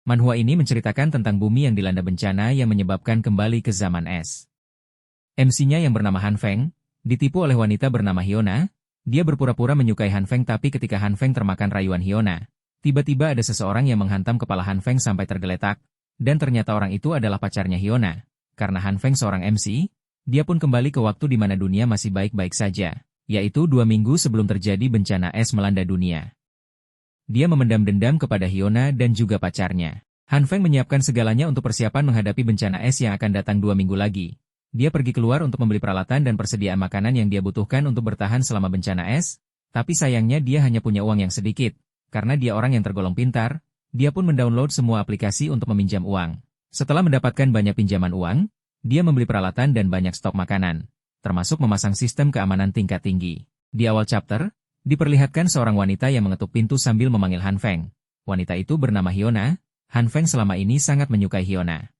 Manhwa ini menceritakan tentang bumi yang dilanda bencana yang menyebabkan kembali ke zaman es. MC-nya yang bernama Han Feng, ditipu oleh wanita bernama Hyuna. Dia berpura-pura menyukai Han Feng, tapi ketika Han Feng termakan rayuan Hyuna, tiba-tiba ada seseorang yang menghantam kepala Han Feng sampai tergeletak, dan ternyata orang itu adalah pacarnya Hyuna. Karena Han Feng seorang MC, dia pun kembali ke waktu di mana dunia masih baik-baik saja, yaitu 2 minggu sebelum terjadi bencana es melanda dunia. Dia memendam dendam kepada Hyuna dan juga pacarnya. Han Feng menyiapkan segalanya untuk persiapan menghadapi bencana es yang akan datang 2 minggu lagi. Dia pergi keluar untuk membeli peralatan dan persediaan makanan yang dia butuhkan untuk bertahan selama bencana es, tapi sayangnya dia hanya punya uang yang sedikit. Karena dia orang yang tergolong pintar, dia pun mendownload semua aplikasi untuk meminjam uang. Setelah mendapatkan banyak pinjaman uang, dia membeli peralatan dan banyak stok makanan, termasuk memasang sistem keamanan tingkat tinggi. Di awal chapter, diperlihatkan seorang wanita yang mengetuk pintu sambil memanggil Han Feng. Wanita itu bernama Hyuna. Han Feng selama ini sangat menyukai Hyuna.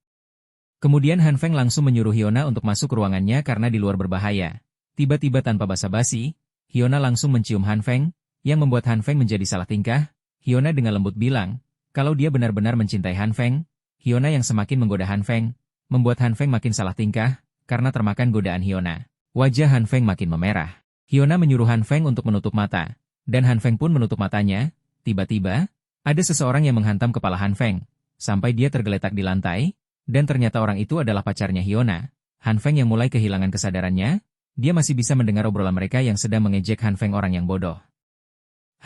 Kemudian Han Feng langsung menyuruh Hyuna untuk masuk ke ruangannya karena di luar berbahaya. Tiba-tiba tanpa basa-basi, Hyuna langsung mencium Han Feng, yang membuat Han Feng menjadi salah tingkah. Hyuna dengan lembut bilang, kalau dia benar-benar mencintai Han Feng. Hyuna yang semakin menggoda Han Feng, membuat Han Feng makin salah tingkah, karena termakan godaan Hyuna. Wajah Han Feng makin memerah. Hyuna menyuruh Han Feng untuk menutup mata, dan Han Feng pun menutup matanya. Tiba-tiba, ada seseorang yang menghantam kepala Han Feng, sampai dia tergeletak di lantai, dan ternyata orang itu adalah pacarnya Hyuna. Han Feng yang mulai kehilangan kesadarannya, dia masih bisa mendengar obrolan mereka yang sedang mengejek Han Feng orang yang bodoh.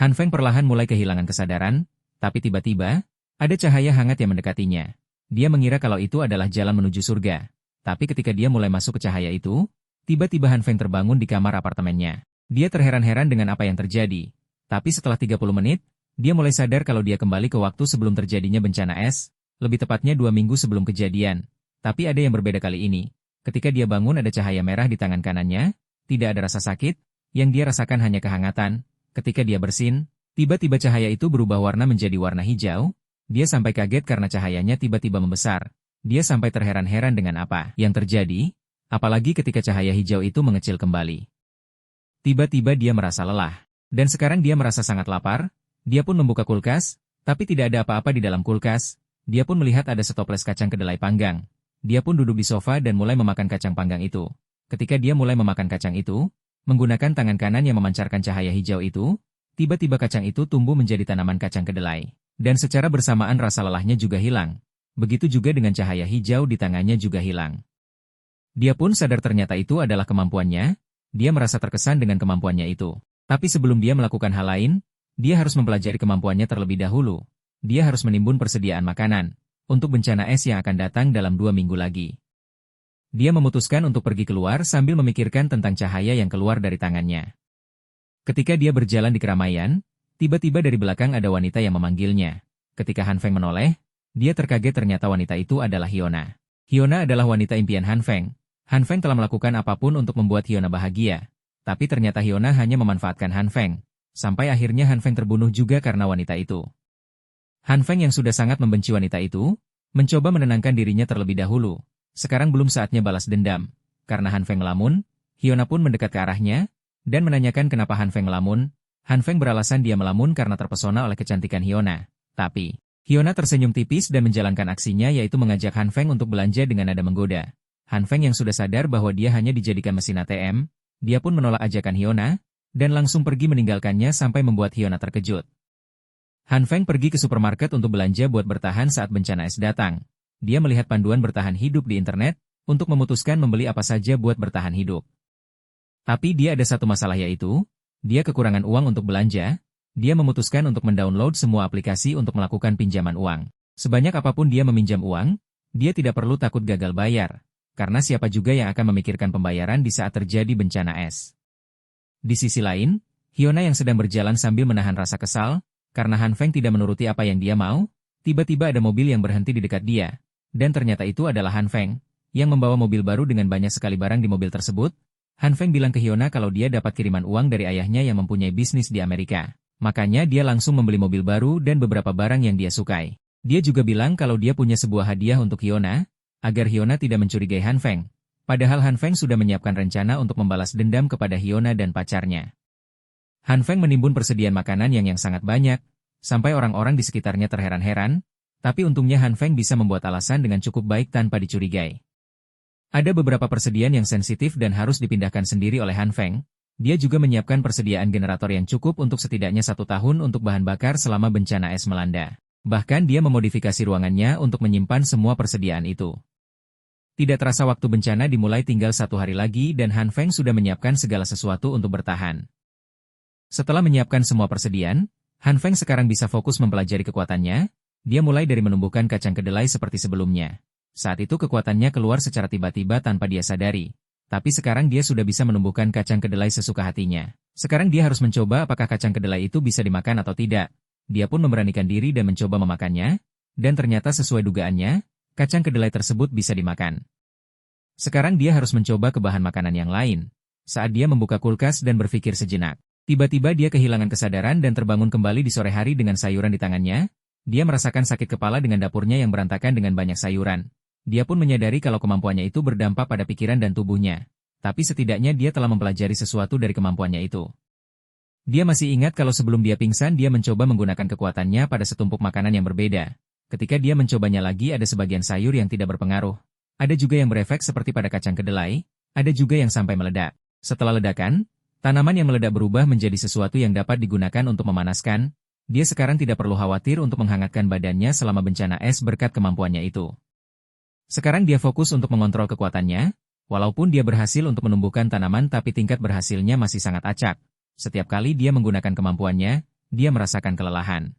Han Feng perlahan mulai kehilangan kesadaran, tapi tiba-tiba, ada cahaya hangat yang mendekatinya. Dia mengira kalau itu adalah jalan menuju surga, tapi ketika dia mulai masuk ke cahaya itu, tiba-tiba Han Feng terbangun di kamar apartemennya. Dia terheran-heran dengan apa yang terjadi. Tapi setelah 30 menit, dia mulai sadar kalau dia kembali ke waktu sebelum terjadinya bencana es, lebih tepatnya 2 minggu sebelum kejadian. Tapi ada yang berbeda kali ini. Ketika dia bangun ada cahaya merah di tangan kanannya, tidak ada rasa sakit, yang dia rasakan hanya kehangatan. Ketika dia bersin, tiba-tiba cahaya itu berubah warna menjadi warna hijau. Dia sampai kaget karena cahayanya tiba-tiba membesar. Dia sampai terheran-heran dengan apa yang terjadi. Apalagi ketika cahaya hijau itu mengecil kembali. Tiba-tiba dia merasa lelah. Dan sekarang dia merasa sangat lapar. Dia pun membuka kulkas, tapi tidak ada apa-apa di dalam kulkas. Dia pun melihat ada setoples kacang kedelai panggang. Dia pun duduk di sofa dan mulai memakan kacang panggang itu. Ketika dia mulai memakan kacang itu, menggunakan tangan kanan yang memancarkan cahaya hijau itu, tiba-tiba kacang itu tumbuh menjadi tanaman kacang kedelai. Dan secara bersamaan rasa lelahnya juga hilang. Begitu juga dengan cahaya hijau di tangannya juga hilang. Dia pun sadar ternyata itu adalah kemampuannya. Dia merasa terkesan dengan kemampuannya itu. Tapi sebelum dia melakukan hal lain, dia harus mempelajari kemampuannya terlebih dahulu. Dia harus menimbun persediaan makanan untuk bencana es yang akan datang dalam 2 minggu lagi. Dia memutuskan untuk pergi keluar sambil memikirkan tentang cahaya yang keluar dari tangannya. Ketika dia berjalan di keramaian, tiba-tiba dari belakang ada wanita yang memanggilnya. Ketika Han Feng menoleh, dia terkaget ternyata wanita itu adalah Hyuna. Hyuna adalah wanita impian Han Feng. Han Feng telah melakukan apapun untuk membuat Hyuna bahagia. Tapi ternyata Hyuna hanya memanfaatkan Han Feng. Sampai akhirnya Han Feng terbunuh juga karena wanita itu. Han Feng yang sudah sangat membenci wanita itu, mencoba menenangkan dirinya terlebih dahulu. Sekarang belum saatnya balas dendam. Karena Han Feng melamun, Hyuna pun mendekat ke arahnya, dan menanyakan kenapa Han Feng melamun. Han Feng beralasan dia melamun karena terpesona oleh kecantikan Hyuna. Tapi, Hyuna tersenyum tipis dan menjalankan aksinya yaitu mengajak Han Feng untuk belanja dengan nada menggoda. Han Feng yang sudah sadar bahwa dia hanya dijadikan mesin ATM, dia pun menolak ajakan Hyuna, dan langsung pergi meninggalkannya sampai membuat Hyuna terkejut. Han Feng pergi ke supermarket untuk belanja buat bertahan saat bencana es datang. Dia melihat panduan bertahan hidup di internet, untuk memutuskan membeli apa saja buat bertahan hidup. Tapi dia ada satu masalah yaitu, dia kekurangan uang untuk belanja. Dia memutuskan untuk mendownload semua aplikasi untuk melakukan pinjaman uang. Sebanyak apapun dia meminjam uang, dia tidak perlu takut gagal bayar. Karena siapa juga yang akan memikirkan pembayaran di saat terjadi bencana es. Di sisi lain, Hyuna yang sedang berjalan sambil menahan rasa kesal, karena Han Feng tidak menuruti apa yang dia mau, tiba-tiba ada mobil yang berhenti di dekat dia. Dan ternyata itu adalah Han Feng, yang membawa mobil baru dengan banyak sekali barang di mobil tersebut. Han Feng bilang ke Hyuna kalau dia dapat kiriman uang dari ayahnya yang mempunyai bisnis di Amerika. Makanya dia langsung membeli mobil baru dan beberapa barang yang dia sukai. Dia juga bilang kalau dia punya sebuah hadiah untuk Hyuna, agar Hyuna tidak mencurigai Han Feng. Padahal Han Feng sudah menyiapkan rencana untuk membalas dendam kepada Hyuna dan pacarnya. Han Feng menimbun persediaan makanan yang sangat banyak, sampai orang-orang di sekitarnya terheran-heran. Tapi untungnya Han Feng bisa membuat alasan dengan cukup baik tanpa dicurigai. Ada beberapa persediaan yang sensitif dan harus dipindahkan sendiri oleh Han Feng. Dia juga menyiapkan persediaan generator yang cukup untuk setidaknya 1 tahun untuk bahan bakar selama bencana es melanda. Bahkan dia memodifikasi ruangannya untuk menyimpan semua persediaan itu. Tidak terasa waktu bencana dimulai tinggal 1 hari lagi dan Han Feng sudah menyiapkan segala sesuatu untuk bertahan. Setelah menyiapkan semua persediaan, Han Feng sekarang bisa fokus mempelajari kekuatannya. Dia mulai dari menumbuhkan kacang kedelai seperti sebelumnya. Saat itu kekuatannya keluar secara tiba-tiba tanpa dia sadari. Tapi sekarang dia sudah bisa menumbuhkan kacang kedelai sesuka hatinya. Sekarang dia harus mencoba apakah kacang kedelai itu bisa dimakan atau tidak. Dia pun memberanikan diri dan mencoba memakannya. Dan ternyata sesuai dugaannya, kacang kedelai tersebut bisa dimakan. Sekarang dia harus mencoba ke bahan makanan yang lain. Saat dia membuka kulkas dan berpikir sejenak. Tiba-tiba dia kehilangan kesadaran dan terbangun kembali di sore hari dengan sayuran di tangannya. Dia merasakan sakit kepala dengan dapurnya yang berantakan dengan banyak sayuran. Dia pun menyadari kalau kemampuannya itu berdampak pada pikiran dan tubuhnya. Tapi setidaknya dia telah mempelajari sesuatu dari kemampuannya itu. Dia masih ingat kalau sebelum dia pingsan dia mencoba menggunakan kekuatannya pada setumpuk makanan yang berbeda. Ketika dia mencobanya lagi ada sebagian sayur yang tidak berpengaruh. Ada juga yang berefek seperti pada kacang kedelai, ada juga yang sampai meledak. Setelah ledakan, tanaman yang meledak berubah menjadi sesuatu yang dapat digunakan untuk memanaskan. Dia sekarang tidak perlu khawatir untuk menghangatkan badannya selama bencana es berkat kemampuannya itu. Sekarang dia fokus untuk mengontrol kekuatannya, walaupun dia berhasil untuk menumbuhkan tanaman tapi tingkat berhasilnya masih sangat acak. Setiap kali dia menggunakan kemampuannya, dia merasakan kelelahan.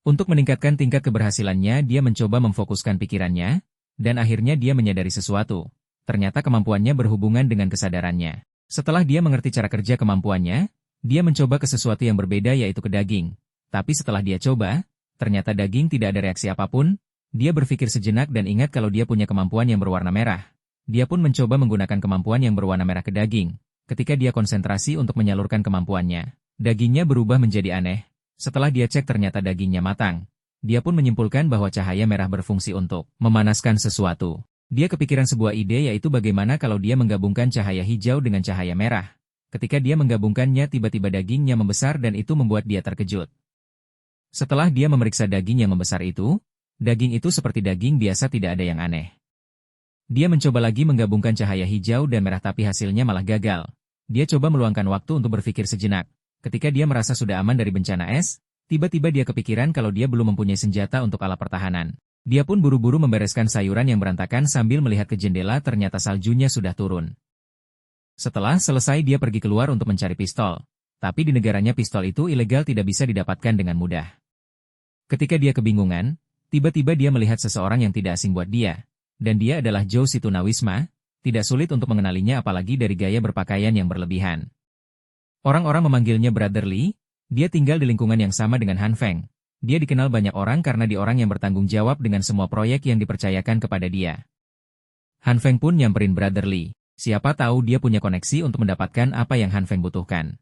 Untuk meningkatkan tingkat keberhasilannya dia mencoba memfokuskan pikirannya, dan akhirnya dia menyadari sesuatu. Ternyata kemampuannya berhubungan dengan kesadarannya. Setelah dia mengerti cara kerja kemampuannya, dia mencoba ke sesuatu yang berbeda yaitu ke daging. Tapi setelah dia coba, ternyata daging tidak ada reaksi apapun. Dia berpikir sejenak dan ingat kalau dia punya kemampuan yang berwarna merah. Dia pun mencoba menggunakan kemampuan yang berwarna merah ke daging. Ketika dia konsentrasi untuk menyalurkan kemampuannya, dagingnya berubah menjadi aneh. Setelah dia cek ternyata dagingnya matang. Dia pun menyimpulkan bahwa cahaya merah berfungsi untuk memanaskan sesuatu. Dia kepikiran sebuah ide yaitu bagaimana kalau dia menggabungkan cahaya hijau dengan cahaya merah. Ketika dia menggabungkannya tiba-tiba dagingnya membesar dan itu membuat dia terkejut. Setelah dia memeriksa daging yang membesar itu, daging itu seperti daging biasa tidak ada yang aneh. Dia mencoba lagi menggabungkan cahaya hijau dan merah tapi hasilnya malah gagal. Dia coba meluangkan waktu untuk berpikir sejenak. Ketika dia merasa sudah aman dari bencana es, tiba-tiba dia kepikiran kalau dia belum mempunyai senjata untuk alat pertahanan. Dia pun buru-buru membereskan sayuran yang berantakan sambil melihat ke jendela ternyata saljunya sudah turun. Setelah selesai dia pergi keluar untuk mencari pistol. Tapi di negaranya pistol itu ilegal tidak bisa didapatkan dengan mudah. Ketika dia kebingungan, tiba-tiba dia melihat seseorang yang tidak asing buat dia. Dan dia adalah Zhou Situnawisma, tidak sulit untuk mengenalinya apalagi dari gaya berpakaian yang berlebihan. Orang-orang memanggilnya Brother Lee, dia tinggal di lingkungan yang sama dengan Han Feng. Dia dikenal banyak orang karena dia orang yang bertanggung jawab dengan semua proyek yang dipercayakan kepada dia. Han Feng pun nyamperin Brother Lee. Siapa tahu dia punya koneksi untuk mendapatkan apa yang Han Feng butuhkan.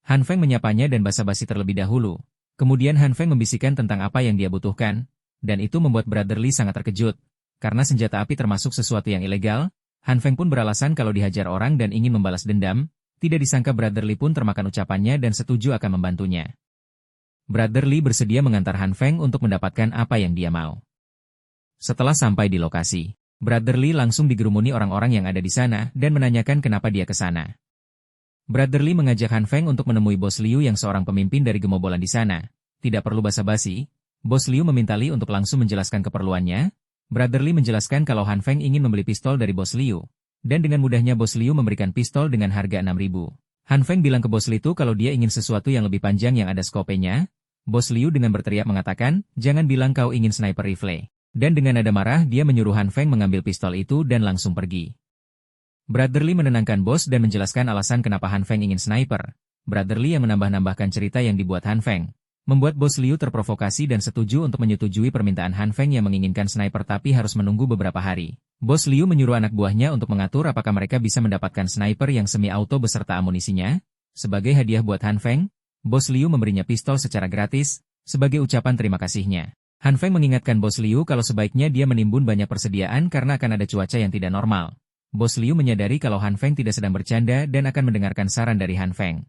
Han Feng menyapanya dan basa-basi terlebih dahulu. Kemudian Han Feng membisikkan tentang apa yang dia butuhkan. Dan itu membuat Brother Lee sangat terkejut. Karena senjata api termasuk sesuatu yang ilegal, Han Feng pun beralasan kalau dihajar orang dan ingin membalas dendam. Tidak disangka Brother Lee pun termakan ucapannya dan setuju akan membantunya. Brother Lee bersedia mengantar Han Feng untuk mendapatkan apa yang dia mau. Setelah sampai di lokasi, Brother Lee langsung digerumuni orang-orang yang ada di sana dan menanyakan kenapa dia ke sana. Brother Lee mengajak Han Feng untuk menemui Bos Liu yang seorang pemimpin dari gemobolan di sana. Tidak perlu basa-basi, Bos Liu meminta Lee untuk langsung menjelaskan keperluannya. Brother Lee menjelaskan kalau Han Feng ingin membeli pistol dari Bos Liu. Dan dengan mudahnya Bos Liu memberikan pistol dengan harga 6.000. Han Feng bilang ke Bos Liu itu kalau dia ingin sesuatu yang lebih panjang yang ada skopenya. Bos Liu dengan berteriak mengatakan, jangan bilang kau ingin sniper rifle. Dan dengan nada marah dia menyuruh Han Feng mengambil pistol itu dan langsung pergi. Brother Lee menenangkan Bos dan menjelaskan alasan kenapa Han Feng ingin sniper. Brother Lee yang menambah-nambahkan cerita yang dibuat Han Feng. Membuat Bos Liu terprovokasi dan setuju untuk menyetujui permintaan Han Feng yang menginginkan sniper tapi harus menunggu beberapa hari. Bos Liu menyuruh anak buahnya untuk mengatur apakah mereka bisa mendapatkan sniper yang semi-auto beserta amunisinya. Sebagai hadiah buat Han Feng, Bos Liu memberinya pistol secara gratis, sebagai ucapan terima kasihnya. Han Feng mengingatkan Bos Liu kalau sebaiknya dia menimbun banyak persediaan karena akan ada cuaca yang tidak normal. Bos Liu menyadari kalau Han Feng tidak sedang bercanda dan akan mendengarkan saran dari Han Feng.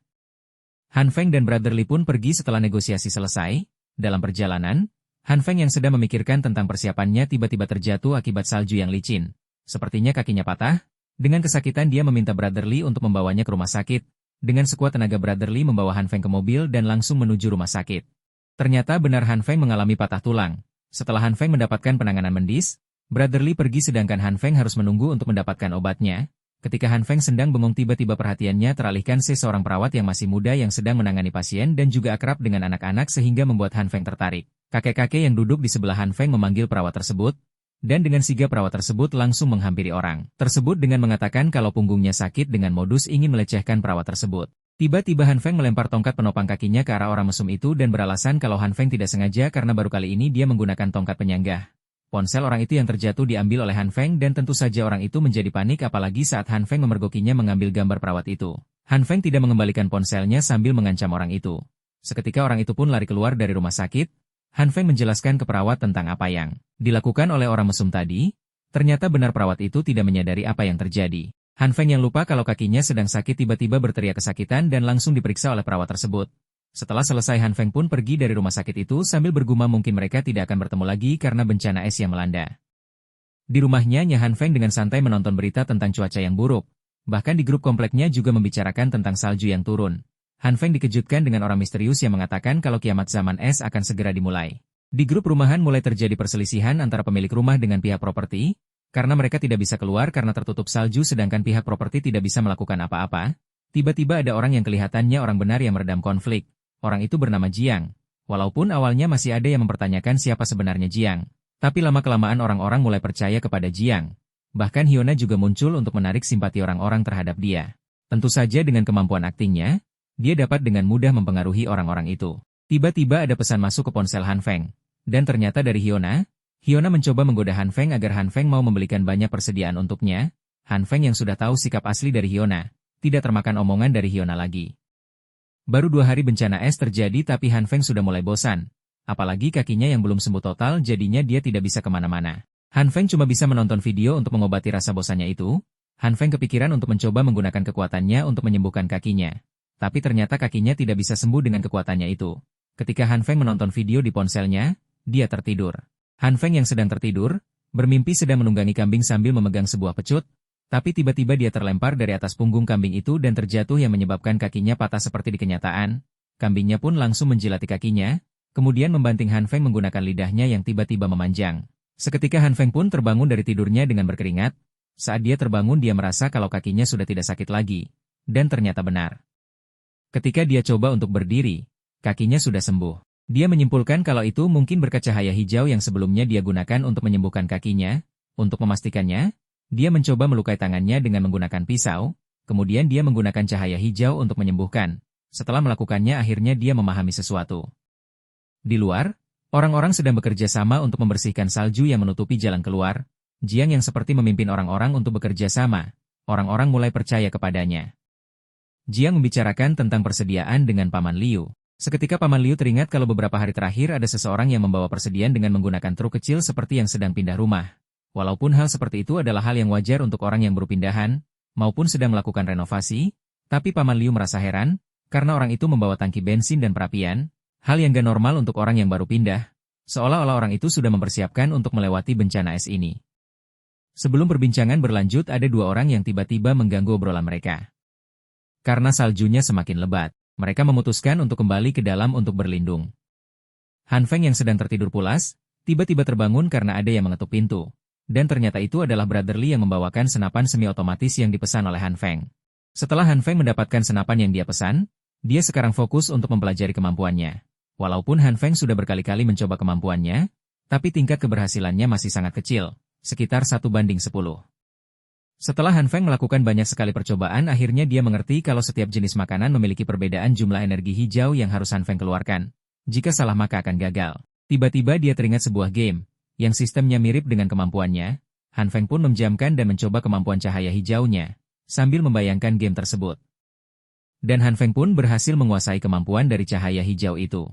Han Feng dan Brother Lee pun pergi setelah negosiasi selesai. Dalam perjalanan, Han Feng yang sedang memikirkan tentang persiapannya tiba-tiba terjatuh akibat salju yang licin. Sepertinya kakinya patah. Dengan kesakitan dia meminta Brotherly untuk membawanya ke rumah sakit. Dengan sekuat tenaga Brotherly membawa Han Feng ke mobil dan langsung menuju rumah sakit. Ternyata benar Han Feng mengalami patah tulang. Setelah Han Feng mendapatkan penanganan medis, Brotherly pergi sedangkan Han Feng harus menunggu untuk mendapatkan obatnya. Ketika Han Feng sedang bengong tiba-tiba perhatiannya teralihkan seorang perawat yang masih muda yang sedang menangani pasien dan juga akrab dengan anak-anak sehingga membuat Han Feng tertarik. Kakek-kakek yang duduk di sebelah Han Feng memanggil perawat tersebut, dan dengan sigap perawat tersebut langsung menghampiri orang tersebut dengan mengatakan kalau punggungnya sakit dengan modus ingin melecehkan perawat tersebut. Tiba-tiba Han Feng melempar tongkat penopang kakinya ke arah orang mesum itu dan beralasan kalau Han Feng tidak sengaja karena baru kali ini dia menggunakan tongkat penyanggah. Ponsel orang itu yang terjatuh diambil oleh Han Feng dan tentu saja orang itu menjadi panik apalagi saat Han Feng memergokinya mengambil gambar perawat itu. Han Feng tidak mengembalikan ponselnya sambil mengancam orang itu. Seketika orang itu pun lari keluar dari rumah sakit. Han Feng menjelaskan ke perawat tentang apa yang dilakukan oleh orang mesum tadi. Ternyata benar perawat itu tidak menyadari apa yang terjadi. Han Feng yang lupa kalau kakinya sedang sakit tiba-tiba berteriak kesakitan dan langsung diperiksa oleh perawat tersebut. Setelah selesai Han Feng pun pergi dari rumah sakit itu sambil bergumam mungkin mereka tidak akan bertemu lagi karena bencana es yang melanda. Di rumahnya Han Feng dengan santai menonton berita tentang cuaca yang buruk. Bahkan di grup kompleknya juga membicarakan tentang salju yang turun. Han Feng dikejutkan dengan orang misterius yang mengatakan kalau kiamat zaman es akan segera dimulai. Di grup rumahan mulai terjadi perselisihan antara pemilik rumah dengan pihak properti, karena mereka tidak bisa keluar karena tertutup salju sedangkan pihak properti tidak bisa melakukan apa-apa. Tiba-tiba ada orang yang kelihatannya orang benar yang meredam konflik. Orang itu bernama Jiang. Walaupun awalnya masih ada yang mempertanyakan siapa sebenarnya Jiang, tapi lama-kelamaan orang-orang mulai percaya kepada Jiang. Bahkan Hyuna juga muncul untuk menarik simpati orang-orang terhadap dia. Tentu saja dengan kemampuan aktingnya, dia dapat dengan mudah mempengaruhi orang-orang itu. Tiba-tiba ada pesan masuk ke ponsel Han Feng. Dan ternyata dari Hyuna. Hyuna mencoba menggoda Han Feng agar Han Feng mau membelikan banyak persediaan untuknya. Han Feng yang sudah tahu sikap asli dari Hyuna, tidak termakan omongan dari Hyuna lagi. Baru 2 hari bencana es terjadi tapi Han Feng sudah mulai bosan. Apalagi kakinya yang belum sembuh total jadinya dia tidak bisa kemana-mana. Han Feng cuma bisa menonton video untuk mengobati rasa bosannya itu. Han Feng kepikiran untuk mencoba menggunakan kekuatannya untuk menyembuhkan kakinya. Tapi ternyata kakinya tidak bisa sembuh dengan kekuatannya itu. Ketika Han Feng menonton video di ponselnya, dia tertidur. Han Feng yang sedang tertidur, bermimpi sedang menunggangi kambing sambil memegang sebuah pecut. Tapi tiba-tiba dia terlempar dari atas punggung kambing itu dan terjatuh yang menyebabkan kakinya patah seperti di kenyataan. Kambingnya pun langsung menjilati kakinya, kemudian membanting Han Feng menggunakan lidahnya yang tiba-tiba memanjang. Seketika Han Feng pun terbangun dari tidurnya dengan berkeringat. Saat dia terbangun dia merasa kalau kakinya sudah tidak sakit lagi. Dan ternyata benar. Ketika dia coba untuk berdiri, kakinya sudah sembuh. Dia menyimpulkan kalau itu mungkin berkat cahaya hijau yang sebelumnya dia gunakan untuk menyembuhkan kakinya. Untuk memastikannya, dia mencoba melukai tangannya dengan menggunakan pisau, kemudian dia menggunakan cahaya hijau untuk menyembuhkan. Setelah melakukannya akhirnya dia memahami sesuatu. Di luar, orang-orang sedang bekerja sama untuk membersihkan salju yang menutupi jalan keluar. Jiang yang seperti memimpin orang-orang untuk bekerja sama. Orang-orang mulai percaya kepadanya. Jiang membicarakan tentang persediaan dengan Paman Liu. Seketika Paman Liu teringat kalau beberapa hari terakhir ada seseorang yang membawa persediaan dengan menggunakan truk kecil seperti yang sedang pindah rumah. Walaupun hal seperti itu adalah hal yang wajar untuk orang yang baru pindahan, maupun sedang melakukan renovasi, tapi Paman Liu merasa heran, karena orang itu membawa tangki bensin dan perapian, hal yang gak normal untuk orang yang baru pindah, seolah-olah orang itu sudah mempersiapkan untuk melewati bencana es ini. Sebelum perbincangan berlanjut ada 2 orang yang tiba-tiba mengganggu obrolan mereka. Karena saljunya semakin lebat, mereka memutuskan untuk kembali ke dalam untuk berlindung. Han Feng yang sedang tertidur pulas, tiba-tiba terbangun karena ada yang mengetuk pintu. Dan ternyata itu adalah Brotherly yang membawakan senapan semi-otomatis yang dipesan oleh Han Feng. Setelah Han Feng mendapatkan senapan yang dia pesan, dia sekarang fokus untuk mempelajari kemampuannya. Walaupun Han Feng sudah berkali-kali mencoba kemampuannya, tapi tingkat keberhasilannya masih sangat kecil, sekitar 1:10. Setelah Han Feng melakukan banyak sekali percobaan akhirnya dia mengerti kalau setiap jenis makanan memiliki perbedaan jumlah energi hijau yang harus Han Feng keluarkan. Jika salah maka akan gagal. Tiba-tiba dia teringat sebuah game yang sistemnya mirip dengan kemampuannya. Han Feng pun menjamkan dan mencoba kemampuan cahaya hijaunya, sambil membayangkan game tersebut. Dan Han Feng pun berhasil menguasai kemampuan dari cahaya hijau itu.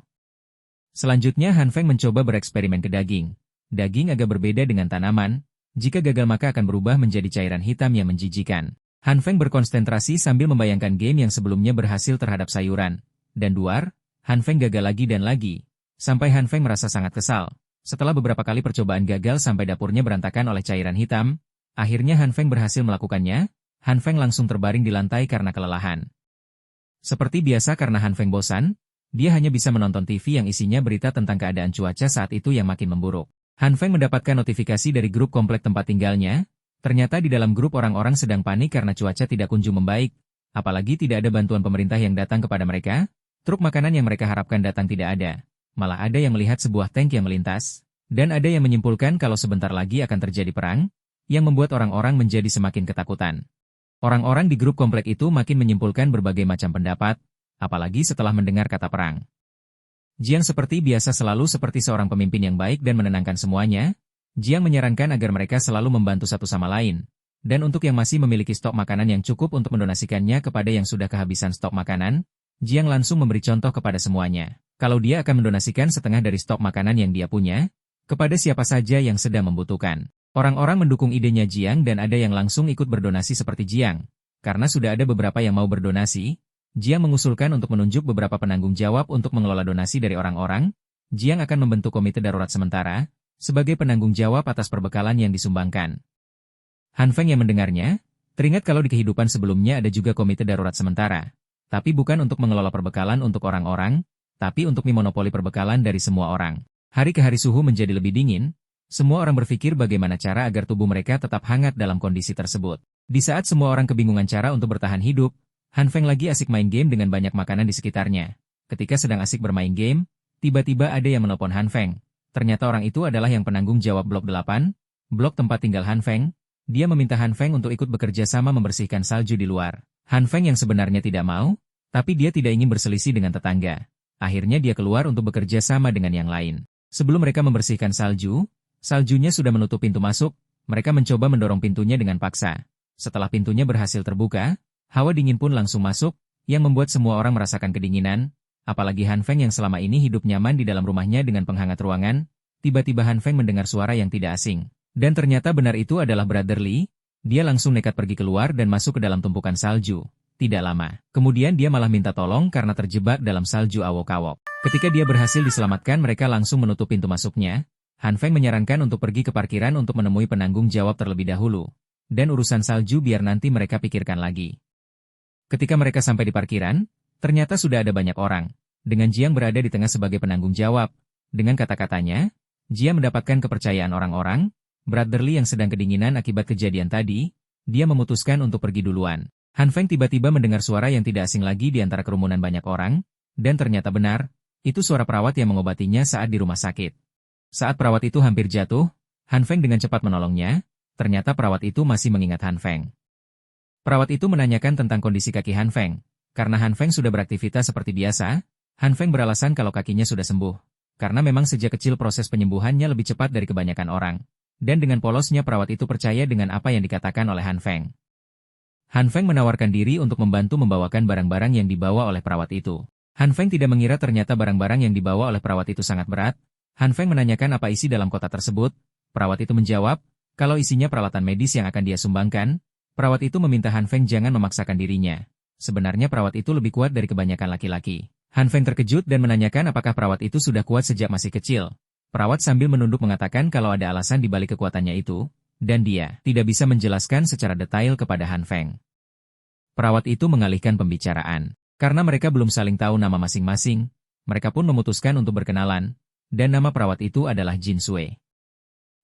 Selanjutnya Han Feng mencoba bereksperimen ke daging. Daging agak berbeda dengan tanaman, jika gagal maka akan berubah menjadi cairan hitam yang menjijikan. Han Feng berkonsentrasi sambil membayangkan game yang sebelumnya berhasil terhadap sayuran. Dan 2, Han Feng gagal lagi dan lagi. Sampai Han Feng merasa sangat kesal. Setelah beberapa kali percobaan gagal sampai dapurnya berantakan oleh cairan hitam, akhirnya Han Feng berhasil melakukannya. Han Feng langsung terbaring di lantai karena kelelahan. Seperti biasa karena Han Feng bosan, dia hanya bisa menonton TV yang isinya berita tentang keadaan cuaca saat itu yang makin memburuk. Han Feng mendapatkan notifikasi dari grup komplek tempat tinggalnya. Ternyata di dalam grup orang-orang sedang panik karena cuaca tidak kunjung membaik. Apalagi tidak ada bantuan pemerintah yang datang kepada mereka. Truk makanan yang mereka harapkan datang tidak ada. Malah ada yang melihat sebuah tank yang melintas, dan ada yang menyimpulkan kalau sebentar lagi akan terjadi perang, yang membuat orang-orang menjadi semakin ketakutan. Orang-orang di grup komplek itu makin menyimpulkan berbagai macam pendapat, apalagi setelah mendengar kata perang. Jiang seperti biasa selalu seperti seorang pemimpin yang baik dan menenangkan semuanya. Jiang menyarankan agar mereka selalu membantu satu sama lain, dan untuk yang masih memiliki stok makanan yang cukup untuk mendonasikannya kepada yang sudah kehabisan stok makanan, Jiang langsung memberi contoh kepada semuanya. Kalau dia akan mendonasikan setengah dari stok makanan yang dia punya, kepada siapa saja yang sedang membutuhkan. Orang-orang mendukung idenya Jiang dan ada yang langsung ikut berdonasi seperti Jiang. Karena sudah ada beberapa yang mau berdonasi, Jiang mengusulkan untuk menunjuk beberapa penanggung jawab untuk mengelola donasi dari orang-orang. Jiang akan membentuk komite darurat sementara, sebagai penanggung jawab atas perbekalan yang disumbangkan. Han Feng yang mendengarnya, teringat kalau di kehidupan sebelumnya ada juga komite darurat sementara. Tapi bukan untuk mengelola perbekalan untuk orang-orang, tapi untuk memonopoli perbekalan dari semua orang. Hari ke hari suhu menjadi lebih dingin, semua orang berpikir bagaimana cara agar tubuh mereka tetap hangat dalam kondisi tersebut. Di saat semua orang kebingungan cara untuk bertahan hidup, Han Feng lagi asik main game dengan banyak makanan di sekitarnya. Ketika sedang asik bermain game, tiba-tiba ada yang menelpon Han Feng. Ternyata orang itu adalah yang penanggung jawab Blok 8, blok tempat tinggal Han Feng. Dia meminta Han Feng untuk ikut bekerja sama membersihkan salju di luar. Han Feng yang sebenarnya tidak mau, tapi dia tidak ingin berselisih dengan tetangga. Akhirnya dia keluar untuk bekerja sama dengan yang lain. Sebelum mereka membersihkan salju, saljunya sudah menutup pintu masuk, mereka mencoba mendorong pintunya dengan paksa. Setelah pintunya berhasil terbuka, hawa dingin pun langsung masuk, yang membuat semua orang merasakan kedinginan, apalagi Han Feng yang selama ini hidup nyaman di dalam rumahnya dengan penghangat ruangan. Tiba-tiba Han Feng mendengar suara yang tidak asing. Dan ternyata benar itu adalah Brother Li. Dia langsung nekat pergi keluar dan masuk ke dalam tumpukan salju. Tidak lama, kemudian dia malah minta tolong karena terjebak dalam salju awok-awok. Ketika dia berhasil diselamatkan, mereka langsung menutup pintu masuknya. Han Feng menyarankan untuk pergi ke parkiran untuk menemui penanggung jawab terlebih dahulu. Dan urusan salju biar nanti mereka pikirkan lagi. Ketika mereka sampai di parkiran, ternyata sudah ada banyak orang. Dengan Jiang berada di tengah sebagai penanggung jawab. Dengan kata-katanya, Jiang mendapatkan kepercayaan orang-orang. Brother Li yang sedang kedinginan akibat kejadian tadi, dia memutuskan untuk pergi duluan. Han Feng tiba-tiba mendengar suara yang tidak asing lagi di antara kerumunan banyak orang, dan ternyata benar, itu suara perawat yang mengobatinya saat di rumah sakit. Saat perawat itu hampir jatuh, Han Feng dengan cepat menolongnya, ternyata perawat itu masih mengingat Han Feng. Perawat itu menanyakan tentang kondisi kaki Han Feng. Karena Han Feng sudah beraktivitas seperti biasa, Han Feng beralasan kalau kakinya sudah sembuh. Karena memang sejak kecil proses penyembuhannya lebih cepat dari kebanyakan orang. Dan dengan polosnya perawat itu percaya dengan apa yang dikatakan oleh Han Feng. Han Feng menawarkan diri untuk membantu membawakan barang-barang yang dibawa oleh perawat itu. Han Feng tidak mengira ternyata barang-barang yang dibawa oleh perawat itu sangat berat. Han Feng menanyakan apa isi dalam kotak tersebut. Perawat itu menjawab, kalau isinya peralatan medis yang akan dia sumbangkan. Perawat itu meminta Han Feng jangan memaksakan dirinya. Sebenarnya perawat itu lebih kuat dari kebanyakan laki-laki. Han Feng terkejut dan menanyakan apakah perawat itu sudah kuat sejak masih kecil. Perawat sambil menunduk mengatakan kalau ada alasan di balik kekuatannya itu. Dan dia tidak bisa menjelaskan secara detail kepada Han Feng. Perawat itu mengalihkan pembicaraan. Karena mereka belum saling tahu nama masing-masing, mereka pun memutuskan untuk berkenalan, dan nama perawat itu adalah Jin Sui.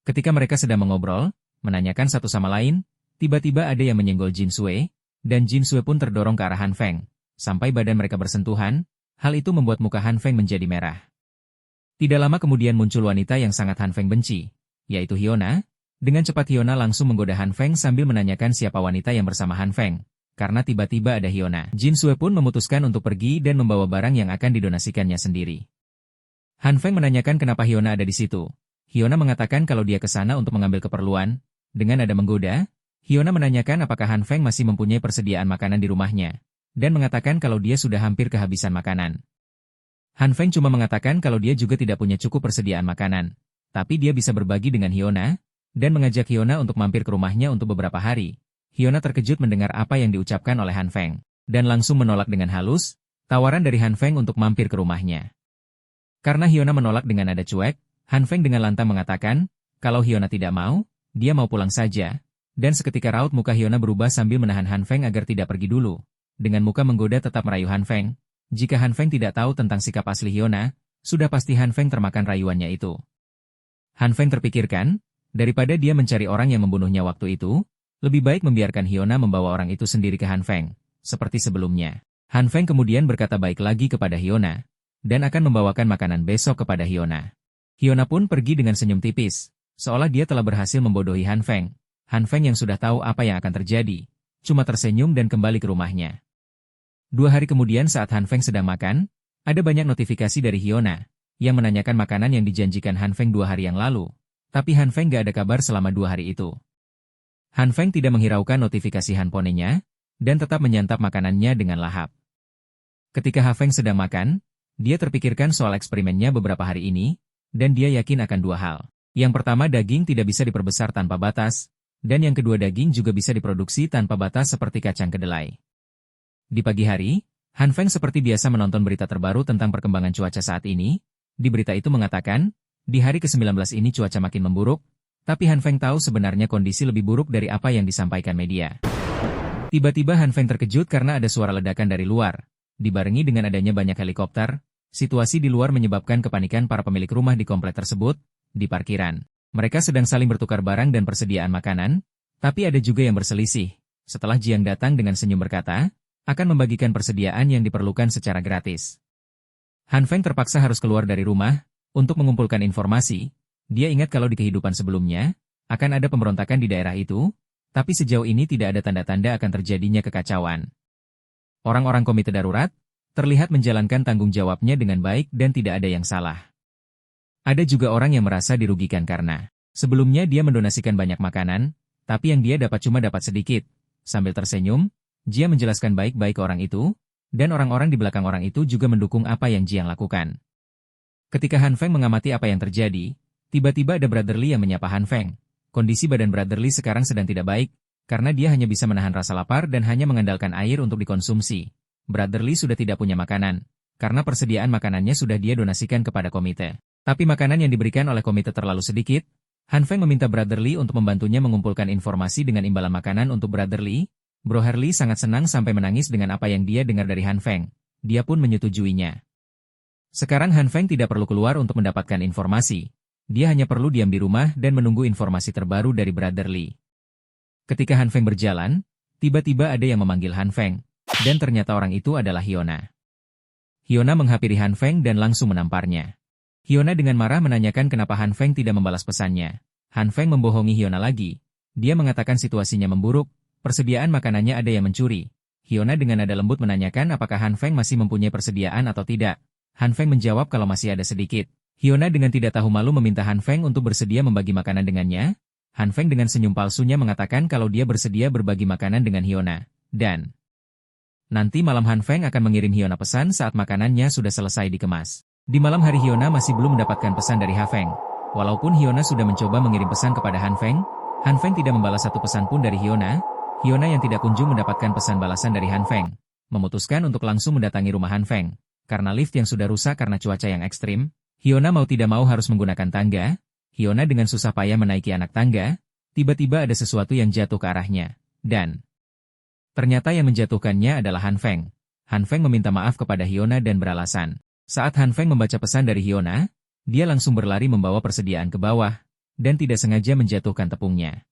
Ketika mereka sedang mengobrol, menanyakan satu sama lain, tiba-tiba ada yang menyenggol Jin Sui, dan Jin Sui pun terdorong ke arah Han Feng. Sampai badan mereka bersentuhan, hal itu membuat muka Han Feng menjadi merah. Tidak lama kemudian muncul wanita yang sangat Han Feng benci, yaitu Hyona. Dengan cepat Hyona langsung menggoda Han Feng sambil menanyakan siapa wanita yang bersama Han Feng. Karena tiba-tiba ada Hyona. Jin Sui pun memutuskan untuk pergi dan membawa barang yang akan didonasikannya sendiri. Han Feng menanyakan kenapa Hyona ada di situ. Hyona mengatakan kalau dia ke sana untuk mengambil keperluan. Dengan nada menggoda, Hyona menanyakan apakah Han Feng masih mempunyai persediaan makanan di rumahnya. Dan mengatakan kalau dia sudah hampir kehabisan makanan. Han Feng cuma mengatakan kalau dia juga tidak punya cukup persediaan makanan. Tapi dia bisa berbagi dengan Hyona. Dan mengajak Hyona untuk mampir ke rumahnya untuk beberapa hari. Hyona terkejut mendengar apa yang diucapkan oleh Han Feng, dan langsung menolak dengan halus, tawaran dari Han Feng untuk mampir ke rumahnya. Karena Hyuna menolak dengan nada cuek, Han Feng dengan lantang mengatakan, kalau Hyuna tidak mau, dia mau pulang saja. Dan seketika raut muka Hyuna berubah sambil menahan Han Feng agar tidak pergi dulu. Dengan muka menggoda tetap merayu Han Feng. Jika Han Feng tidak tahu tentang sikap asli Hyuna, sudah pasti Han Feng termakan rayuannya itu. Han Feng terpikirkan, daripada dia mencari orang yang membunuhnya waktu itu, lebih baik membiarkan Hyuna membawa orang itu sendiri ke Han Feng, seperti sebelumnya. Han Feng kemudian berkata baik lagi kepada Hyuna, dan akan membawakan makanan besok kepada Hyuna. Hyuna pun pergi dengan senyum tipis, seolah dia telah berhasil membodohi Han Feng. Han Feng yang sudah tahu apa yang akan terjadi, cuma tersenyum dan kembali ke rumahnya. 2 hari kemudian saat Han Feng sedang makan, ada banyak notifikasi dari Hyuna, yang menanyakan makanan yang dijanjikan Han Feng 2 hari yang lalu, tapi Han Feng gak ada kabar selama 2 hari itu. Han Feng tidak menghiraukan notifikasi handphonenya, dan tetap menyantap makanannya dengan lahap. Ketika Han Feng sedang makan, dia terpikirkan soal eksperimennya beberapa hari ini, dan dia yakin akan 2 hal. Yang pertama, daging tidak bisa diperbesar tanpa batas, dan yang kedua, daging juga bisa diproduksi tanpa batas seperti kacang kedelai. Di pagi hari, Han Feng seperti biasa menonton berita terbaru tentang perkembangan cuaca saat ini. Di berita itu mengatakan, di hari ke-19 ini cuaca makin memburuk, tapi Han Feng tahu sebenarnya kondisi lebih buruk dari apa yang disampaikan media. Tiba-tiba Han Feng terkejut karena ada suara ledakan dari luar. Dibarengi dengan adanya banyak helikopter, situasi di luar menyebabkan kepanikan para pemilik rumah di komplek tersebut. Di parkiran, mereka sedang saling bertukar barang dan persediaan makanan, tapi ada juga yang berselisih. Setelah Jiang datang dengan senyum berkata, akan membagikan persediaan yang diperlukan secara gratis. Han Feng terpaksa harus keluar dari rumah, untuk mengumpulkan informasi. Dia ingat kalau di kehidupan sebelumnya, akan ada pemberontakan di daerah itu, tapi sejauh ini tidak ada tanda-tanda akan terjadinya kekacauan. Orang-orang komite darurat, terlihat menjalankan tanggung jawabnya dengan baik dan tidak ada yang salah. Ada juga orang yang merasa dirugikan karena, sebelumnya dia mendonasikan banyak makanan, tapi yang dia dapat cuma dapat sedikit. Sambil tersenyum, Jia menjelaskan baik-baik orang itu, dan orang-orang di belakang orang itu juga mendukung apa yang Jiang lakukan. Ketika Han Feng mengamati apa yang terjadi, tiba-tiba ada Brotherly yang menyapa Han Feng. Kondisi badan Brotherly sekarang sedang tidak baik, karena dia hanya bisa menahan rasa lapar dan hanya mengandalkan air untuk dikonsumsi. Brotherly sudah tidak punya makanan, karena persediaan makanannya sudah dia donasikan kepada komite. Tapi makanan yang diberikan oleh komite terlalu sedikit. Han Feng meminta Brotherly untuk membantunya mengumpulkan informasi dengan imbalan makanan untuk Brotherly. Bro Harley sangat senang sampai menangis dengan apa yang dia dengar dari Han Feng. Dia pun menyetujuinya. Sekarang Han Feng tidak perlu keluar untuk mendapatkan informasi. Dia hanya perlu diam di rumah dan menunggu informasi terbaru dari Brotherly. Ketika Han Feng berjalan, tiba-tiba ada yang memanggil Han Feng, dan ternyata orang itu adalah Hyuna. Hyuna menghampiri Han Feng dan langsung menamparnya. Hyuna dengan marah menanyakan kenapa Han Feng tidak membalas pesannya. Han Feng membohongi Hyuna lagi. Dia mengatakan situasinya memburuk, persediaan makanannya ada yang mencuri. Hyuna dengan nada lembut menanyakan apakah Han Feng masih mempunyai persediaan atau tidak. Han Feng menjawab kalau masih ada sedikit. Hyuna dengan tidak tahu malu meminta Han Feng untuk bersedia membagi makanan dengannya. Han Feng dengan senyum palsunya mengatakan kalau dia bersedia berbagi makanan dengan Hyuna. Dan nanti malam Han Feng akan mengirim Hyuna pesan saat makanannya sudah selesai dikemas. Di malam hari Hyuna masih belum mendapatkan pesan dari Han Feng. Walaupun Hyuna sudah mencoba mengirim pesan kepada Han Feng tidak membalas satu pesan pun dari Hyuna. Hyuna yang tidak kunjung mendapatkan pesan balasan dari Han Feng, memutuskan untuk langsung mendatangi rumah Han Feng. Karena lift yang sudah rusak karena cuaca yang ekstrim, Hyuna mau tidak mau harus menggunakan tangga. Hyuna dengan susah payah menaiki anak tangga, tiba-tiba ada sesuatu yang jatuh ke arahnya. Dan ternyata yang menjatuhkannya adalah Han Feng. Han Feng meminta maaf kepada Hyuna dan beralasan. Saat Han Feng membaca pesan dari Hyuna, dia langsung berlari membawa persediaan ke bawah, dan tidak sengaja menjatuhkan tepungnya.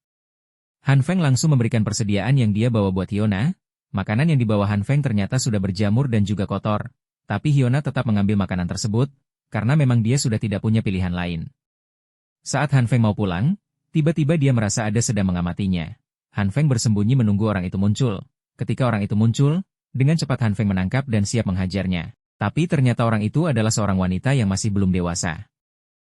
Han Feng langsung memberikan persediaan yang dia bawa buat Hyuna. Makanan yang dibawa Han Feng ternyata sudah berjamur dan juga kotor. Tapi Hyuna tetap mengambil makanan tersebut, karena memang dia sudah tidak punya pilihan lain. Saat Han Feng mau pulang, tiba-tiba dia merasa ada sedang mengamatinya. Han Feng bersembunyi menunggu orang itu muncul. Ketika orang itu muncul, dengan cepat Han Feng menangkap dan siap menghajarnya. Tapi ternyata orang itu adalah seorang wanita yang masih belum dewasa.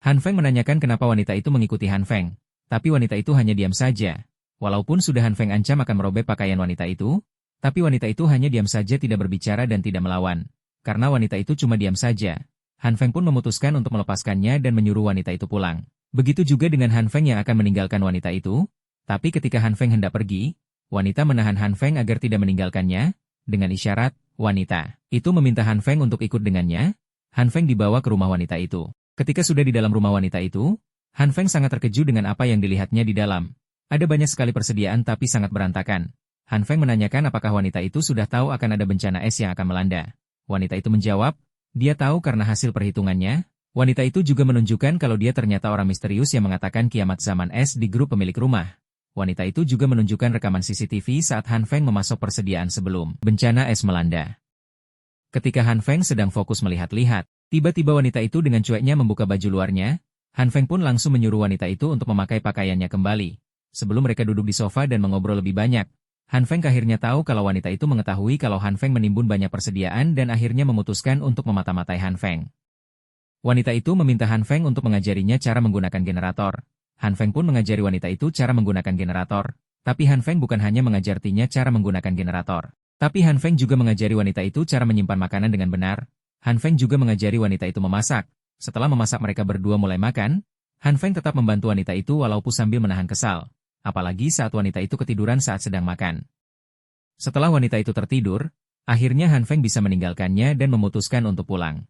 Han Feng menanyakan kenapa wanita itu mengikuti Han Feng. Tapi wanita itu hanya diam saja. Walaupun sudah Han Feng ancam akan merobek pakaian wanita itu, tapi wanita itu hanya diam saja tidak berbicara dan tidak melawan. Karena wanita itu cuma diam saja, Han Feng pun memutuskan untuk melepaskannya dan menyuruh wanita itu pulang. Begitu juga dengan Han Feng yang akan meninggalkan wanita itu, tapi ketika Han Feng hendak pergi, wanita menahan Han Feng agar tidak meninggalkannya, dengan isyarat, wanita itu meminta Han Feng untuk ikut dengannya. Han Feng dibawa ke rumah wanita itu. Ketika sudah di dalam rumah wanita itu, Han Feng sangat terkejut dengan apa yang dilihatnya di dalam. Ada banyak sekali persediaan tapi sangat berantakan. Han Feng menanyakan apakah wanita itu sudah tahu akan ada bencana es yang akan melanda. Wanita itu menjawab, dia tahu karena hasil perhitungannya. Wanita itu juga menunjukkan kalau dia ternyata orang misterius yang mengatakan kiamat zaman es di grup pemilik rumah. Wanita itu juga menunjukkan rekaman CCTV saat Han Feng memasok persediaan sebelum bencana es melanda. Ketika Han Feng sedang fokus melihat-lihat, tiba-tiba wanita itu dengan cueknya membuka baju luarnya. Han Feng pun langsung menyuruh wanita itu untuk memakai pakaiannya kembali. Sebelum mereka duduk di sofa dan mengobrol lebih banyak, Han Feng akhirnya tahu kalau wanita itu mengetahui kalau Han Feng menimbun banyak persediaan dan akhirnya memutuskan untuk memata-matai Han Feng. Wanita itu meminta Han Feng untuk mengajarinya cara menggunakan generator. Han Feng pun mengajari wanita itu cara menggunakan generator. Tapi Han Feng bukan hanya mengajarinya cara menggunakan generator. Tapi Han Feng juga mengajari wanita itu cara menyimpan makanan dengan benar. Han Feng juga mengajari wanita itu memasak. Setelah memasak mereka berdua mulai makan, Han Feng tetap membantu wanita itu walaupun sambil menahan kesal. Apalagi saat wanita itu ketiduran saat sedang makan. Setelah wanita itu tertidur, akhirnya Han Feng bisa meninggalkannya dan memutuskan untuk pulang.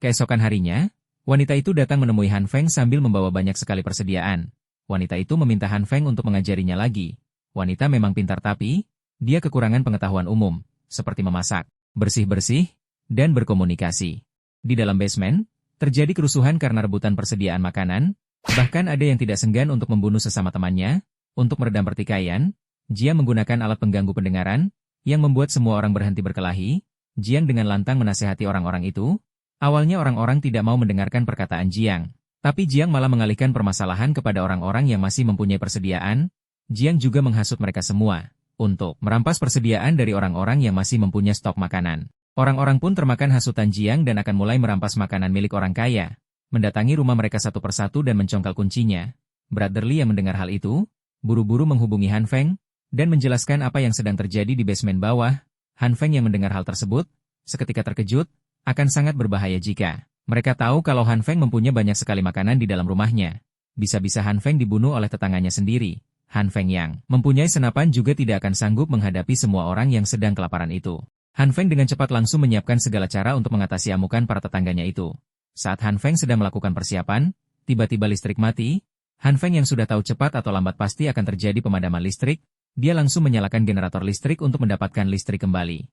Keesokan harinya, wanita itu datang menemui Han Feng sambil membawa banyak sekali persediaan. Wanita itu meminta Han Feng untuk mengajarinya lagi. Wanita memang pintar tapi, dia kekurangan pengetahuan umum, seperti memasak, bersih-bersih, dan berkomunikasi. Di dalam basement, terjadi kerusuhan karena rebutan persediaan makanan. Bahkan ada yang tidak segan untuk membunuh sesama temannya. Untuk meredam pertikaian, Jiang menggunakan alat pengganggu pendengaran, yang membuat semua orang berhenti berkelahi. Jiang dengan lantang menasehati orang-orang itu. Awalnya orang-orang tidak mau mendengarkan perkataan Jiang. Tapi Jiang malah mengalihkan permasalahan kepada orang-orang yang masih mempunyai persediaan. Jiang juga menghasut mereka semua, untuk merampas persediaan dari orang-orang yang masih mempunyai stok makanan. Orang-orang pun termakan hasutan Jiang dan akan mulai merampas makanan milik orang kaya. Mendatangi rumah mereka satu persatu dan mencongkel kuncinya. Bradley yang mendengar hal itu, buru-buru menghubungi Han Feng, dan menjelaskan apa yang sedang terjadi di basement bawah. Han Feng yang mendengar hal tersebut, seketika terkejut, akan sangat berbahaya jika mereka tahu kalau Han Feng mempunyai banyak sekali makanan di dalam rumahnya. Bisa-bisa Han Feng dibunuh oleh tetangganya sendiri. Han Feng yang mempunyai senapan juga tidak akan sanggup menghadapi semua orang yang sedang kelaparan itu. Han Feng dengan cepat langsung menyiapkan segala cara untuk mengatasi amukan para tetangganya itu. Saat Han Feng sedang melakukan persiapan, tiba-tiba listrik mati. Han Feng yang sudah tahu cepat atau lambat pasti akan terjadi pemadaman listrik, dia langsung menyalakan generator listrik untuk mendapatkan listrik kembali.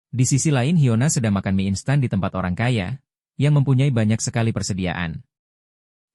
Di sisi lain Hyuna sedang makan mie instan di tempat orang kaya, yang mempunyai banyak sekali persediaan.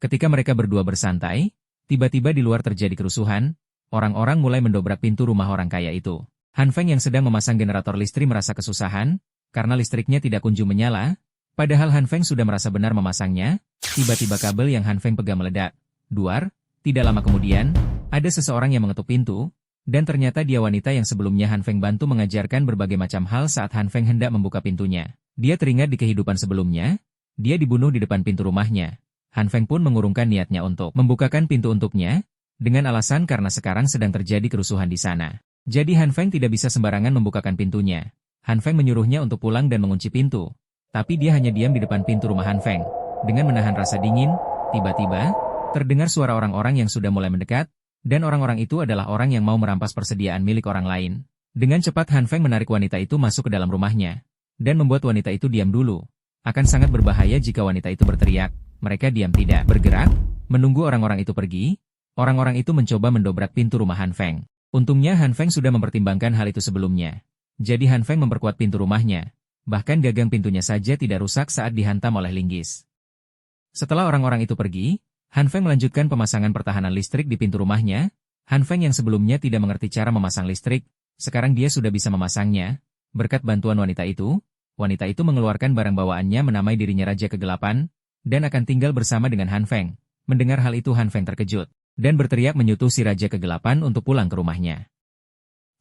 Ketika mereka berdua bersantai, tiba-tiba di luar terjadi kerusuhan, orang-orang mulai mendobrak pintu rumah orang kaya itu. Han Feng yang sedang memasang generator listrik merasa kesusahan, karena listriknya tidak kunjung menyala. Padahal Han Feng sudah merasa benar memasangnya, tiba-tiba kabel yang Han Feng pegang meledak. Duar, tidak lama kemudian, ada seseorang yang mengetuk pintu, dan ternyata dia wanita yang sebelumnya Han Feng bantu mengajarkan berbagai macam hal saat Han Feng hendak membuka pintunya. Dia teringat di kehidupan sebelumnya, dia dibunuh di depan pintu rumahnya. Han Feng pun mengurungkan niatnya untuk membukakan pintu untuknya, dengan alasan karena sekarang sedang terjadi kerusuhan di sana. Jadi Han Feng tidak bisa sembarangan membukakan pintunya. Han Feng menyuruhnya untuk pulang dan mengunci pintu. Tapi dia hanya diam di depan pintu rumah Han Feng. Dengan menahan rasa dingin, tiba-tiba, terdengar suara orang-orang yang sudah mulai mendekat, dan orang-orang itu adalah orang yang mau merampas persediaan milik orang lain. Dengan cepat Han Feng menarik wanita itu masuk ke dalam rumahnya, dan membuat wanita itu diam dulu. Akan sangat berbahaya jika wanita itu berteriak. Mereka diam tidak bergerak, menunggu orang-orang itu pergi. Orang-orang itu mencoba mendobrak pintu rumah Han Feng. Untungnya Han Feng sudah mempertimbangkan hal itu sebelumnya. Jadi Han Feng memperkuat pintu rumahnya. Bahkan gagang pintunya saja tidak rusak saat dihantam oleh linggis. Setelah orang-orang itu pergi, Han Feng melanjutkan pemasangan pertahanan listrik di pintu rumahnya. Han Feng yang sebelumnya tidak mengerti cara memasang listrik, sekarang dia sudah bisa memasangnya. Berkat bantuan wanita itu mengeluarkan barang bawaannya menamai dirinya Raja Kegelapan, dan akan tinggal bersama dengan Han Feng. Mendengar hal itu Han Feng terkejut, dan berteriak menyutuh si Raja Kegelapan untuk pulang ke rumahnya.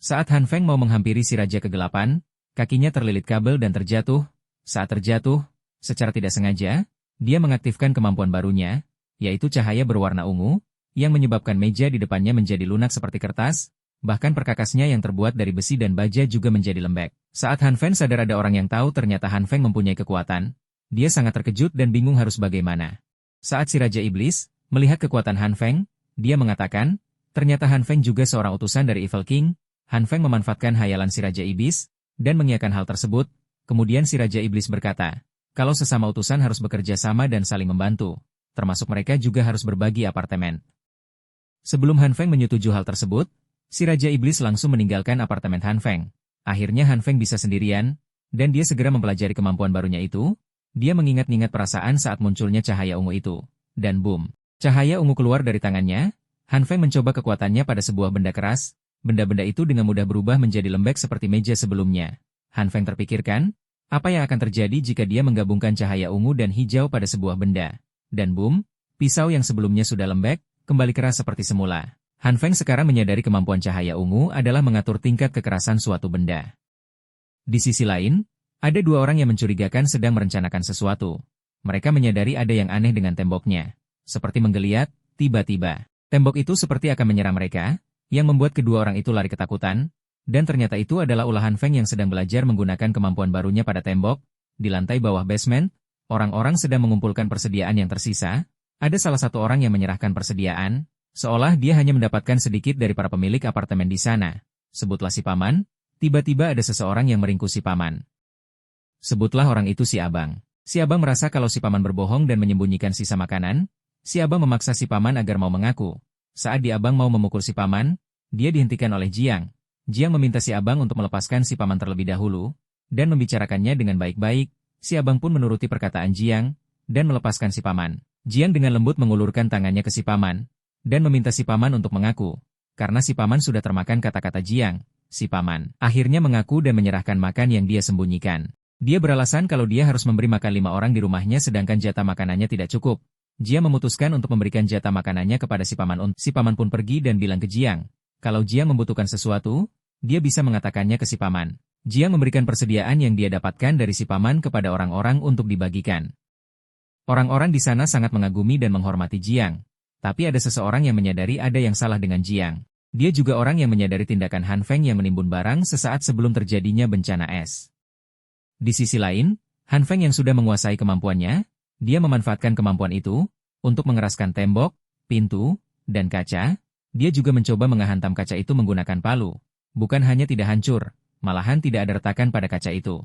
Saat Han Feng mau menghampiri si Raja Kegelapan, kakinya terlilit kabel dan terjatuh. Saat terjatuh, secara tidak sengaja, dia mengaktifkan kemampuan barunya, yaitu cahaya berwarna ungu, yang menyebabkan meja di depannya menjadi lunak seperti kertas, bahkan perkakasnya yang terbuat dari besi dan baja juga menjadi lembek. Saat Han Feng sadar ada orang yang tahu ternyata Han Feng mempunyai kekuatan, dia sangat terkejut dan bingung harus bagaimana. Saat si Raja Iblis melihat kekuatan Han Feng, dia mengatakan, ternyata Han Feng juga seorang utusan dari Evil King. Han Feng memanfaatkan hayalan si Raja Iblis, dan mengiyakan hal tersebut. Kemudian si Raja Iblis berkata, Kalau sesama utusan harus bekerja sama dan saling membantu, termasuk mereka juga harus berbagi apartemen. Sebelum Han Feng menyetujui hal tersebut, si Raja Iblis langsung meninggalkan apartemen Han Feng. Akhirnya Han Feng bisa sendirian, dan dia segera mempelajari kemampuan barunya itu. Dia mengingat-ingat perasaan saat munculnya cahaya ungu itu. Dan boom, cahaya ungu keluar dari tangannya. Han Feng mencoba kekuatannya pada sebuah benda keras. Benda-benda itu dengan mudah berubah menjadi lembek seperti meja sebelumnya. Han Feng terpikirkan, apa yang akan terjadi jika dia menggabungkan cahaya ungu dan hijau pada sebuah benda? Dan boom, pisau yang sebelumnya sudah lembek, kembali keras seperti semula. Han Feng sekarang menyadari kemampuan cahaya ungu adalah mengatur tingkat kekerasan suatu benda. Di sisi lain, ada dua orang yang mencurigakan sedang merencanakan sesuatu. Mereka menyadari ada yang aneh dengan temboknya. Seperti menggeliat, tiba-tiba, tembok itu seperti akan menyerang mereka, yang membuat kedua orang itu lari ketakutan. Dan ternyata itu adalah ulah Han Feng yang sedang belajar menggunakan kemampuan barunya pada tembok. Di lantai bawah basement, orang-orang sedang mengumpulkan persediaan yang tersisa. Ada salah satu orang yang menyerahkan persediaan, seolah dia hanya mendapatkan sedikit dari para pemilik apartemen di sana. Sebutlah si paman. Tiba-tiba ada seseorang yang meringkus si paman. Sebutlah orang itu si abang. Si abang merasa kalau si paman berbohong dan menyembunyikan sisa makanan. Si abang memaksa si paman agar mau mengaku. Saat di abang mau memukul si paman, dia dihentikan oleh Jiang. Jiang meminta si abang untuk melepaskan si paman terlebih dahulu, dan membicarakannya dengan baik-baik. Si abang pun menuruti perkataan Jiang, dan melepaskan si paman. Jiang dengan lembut mengulurkan tangannya ke si paman, dan meminta si paman untuk mengaku. Karena si paman sudah termakan kata-kata Jiang, si paman akhirnya mengaku dan menyerahkan makan yang dia sembunyikan. Dia beralasan kalau dia harus memberi makan 5 orang di rumahnya sedangkan jatah makanannya tidak cukup. Jiang memutuskan untuk memberikan jatah makanannya kepada si paman. Si paman pun pergi dan bilang ke Jiang, kalau Jiang membutuhkan sesuatu, dia bisa mengatakannya ke si paman. Jiang memberikan persediaan yang dia dapatkan dari si paman kepada orang-orang untuk dibagikan. Orang-orang di sana sangat mengagumi dan menghormati Jiang. Tapi ada seseorang yang menyadari ada yang salah dengan Jiang. Dia juga orang yang menyadari tindakan Han Feng yang menimbun barang sesaat sebelum terjadinya bencana es. Di sisi lain, Han Feng yang sudah menguasai kemampuannya, dia memanfaatkan kemampuan itu untuk mengeraskan tembok, pintu, dan kaca. Dia juga mencoba menghantam kaca itu menggunakan palu. Bukan hanya tidak hancur, malahan tidak ada retakan pada kaca itu.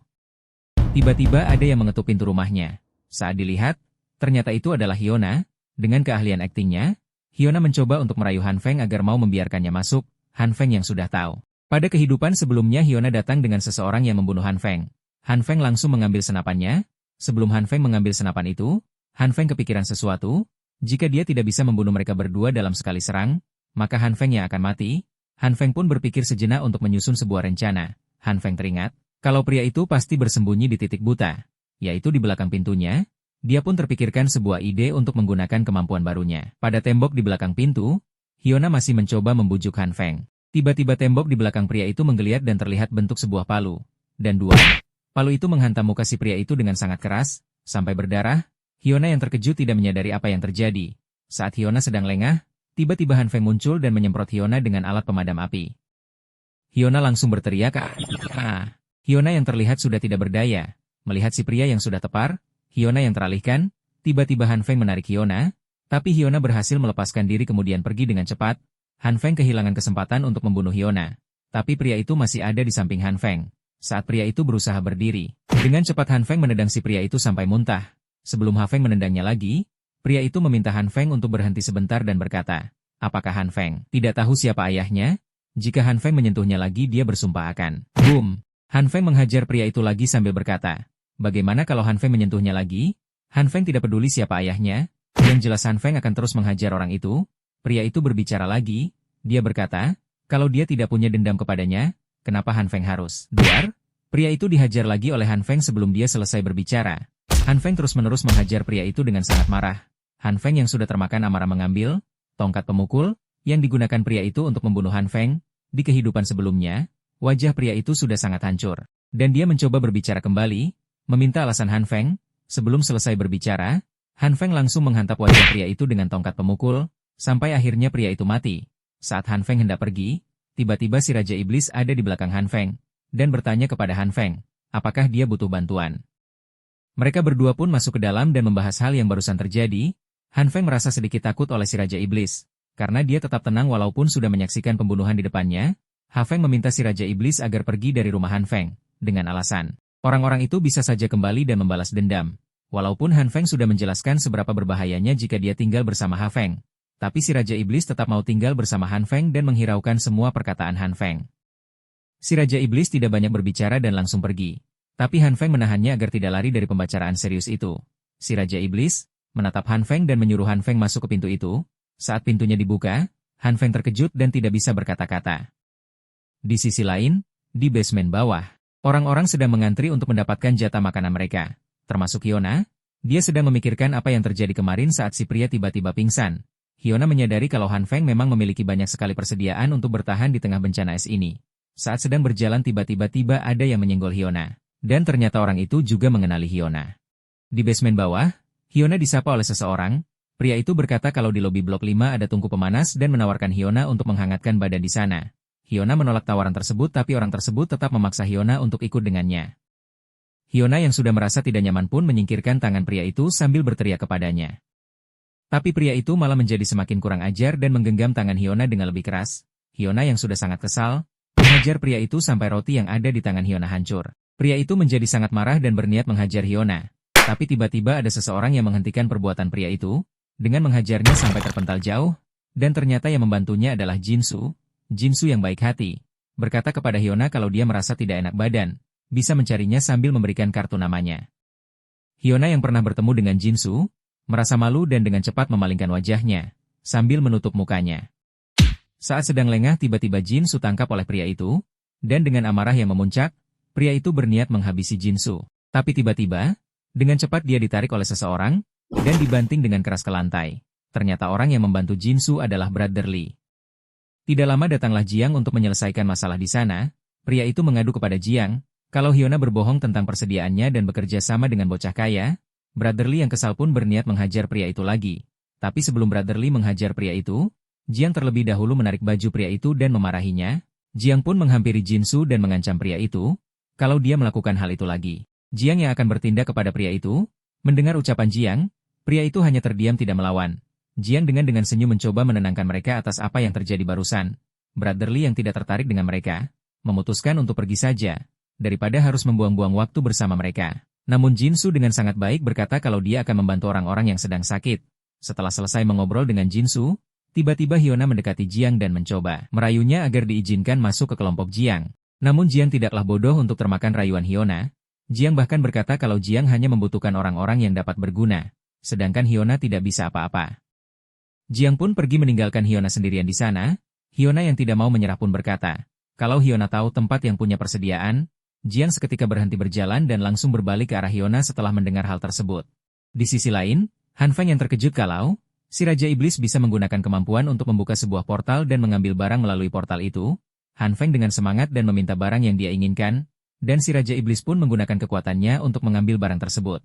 Tiba-tiba ada yang mengetuk pintu rumahnya. Saat dilihat, ternyata itu adalah Hyuna. Dengan keahlian aktingnya, Hyuna mencoba untuk merayu Han Feng agar mau membiarkannya masuk. Han Feng yang sudah tahu. Pada kehidupan sebelumnya Hyuna datang dengan seseorang yang membunuh Han Feng. Han Feng langsung mengambil senapannya. Sebelum Han Feng mengambil senapan itu, Han Feng kepikiran sesuatu. Jika dia tidak bisa membunuh mereka berdua dalam sekali serang, maka Han Feng yang akan mati. Han Feng pun berpikir sejenak untuk menyusun sebuah rencana. Han Feng teringat, kalau pria itu pasti bersembunyi di titik buta, yaitu di belakang pintunya. Dia pun terpikirkan sebuah ide untuk menggunakan kemampuan barunya. Pada tembok di belakang pintu, Hyuna masih mencoba membujuk Han Feng. Tiba-tiba tembok di belakang pria itu menggeliat dan terlihat bentuk sebuah palu. Dan dua, palu itu menghantam muka si pria itu dengan sangat keras, sampai berdarah. Hyuna yang terkejut tidak menyadari apa yang terjadi. Saat Hyuna sedang lengah, tiba-tiba Han Feng muncul dan menyemprot Hyuna dengan alat pemadam api. Hyuna langsung berteriak, "Ah!" Hyuna yang terlihat sudah tidak berdaya. Melihat si pria yang sudah tepar, Hyuna yang teralihkan, tiba-tiba Han Feng menarik Hyuna, tapi Hyuna berhasil melepaskan diri kemudian pergi dengan cepat. Han Feng kehilangan kesempatan untuk membunuh Hyuna. Tapi pria itu masih ada di samping Han Feng. Saat pria itu berusaha berdiri, dengan cepat Han Feng menendang si pria itu sampai muntah. Sebelum Han Feng menendangnya lagi, pria itu meminta Han Feng untuk berhenti sebentar dan berkata, apakah Han Feng tidak tahu siapa ayahnya? Jika Han Feng menyentuhnya lagi dia bersumpah akan. Boom! Han Feng menghajar pria itu lagi sambil berkata, bagaimana kalau Han Feng menyentuhnya lagi? Han Feng tidak peduli siapa ayahnya. Yang jelas Han Feng akan terus menghajar orang itu. Pria itu berbicara lagi. Dia berkata, kalau dia tidak punya dendam kepadanya, kenapa Han Feng harus? Duar? Pria itu dihajar lagi oleh Han Feng sebelum dia selesai berbicara. Han Feng terus-menerus menghajar pria itu dengan sangat marah. Han Feng yang sudah termakan amarah mengambil tongkat pemukul yang digunakan pria itu untuk membunuh Han Feng. Di kehidupan sebelumnya, wajah pria itu sudah sangat hancur. Dan dia mencoba berbicara kembali, meminta alasan Han Feng. Sebelum selesai berbicara, Han Feng langsung menghantam wajah pria itu dengan tongkat pemukul, sampai akhirnya pria itu mati. Saat Han Feng hendak pergi, tiba-tiba si Raja Iblis ada di belakang Han Feng, dan bertanya kepada Han Feng, apakah dia butuh bantuan. Mereka berdua pun masuk ke dalam dan membahas hal yang barusan terjadi. Han Feng merasa sedikit takut oleh si Raja Iblis, karena dia tetap tenang walaupun sudah menyaksikan pembunuhan di depannya. Han Feng meminta si Raja Iblis agar pergi dari rumah Han Feng, dengan alasan, Orang-orang itu bisa saja kembali dan membalas dendam. Walaupun Han Feng sudah menjelaskan seberapa berbahayanya jika dia tinggal bersama Ha Feng. Tapi si Raja Iblis tetap mau tinggal bersama Han Feng dan menghiraukan semua perkataan Han Feng. Si Raja Iblis tidak banyak berbicara dan langsung pergi. Tapi Han Feng menahannya agar tidak lari dari pembicaraan serius itu. Si Raja Iblis menatap Han Feng dan menyuruh Han Feng masuk ke pintu itu. Saat pintunya dibuka, Han Feng terkejut dan tidak bisa berkata-kata. Di sisi lain, di basement bawah, orang-orang sedang mengantri untuk mendapatkan jatah makanan mereka. Termasuk Hyuna, dia sedang memikirkan apa yang terjadi kemarin saat si pria tiba-tiba pingsan. Hyuna menyadari kalau Han Feng memang memiliki banyak sekali persediaan untuk bertahan di tengah bencana es ini. Saat sedang berjalan tiba-tiba ada yang menyenggol Hyuna. Dan ternyata orang itu juga mengenali Hyuna. Di basement bawah, Hyuna disapa oleh seseorang. Pria itu berkata kalau di lobi blok 5 ada tungku pemanas dan menawarkan Hyuna untuk menghangatkan badan di sana. Hyuna menolak tawaran tersebut tapi orang tersebut tetap memaksa Hyuna untuk ikut dengannya. Hyuna yang sudah merasa tidak nyaman pun menyingkirkan tangan pria itu sambil berteriak kepadanya. Tapi pria itu malah menjadi semakin kurang ajar dan menggenggam tangan Hyuna dengan lebih keras. Hyuna yang sudah sangat kesal, menghajar pria itu sampai roti yang ada di tangan Hyuna hancur. Pria itu menjadi sangat marah dan berniat menghajar Hyuna. Tapi tiba-tiba ada seseorang yang menghentikan perbuatan pria itu, dengan menghajarnya sampai terpental jauh, dan ternyata yang membantunya adalah Jinsu. Jinsu yang baik hati, berkata kepada Hyuna kalau dia merasa tidak enak badan, bisa mencarinya sambil memberikan kartu namanya. Hyuna yang pernah bertemu dengan Jinsu, merasa malu dan dengan cepat memalingkan wajahnya, sambil menutup mukanya. Saat sedang lengah tiba-tiba Jinsu tangkap oleh pria itu, dan dengan amarah yang memuncak, pria itu berniat menghabisi Jinsu. Tapi tiba-tiba, dengan cepat dia ditarik oleh seseorang, dan dibanting dengan keras ke lantai. Ternyata orang yang membantu Jinsu adalah Brother Lee. Tidak lama datanglah Jiang untuk menyelesaikan masalah di sana. Pria itu mengadu kepada Jiang, kalau Hyuna berbohong tentang persediaannya dan bekerja sama dengan bocah kaya. Brother Lee yang kesal pun berniat menghajar pria itu lagi. Tapi sebelum Brother Lee menghajar pria itu, Jiang terlebih dahulu menarik baju pria itu dan memarahinya. Jiang pun menghampiri Jinsu dan mengancam pria itu, kalau dia melakukan hal itu lagi, Jiang yang akan bertindak kepada pria itu. Mendengar ucapan Jiang, pria itu hanya terdiam tidak melawan. Jiang dengan senyum mencoba menenangkan mereka atas apa yang terjadi barusan. Brother Lee yang tidak tertarik dengan mereka, memutuskan untuk pergi saja, daripada harus membuang-buang waktu bersama mereka. Namun Jinsu dengan sangat baik berkata kalau dia akan membantu orang-orang yang sedang sakit. Setelah selesai mengobrol dengan Jinsu, tiba-tiba Hyuna mendekati Jiang dan mencoba merayunya agar diizinkan masuk ke kelompok Jiang. Namun Jiang tidaklah bodoh untuk termakan rayuan Hyuna. Jiang bahkan berkata kalau Jiang hanya membutuhkan orang-orang yang dapat berguna, sedangkan Hyuna tidak bisa apa-apa. Jiang pun pergi meninggalkan Hyuna sendirian di sana. Hyuna yang tidak mau menyerah pun berkata, kalau Hyuna tahu tempat yang punya persediaan. Jiang seketika berhenti berjalan dan langsung berbalik ke arah Hyuna setelah mendengar hal tersebut. Di sisi lain, Han Feng yang terkejut kalau si Raja Iblis bisa menggunakan kemampuan untuk membuka sebuah portal dan mengambil barang melalui portal itu. Han Feng dengan semangat dan meminta barang yang dia inginkan, dan si Raja Iblis pun menggunakan kekuatannya untuk mengambil barang tersebut.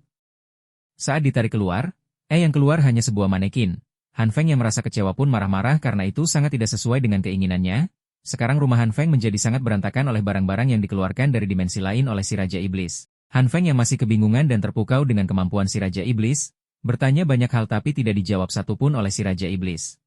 Saat ditarik keluar, yang keluar hanya sebuah manekin. Han Feng yang merasa kecewa pun marah-marah karena itu sangat tidak sesuai dengan keinginannya. Sekarang rumah Han Feng menjadi sangat berantakan oleh barang-barang yang dikeluarkan dari dimensi lain oleh si Raja Iblis. Han Feng yang masih kebingungan dan terpukau dengan kemampuan si Raja Iblis, bertanya banyak hal tapi tidak dijawab satupun oleh si Raja Iblis.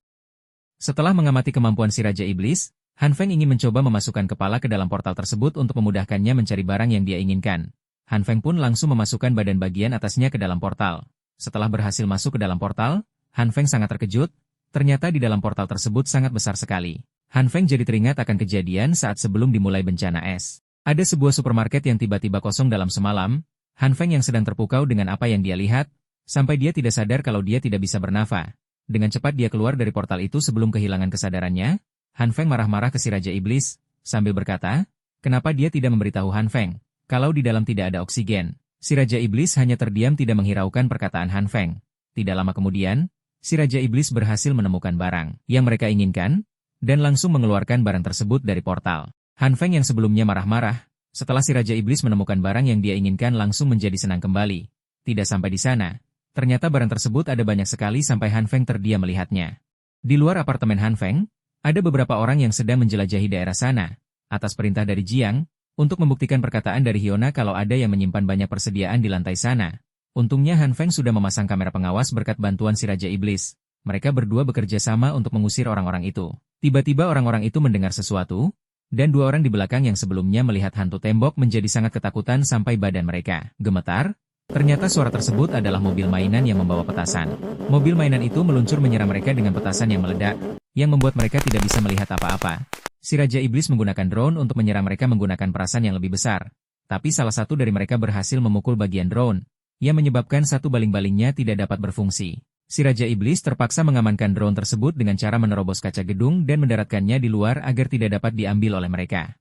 Setelah mengamati kemampuan si Raja Iblis, Han Feng ingin mencoba memasukkan kepala ke dalam portal tersebut untuk memudahkannya mencari barang yang dia inginkan. Han Feng pun langsung memasukkan badan bagian atasnya ke dalam portal. Setelah berhasil masuk ke dalam portal, Han Feng sangat terkejut, ternyata di dalam portal tersebut sangat besar sekali. Han Feng jadi teringat akan kejadian saat sebelum dimulai bencana es. Ada sebuah supermarket yang tiba-tiba kosong dalam semalam. Han Feng yang sedang terpukau dengan apa yang dia lihat, sampai dia tidak sadar kalau dia tidak bisa bernafas. Dengan cepat dia keluar dari portal itu sebelum kehilangan kesadarannya. Han Feng marah-marah ke si Raja Iblis, sambil berkata, kenapa dia tidak memberitahu Han Feng, kalau di dalam tidak ada oksigen. Si Raja Iblis hanya terdiam tidak menghiraukan perkataan Han Feng. Tidak lama kemudian, si Raja Iblis berhasil menemukan barang yang mereka inginkan, dan langsung mengeluarkan barang tersebut dari portal. Han Feng yang sebelumnya marah-marah, setelah si Raja Iblis menemukan barang yang dia inginkan langsung menjadi senang kembali. Tidak sampai di sana, ternyata barang tersebut ada banyak sekali sampai Han Feng terdiam melihatnya. Di luar apartemen Han Feng, ada beberapa orang yang sedang menjelajahi daerah sana, atas perintah dari Jiang, untuk membuktikan perkataan dari Hyuna kalau ada yang menyimpan banyak persediaan di lantai sana. Untungnya Han Feng sudah memasang kamera pengawas berkat bantuan si Raja Iblis. Mereka berdua bekerja sama untuk mengusir orang-orang itu. Tiba-tiba orang-orang itu mendengar sesuatu, dan dua orang di belakang yang sebelumnya melihat hantu tembok menjadi sangat ketakutan sampai badan mereka gemetar. Ternyata suara tersebut adalah mobil mainan yang membawa petasan. Mobil mainan itu meluncur menyerang mereka dengan petasan yang meledak, yang membuat mereka tidak bisa melihat apa-apa. Si Raja Iblis menggunakan drone untuk menyerang mereka menggunakan perasan yang lebih besar. Tapi salah satu dari mereka berhasil memukul bagian drone, yang menyebabkan satu baling-balingnya tidak dapat berfungsi. Si Raja Iblis terpaksa mengamankan drone tersebut dengan cara menerobos kaca gedung dan mendaratkannya di luar agar tidak dapat diambil oleh mereka.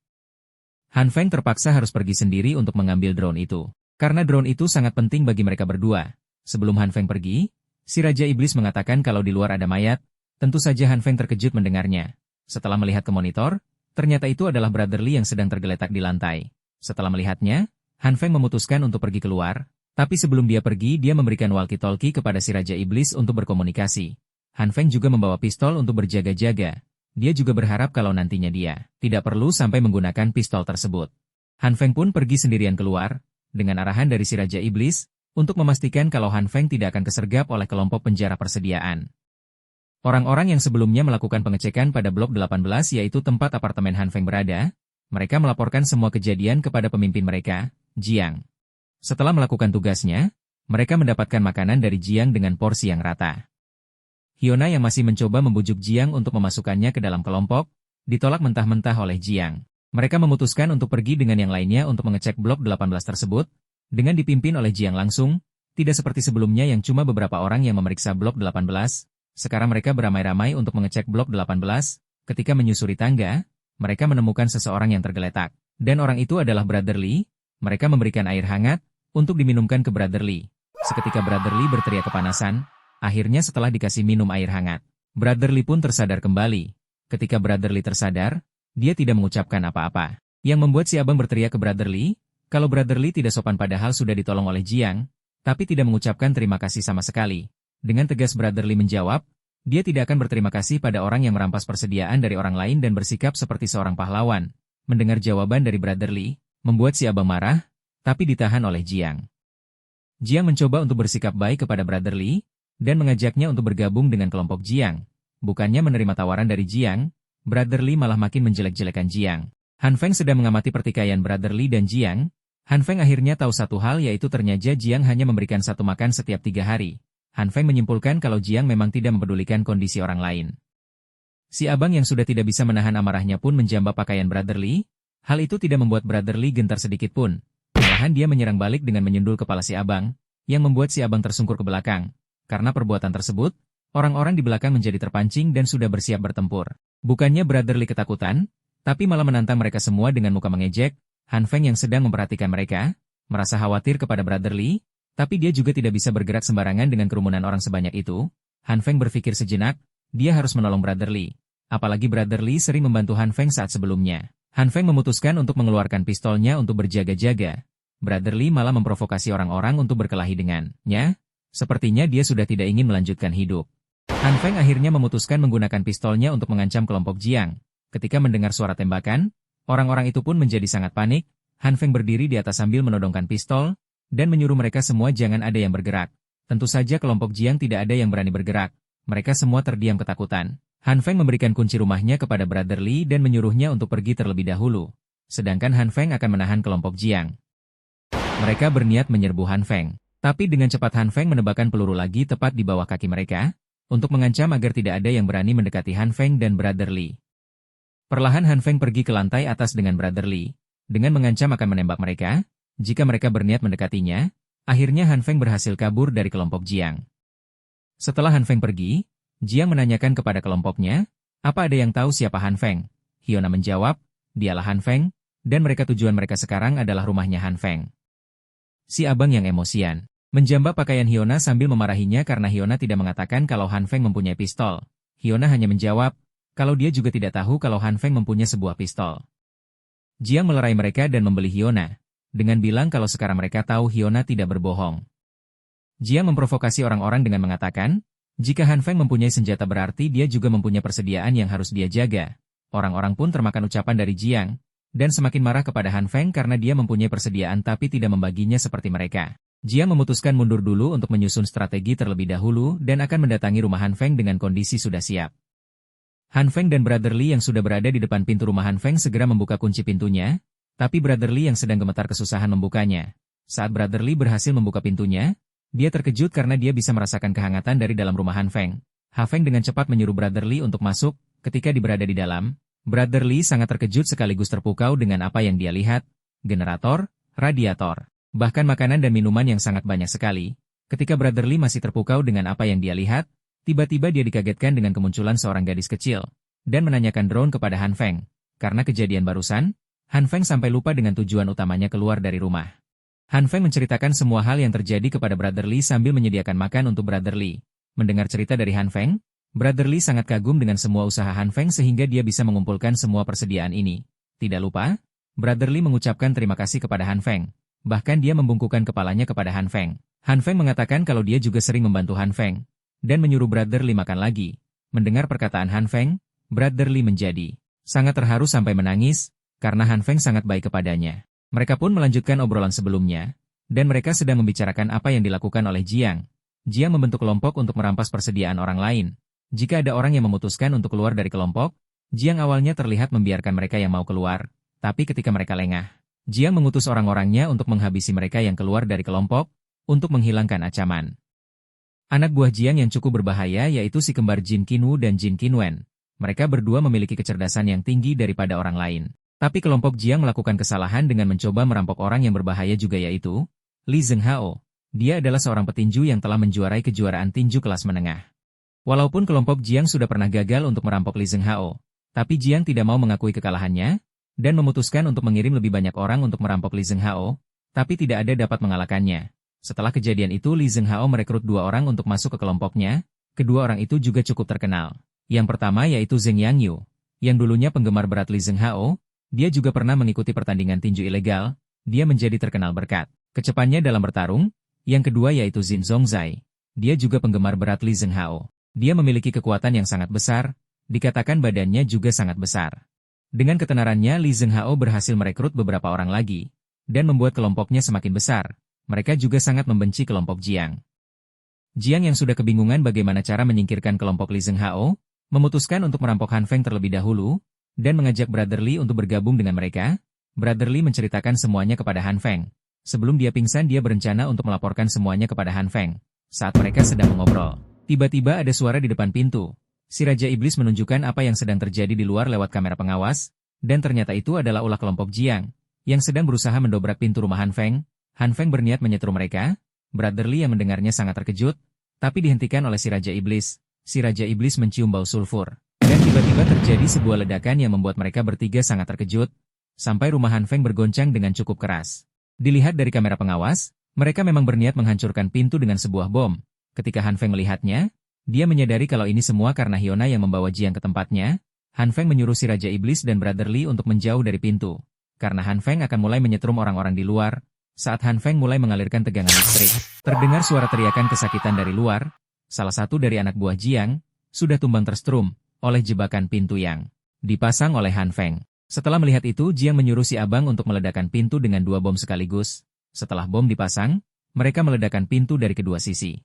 Han Feng terpaksa harus pergi sendiri untuk mengambil drone itu. Karena drone itu sangat penting bagi mereka berdua. Sebelum Han Feng pergi, si Raja Iblis mengatakan kalau di luar ada mayat. Tentu saja Han Feng terkejut mendengarnya. Setelah melihat ke monitor, ternyata itu adalah Brotherly yang sedang tergeletak di lantai. Setelah melihatnya, Han Feng memutuskan untuk pergi keluar, tapi sebelum dia pergi dia memberikan walkie-talkie kepada si Raja Iblis untuk berkomunikasi. Han Feng juga membawa pistol untuk berjaga-jaga. Dia juga berharap kalau nantinya dia tidak perlu sampai menggunakan pistol tersebut. Han Feng pun pergi sendirian keluar, dengan arahan dari si Raja Iblis, untuk memastikan kalau Han Feng tidak akan kesergap oleh kelompok penjara persediaan. Orang-orang yang sebelumnya melakukan pengecekan pada blok 18 yaitu tempat apartemen Han Feng berada, mereka melaporkan semua kejadian kepada pemimpin mereka, Jiang. Setelah melakukan tugasnya, mereka mendapatkan makanan dari Jiang dengan porsi yang rata. Hyuna yang masih mencoba membujuk Jiang untuk memasukkannya ke dalam kelompok, ditolak mentah-mentah oleh Jiang. Mereka memutuskan untuk pergi dengan yang lainnya untuk mengecek blok 18 tersebut, dengan dipimpin oleh Jiang langsung, tidak seperti sebelumnya yang cuma beberapa orang yang memeriksa blok 18, sekarang mereka beramai-ramai untuk mengecek blok 18, ketika menyusuri tangga, mereka menemukan seseorang yang tergeletak, dan orang itu adalah Brotherly. Mereka memberikan air hangat untuk diminumkan ke Brotherly. Seketika Brotherly berteriak kepanasan, akhirnya setelah dikasih minum air hangat, Brotherly pun tersadar kembali. Ketika Brotherly tersadar, dia tidak mengucapkan apa-apa, yang membuat si abang berteriak ke Brotherly, kalau Brotherly tidak sopan padahal sudah ditolong oleh Jiang, tapi tidak mengucapkan terima kasih sama sekali. Dengan tegas Brotherly menjawab, dia tidak akan berterima kasih pada orang yang merampas persediaan dari orang lain dan bersikap seperti seorang pahlawan. Mendengar jawaban dari Brotherly, membuat si abang marah, tapi ditahan oleh Jiang. Jiang mencoba untuk bersikap baik kepada Brotherly, dan mengajaknya untuk bergabung dengan kelompok Jiang. Bukannya menerima tawaran dari Jiang, Brotherly malah makin menjelek-jelekan Jiang. Han Feng sedang mengamati pertikaian Brotherly dan Jiang. Han Feng akhirnya tahu satu hal yaitu ternyata Jiang hanya memberikan satu makan setiap 3 hari. Han Feng menyimpulkan kalau Jiang memang tidak mempedulikan kondisi orang lain. Si abang yang sudah tidak bisa menahan amarahnya pun menjambak pakaian Brotherly. Hal itu tidak membuat Brotherly gentar sedikit pun. Malahan dia menyerang balik dengan menyundul kepala si abang, yang membuat si abang tersungkur ke belakang. Karena perbuatan tersebut, orang-orang di belakang menjadi terpancing dan sudah bersiap bertempur. Bukannya Brotherly ketakutan, tapi malah menantang mereka semua dengan muka mengejek. Han Feng yang sedang memperhatikan mereka, merasa khawatir kepada Brotherly, tapi dia juga tidak bisa bergerak sembarangan dengan kerumunan orang sebanyak itu. Han Feng berpikir sejenak, dia harus menolong Brotherly. Apalagi Brotherly sering membantu Han Feng saat sebelumnya. Han Feng memutuskan untuk mengeluarkan pistolnya untuk berjaga-jaga. Brotherly malah memprovokasi orang-orang untuk berkelahi dengannya. Sepertinya dia sudah tidak ingin melanjutkan hidup. Han Feng akhirnya memutuskan menggunakan pistolnya untuk mengancam kelompok Jiang. Ketika mendengar suara tembakan, orang-orang itu pun menjadi sangat panik. Han Feng berdiri di atas sambil menodongkan pistol, dan menyuruh mereka semua jangan ada yang bergerak. Tentu saja kelompok Jiang tidak ada yang berani bergerak. Mereka semua terdiam ketakutan. Han Feng memberikan kunci rumahnya kepada Brotherly dan menyuruhnya untuk pergi terlebih dahulu. Sedangkan Han Feng akan menahan kelompok Jiang. Mereka berniat menyerbu Han Feng. Tapi dengan cepat Han Feng menebakkan peluru lagi tepat di bawah kaki mereka, untuk mengancam agar tidak ada yang berani mendekati Han Feng dan Brotherly. Perlahan Han Feng pergi ke lantai atas dengan Brotherly, dengan mengancam akan menembak mereka. Jika mereka berniat mendekatinya, akhirnya Han Feng berhasil kabur dari kelompok Jiang. Setelah Han Feng pergi, Jiang menanyakan kepada kelompoknya, apa ada yang tahu siapa Han Feng? Hyuna menjawab, dialah Han Feng, dan tujuan mereka sekarang adalah rumahnya Han Feng. Si abang yang emosian, menjambak pakaian Hyuna sambil memarahinya karena Hyuna tidak mengatakan kalau Han Feng mempunyai pistol. Hyuna hanya menjawab, kalau dia juga tidak tahu kalau Han Feng mempunyai sebuah pistol. Jiang melerai mereka dan membeli Hyuna, dengan bilang kalau sekarang mereka tahu Hyuna tidak berbohong. Jiang memprovokasi orang-orang dengan mengatakan, jika Han Feng mempunyai senjata berarti dia juga mempunyai persediaan yang harus dia jaga. Orang-orang pun termakan ucapan dari Jiang, dan semakin marah kepada Han Feng karena dia mempunyai persediaan tapi tidak membaginya seperti mereka. Jiang memutuskan mundur dulu untuk menyusun strategi terlebih dahulu dan akan mendatangi rumah Han Feng dengan kondisi sudah siap. Han Feng dan Brother Li yang sudah berada di depan pintu rumah Han Feng segera membuka kunci pintunya, tapi Brother Li yang sedang gemetar kesusahan membukanya. Saat Brother Li berhasil membuka pintunya, dia terkejut karena dia bisa merasakan kehangatan dari dalam rumah Han Feng. Han Feng dengan cepat menyuruh Brother Li untuk masuk. Ketika berada di dalam, Brother Li sangat terkejut sekaligus terpukau dengan apa yang dia lihat. Generator, radiator, bahkan makanan dan minuman yang sangat banyak sekali. Ketika Brother Li masih terpukau dengan apa yang dia lihat, tiba-tiba dia dikagetkan dengan kemunculan seorang gadis kecil, dan menanyakan drone kepada Han Feng. Karena kejadian barusan, Han Feng sampai lupa dengan tujuan utamanya keluar dari rumah. Han Feng menceritakan semua hal yang terjadi kepada Brother Li sambil menyediakan makan untuk Brother Li. Mendengar cerita dari Han Feng, Brother Li sangat kagum dengan semua usaha Han Feng sehingga dia bisa mengumpulkan semua persediaan ini. Tidak lupa, Brother Li mengucapkan terima kasih kepada Han Feng. Bahkan dia membungkukkan kepalanya kepada Han Feng. Han Feng mengatakan kalau dia juga sering membantu Han Feng, dan menyuruh Brother Li makan lagi. Mendengar perkataan Han Feng, Brother Li menjadi sangat terharu sampai menangis, karena Han Feng sangat baik kepadanya. Mereka pun melanjutkan obrolan sebelumnya, dan mereka sedang membicarakan apa yang dilakukan oleh Jiang. Jiang membentuk kelompok untuk merampas persediaan orang lain. Jika ada orang yang memutuskan untuk keluar dari kelompok, Jiang awalnya terlihat membiarkan mereka yang mau keluar, tapi ketika mereka lengah, Jiang mengutus orang-orangnya untuk menghabisi mereka yang keluar dari kelompok, untuk menghilangkan ancaman. Anak buah Jiang yang cukup berbahaya yaitu si kembar Jin Qinwu dan Jin Qinwen. Mereka berdua memiliki kecerdasan yang tinggi daripada orang lain. Tapi kelompok Jiang melakukan kesalahan dengan mencoba merampok orang yang berbahaya juga yaitu Li Zhenghao. Dia adalah seorang petinju yang telah menjuarai kejuaraan tinju kelas menengah. Walaupun kelompok Jiang sudah pernah gagal untuk merampok Li Zhenghao, tapi Jiang tidak mau mengakui kekalahannya, dan memutuskan untuk mengirim lebih banyak orang untuk merampok Li Zhenghao, tapi tidak ada dapat mengalahkannya. Setelah kejadian itu Li Zhenghao merekrut 2 orang untuk masuk ke kelompoknya, kedua orang itu juga cukup terkenal. Yang pertama yaitu Zheng Yangyu, yang dulunya penggemar berat Li Zhenghao, dia juga pernah mengikuti pertandingan tinju ilegal, dia menjadi terkenal berkat kecepatannya dalam bertarung. Yang kedua yaitu Zin Zongzai, dia juga penggemar berat Li Zhenghao. Dia memiliki kekuatan yang sangat besar, dikatakan badannya juga sangat besar. Dengan ketenarannya Li Zhenghao berhasil merekrut beberapa orang lagi, dan membuat kelompoknya semakin besar. Mereka juga sangat membenci kelompok Jiang. Jiang yang sudah kebingungan bagaimana cara menyingkirkan kelompok Li Zhenghao, memutuskan untuk merampok Han Feng terlebih dahulu, dan mengajak Brother Li untuk bergabung dengan mereka. Brother Li menceritakan semuanya kepada Han Feng. Sebelum dia pingsan dia berencana untuk melaporkan semuanya kepada Han Feng. Saat mereka sedang mengobrol, tiba-tiba ada suara di depan pintu. Si Raja Iblis menunjukkan apa yang sedang terjadi di luar lewat kamera pengawas, dan ternyata itu adalah ulah kelompok Jiang, yang sedang berusaha mendobrak pintu rumah Han Feng. Han Feng berniat menyetru mereka. Brother Li yang mendengarnya sangat terkejut, tapi dihentikan oleh si Raja Iblis. Si Raja Iblis mencium bau sulfur, dan tiba-tiba terjadi sebuah ledakan yang membuat mereka bertiga sangat terkejut, sampai rumah Han Feng bergoncang dengan cukup keras. Dilihat dari kamera pengawas, mereka memang berniat menghancurkan pintu dengan sebuah bom. Ketika Han Feng melihatnya, dia menyadari kalau ini semua karena Hyona yang membawa Jiang ke tempatnya. Han Feng menyuruh si Raja Iblis dan Brother Li untuk menjauh dari pintu, karena Han Feng akan mulai menyetrum orang-orang di luar. Saat Han Feng mulai mengalirkan tegangan listrik, terdengar suara teriakan kesakitan dari luar. Salah satu dari anak buah Jiang sudah tumbang tersetrum oleh jebakan pintu yang dipasang oleh Han Feng. Setelah melihat itu, Jiang menyuruh si abang untuk meledakkan pintu dengan 2 bom sekaligus. Setelah bom dipasang, mereka meledakkan pintu dari kedua sisi.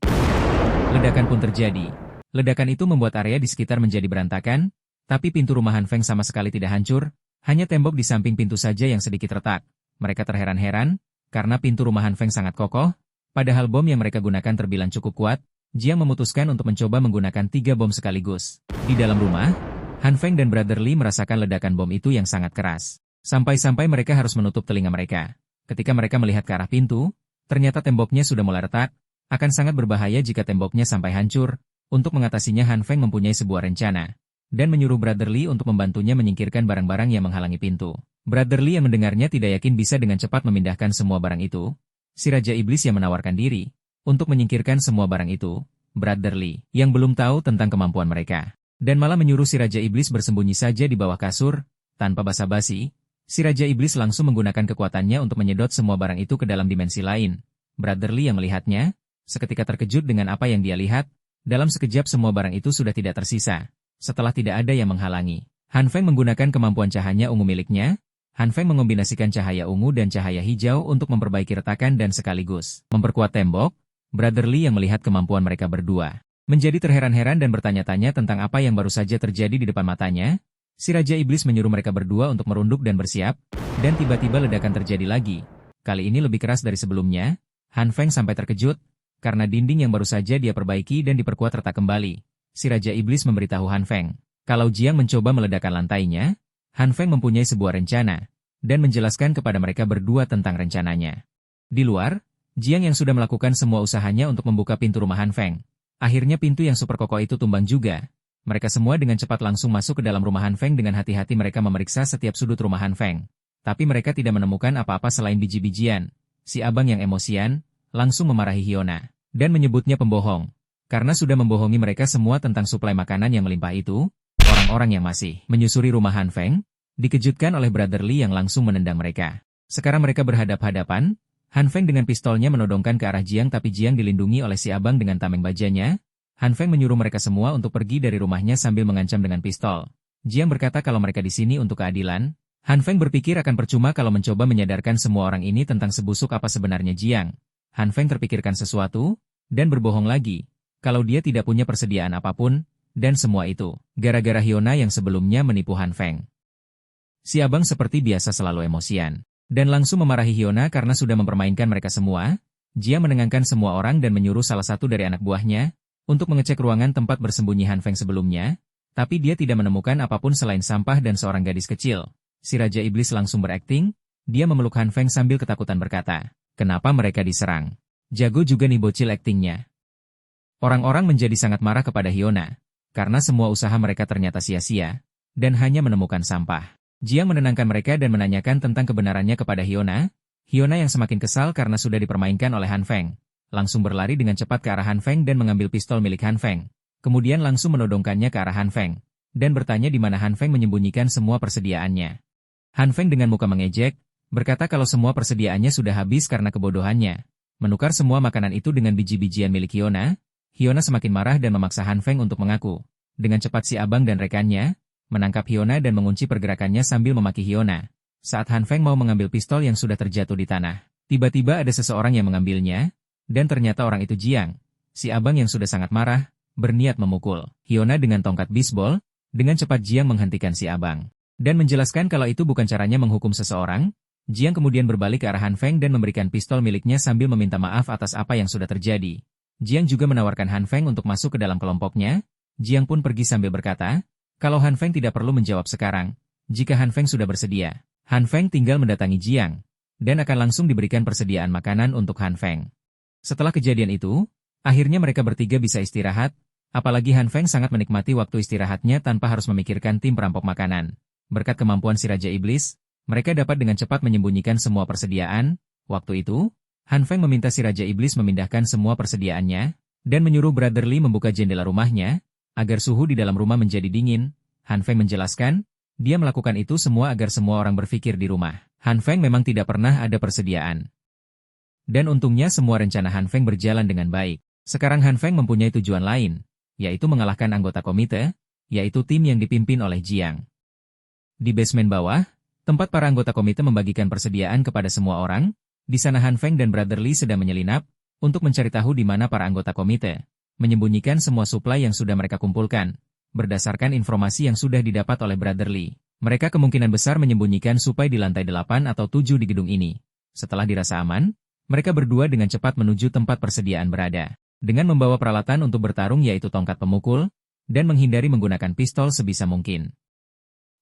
Ledakan pun terjadi. Ledakan itu membuat area di sekitar menjadi berantakan, tapi pintu rumah Han Feng sama sekali tidak hancur, hanya tembok di samping pintu saja yang sedikit retak. Mereka terheran-heran, karena pintu rumah Han Feng sangat kokoh, padahal bom yang mereka gunakan terbilang cukup kuat. Jiang memutuskan untuk mencoba menggunakan 3 bom sekaligus. Di dalam rumah, Han Feng dan Brother Li merasakan ledakan bom itu yang sangat keras. Sampai-sampai mereka harus menutup telinga mereka. Ketika mereka melihat ke arah pintu, ternyata temboknya sudah mulai retak. Akan sangat berbahaya jika temboknya sampai hancur. Untuk mengatasinya Han Feng mempunyai sebuah rencana, dan menyuruh Brother Li untuk membantunya menyingkirkan barang-barang yang menghalangi pintu. Brother Li yang mendengarnya tidak yakin bisa dengan cepat memindahkan semua barang itu. Si Raja Iblis yang menawarkan diri untuk menyingkirkan semua barang itu. Brother Li yang belum tahu tentang kemampuan mereka, dan malah menyuruh si Raja Iblis bersembunyi saja di bawah kasur. Tanpa basa-basi, si Raja Iblis langsung menggunakan kekuatannya untuk menyedot semua barang itu ke dalam dimensi lain. Brother Li yang melihatnya, seketika terkejut dengan apa yang dia lihat. Dalam sekejap semua barang itu sudah tidak tersisa. Setelah tidak ada yang menghalangi, Han Feng menggunakan kemampuan cahaya ungu miliknya. Han Feng mengombinasikan cahaya ungu dan cahaya hijau untuk memperbaiki retakan dan sekaligus memperkuat tembok. Brother Li yang melihat kemampuan mereka berdua, Menjadi terheran-heran dan bertanya-tanya tentang apa yang baru saja terjadi di depan matanya, si Raja Iblis menyuruh mereka berdua untuk merunduk dan bersiap, dan tiba-tiba ledakan terjadi lagi. Kali ini lebih keras dari sebelumnya. Han Feng sampai terkejut, karena dinding yang baru saja dia perbaiki dan diperkuat retak kembali. Si Raja Iblis memberitahu Han Feng, kalau Jiang mencoba meledakkan lantainya, Han Feng mempunyai sebuah rencana, dan menjelaskan kepada mereka berdua tentang rencananya. Di luar, Jiang yang sudah melakukan semua usahanya untuk membuka pintu rumah Han Feng. Akhirnya pintu yang super kokoh itu tumbang juga. Mereka semua dengan cepat langsung masuk ke dalam rumah Han Feng. Dengan hati-hati mereka memeriksa setiap sudut rumah Han Feng. Tapi mereka tidak menemukan apa-apa selain biji-bijian. Si abang yang emosian, langsung memarahi Hyuna, dan menyebutnya pembohong. Karena sudah membohongi mereka semua tentang suplai makanan yang melimpah itu, orang-orang yang masih menyusuri rumah Han Feng, dikejutkan oleh Brother Lee yang langsung menendang mereka. Sekarang mereka berhadap-hadapan. Han Feng dengan pistolnya menodongkan ke arah Jiang, tapi Jiang dilindungi oleh si abang dengan tameng bajanya. Han Feng menyuruh mereka semua untuk pergi dari rumahnya sambil mengancam dengan pistol. Jiang berkata kalau mereka di sini untuk keadilan. Han Feng berpikir akan percuma kalau mencoba menyadarkan semua orang ini tentang sebusuk apa sebenarnya Jiang. Han Feng terpikirkan sesuatu, dan berbohong lagi, kalau dia tidak punya persediaan apapun, dan semua itu, gara-gara Hyuna yang sebelumnya menipu Han Feng. Si abang seperti biasa selalu emosian. Dan langsung memarahi Hyuna karena sudah mempermainkan mereka semua. Jiang menenangkan semua orang dan menyuruh salah satu dari anak buahnya untuk mengecek ruangan tempat bersembunyi Han Feng sebelumnya, tapi dia tidak menemukan apapun selain sampah dan seorang gadis kecil. Si Raja Iblis langsung berakting, dia memeluk Han Feng sambil ketakutan berkata, kenapa mereka diserang? Jago juga nih bocil aktingnya. Orang-orang menjadi sangat marah kepada Hyuna, karena semua usaha mereka ternyata sia-sia, dan hanya menemukan sampah. Jiang menenangkan mereka dan menanyakan tentang kebenarannya kepada Hyuna. Hyuna yang semakin kesal karena sudah dipermainkan oleh Han Feng, langsung berlari dengan cepat ke arah Han Feng dan mengambil pistol milik Han Feng. Kemudian langsung menodongkannya ke arah Han Feng, dan bertanya di mana Han Feng menyembunyikan semua persediaannya. Han Feng dengan muka mengejek, berkata kalau semua persediaannya sudah habis karena kebodohannya. Menukar semua makanan itu dengan biji-bijian milik Hyuna. Hyuna semakin marah dan memaksa Han Feng untuk mengaku. Dengan cepat si abang dan rekannya menangkap Hyuna dan mengunci pergerakannya sambil memaki Hyuna. Saat Han Feng mau mengambil pistol yang sudah terjatuh di tanah, tiba-tiba ada seseorang yang mengambilnya, dan ternyata orang itu Jiang. Si abang yang sudah sangat marah, berniat memukul Hyuna dengan tongkat bisbol. Dengan cepat Jiang menghentikan si abang, dan menjelaskan kalau itu bukan caranya menghukum seseorang. Jiang kemudian berbalik ke arah Han Feng dan memberikan pistol miliknya sambil meminta maaf atas apa yang sudah terjadi. Jiang juga menawarkan Han Feng untuk masuk ke dalam kelompoknya. Jiang pun pergi sambil berkata, kalau Han Feng tidak perlu menjawab sekarang, jika Han Feng sudah bersedia, Han Feng tinggal mendatangi Jiang, dan akan langsung diberikan persediaan makanan untuk Han Feng. Setelah kejadian itu, akhirnya mereka bertiga bisa istirahat, apalagi Han Feng sangat menikmati waktu istirahatnya tanpa harus memikirkan tim perampok makanan. Berkat kemampuan si Raja Iblis, mereka dapat dengan cepat menyembunyikan semua persediaan. Waktu itu, Han Feng meminta si Raja Iblis memindahkan semua persediaannya, dan menyuruh Brother Lee membuka jendela rumahnya, agar suhu di dalam rumah menjadi dingin. Han Feng menjelaskan, dia melakukan itu semua agar semua orang berpikir di rumah. Han Feng memang tidak pernah ada persediaan. Dan untungnya semua rencana Han Feng berjalan dengan baik. Sekarang Han Feng mempunyai tujuan lain, yaitu mengalahkan anggota komite, yaitu tim yang dipimpin oleh Jiang. Di basement bawah, tempat para anggota komite membagikan persediaan kepada semua orang, di sana Han Feng dan Brother Lee sedang menyelinap, untuk mencari tahu di mana para anggota komite menyembunyikan semua suplai yang sudah mereka kumpulkan. Berdasarkan informasi yang sudah didapat oleh Brother Lee, mereka kemungkinan besar menyembunyikan suplai di lantai 8 atau 7 di gedung ini. Setelah dirasa aman, mereka berdua dengan cepat menuju tempat persediaan berada, dengan membawa peralatan untuk bertarung yaitu tongkat pemukul, dan menghindari menggunakan pistol sebisa mungkin.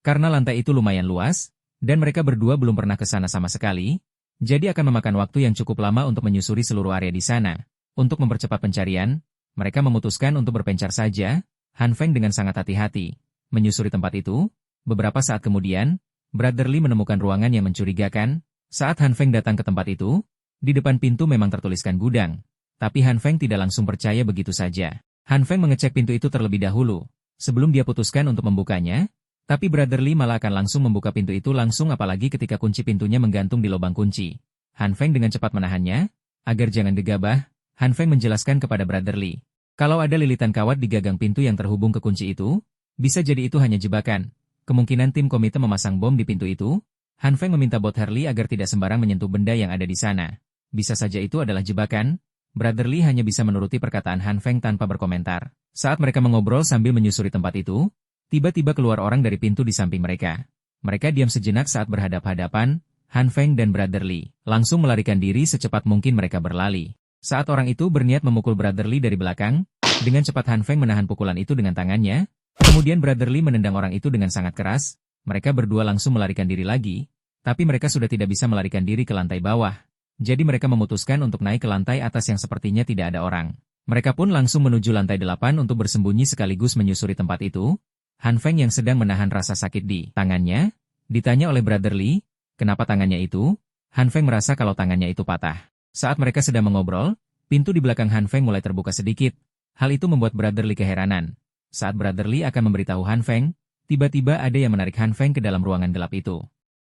Karena lantai itu lumayan luas, dan mereka berdua belum pernah ke sana sama sekali, jadi akan memakan waktu yang cukup lama untuk menyusuri seluruh area di sana. Untuk mempercepat pencarian, mereka memutuskan untuk berpencar saja. Han Feng dengan sangat hati-hati menyusuri tempat itu. Beberapa saat kemudian, Brother Lee menemukan ruangan yang mencurigakan. Saat Han Feng datang ke tempat itu, di depan pintu memang tertuliskan gudang. Tapi Han Feng tidak langsung percaya begitu saja. Han Feng mengecek pintu itu terlebih dahulu, sebelum dia putuskan untuk membukanya. Tapi Brother Lee malah akan langsung membuka pintu itu langsung, apalagi ketika kunci pintunya menggantung di lubang kunci. Han Feng dengan cepat menahannya, agar jangan gegabah. Han Feng menjelaskan kepada Brother Lee, kalau ada lilitan kawat di gagang pintu yang terhubung ke kunci itu, bisa jadi itu hanya jebakan. Kemungkinan tim komite memasang bom di pintu itu. Han Feng meminta Bot Harley agar tidak sembarang menyentuh benda yang ada di sana. Bisa saja itu adalah jebakan. Brother Li hanya bisa menuruti perkataan Han Feng tanpa berkomentar. Saat mereka mengobrol sambil menyusuri tempat itu, tiba-tiba keluar orang dari pintu di samping mereka. Mereka diam sejenak saat berhadap-hadapan, Han Feng dan Brother Li. Langsung melarikan diri secepat mungkin mereka berlari. Saat orang itu berniat memukul Brother Li dari belakang, dengan cepat Han Feng menahan pukulan itu dengan tangannya. Kemudian Brother Li menendang orang itu dengan sangat keras. Mereka berdua langsung melarikan diri lagi, tapi mereka sudah tidak bisa melarikan diri ke lantai bawah. Jadi mereka memutuskan untuk naik ke lantai atas yang sepertinya tidak ada orang. Mereka pun langsung menuju lantai 8 untuk bersembunyi sekaligus menyusuri tempat itu. Han Feng yang sedang menahan rasa sakit di tangannya, ditanya oleh Brother Li, kenapa tangannya itu? Han Feng merasa kalau tangannya itu patah. Saat mereka sedang mengobrol, pintu di belakang Han Feng mulai terbuka sedikit. Hal itu membuat Brother Li keheranan. Saat Brother Li akan memberitahu Han Feng, tiba-tiba ada yang menarik Han Feng ke dalam ruangan gelap itu.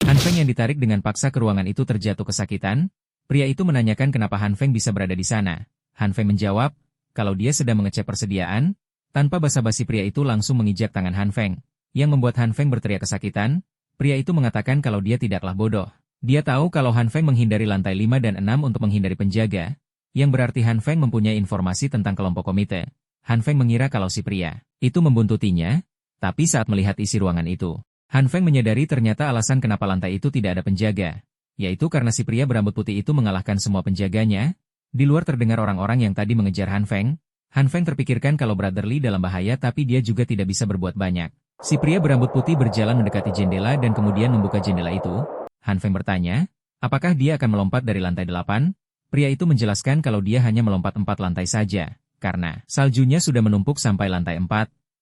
Han Feng yang ditarik dengan paksa ke ruangan itu terjatuh kesakitan. Pria itu menanyakan kenapa Han Feng bisa berada di sana. Han Feng menjawab, kalau dia sedang mengecek persediaan. Tanpa basa-basi pria itu langsung mengijak tangan Han Feng, yang membuat Han Feng berteriak kesakitan. Pria itu mengatakan kalau dia tidaklah bodoh. Dia tahu kalau Han Feng menghindari lantai 5 dan 6 untuk menghindari penjaga, yang berarti Han Feng mempunyai informasi tentang kelompok komite. Han Feng mengira kalau si pria itu membuntutinya, tapi saat melihat isi ruangan itu, Han Feng menyadari ternyata alasan kenapa lantai itu tidak ada penjaga, yaitu karena si pria berambut putih itu mengalahkan semua penjaganya. Di luar terdengar orang-orang yang tadi mengejar Han Feng. Han Feng terpikirkan kalau Brother Li dalam bahaya tapi dia juga tidak bisa berbuat banyak. Si pria berambut putih berjalan mendekati jendela dan kemudian membuka jendela itu. Han Feng bertanya, apakah dia akan melompat dari lantai 8? Pria itu menjelaskan kalau dia hanya melompat 4 lantai saja, karena saljunya sudah menumpuk sampai lantai 4.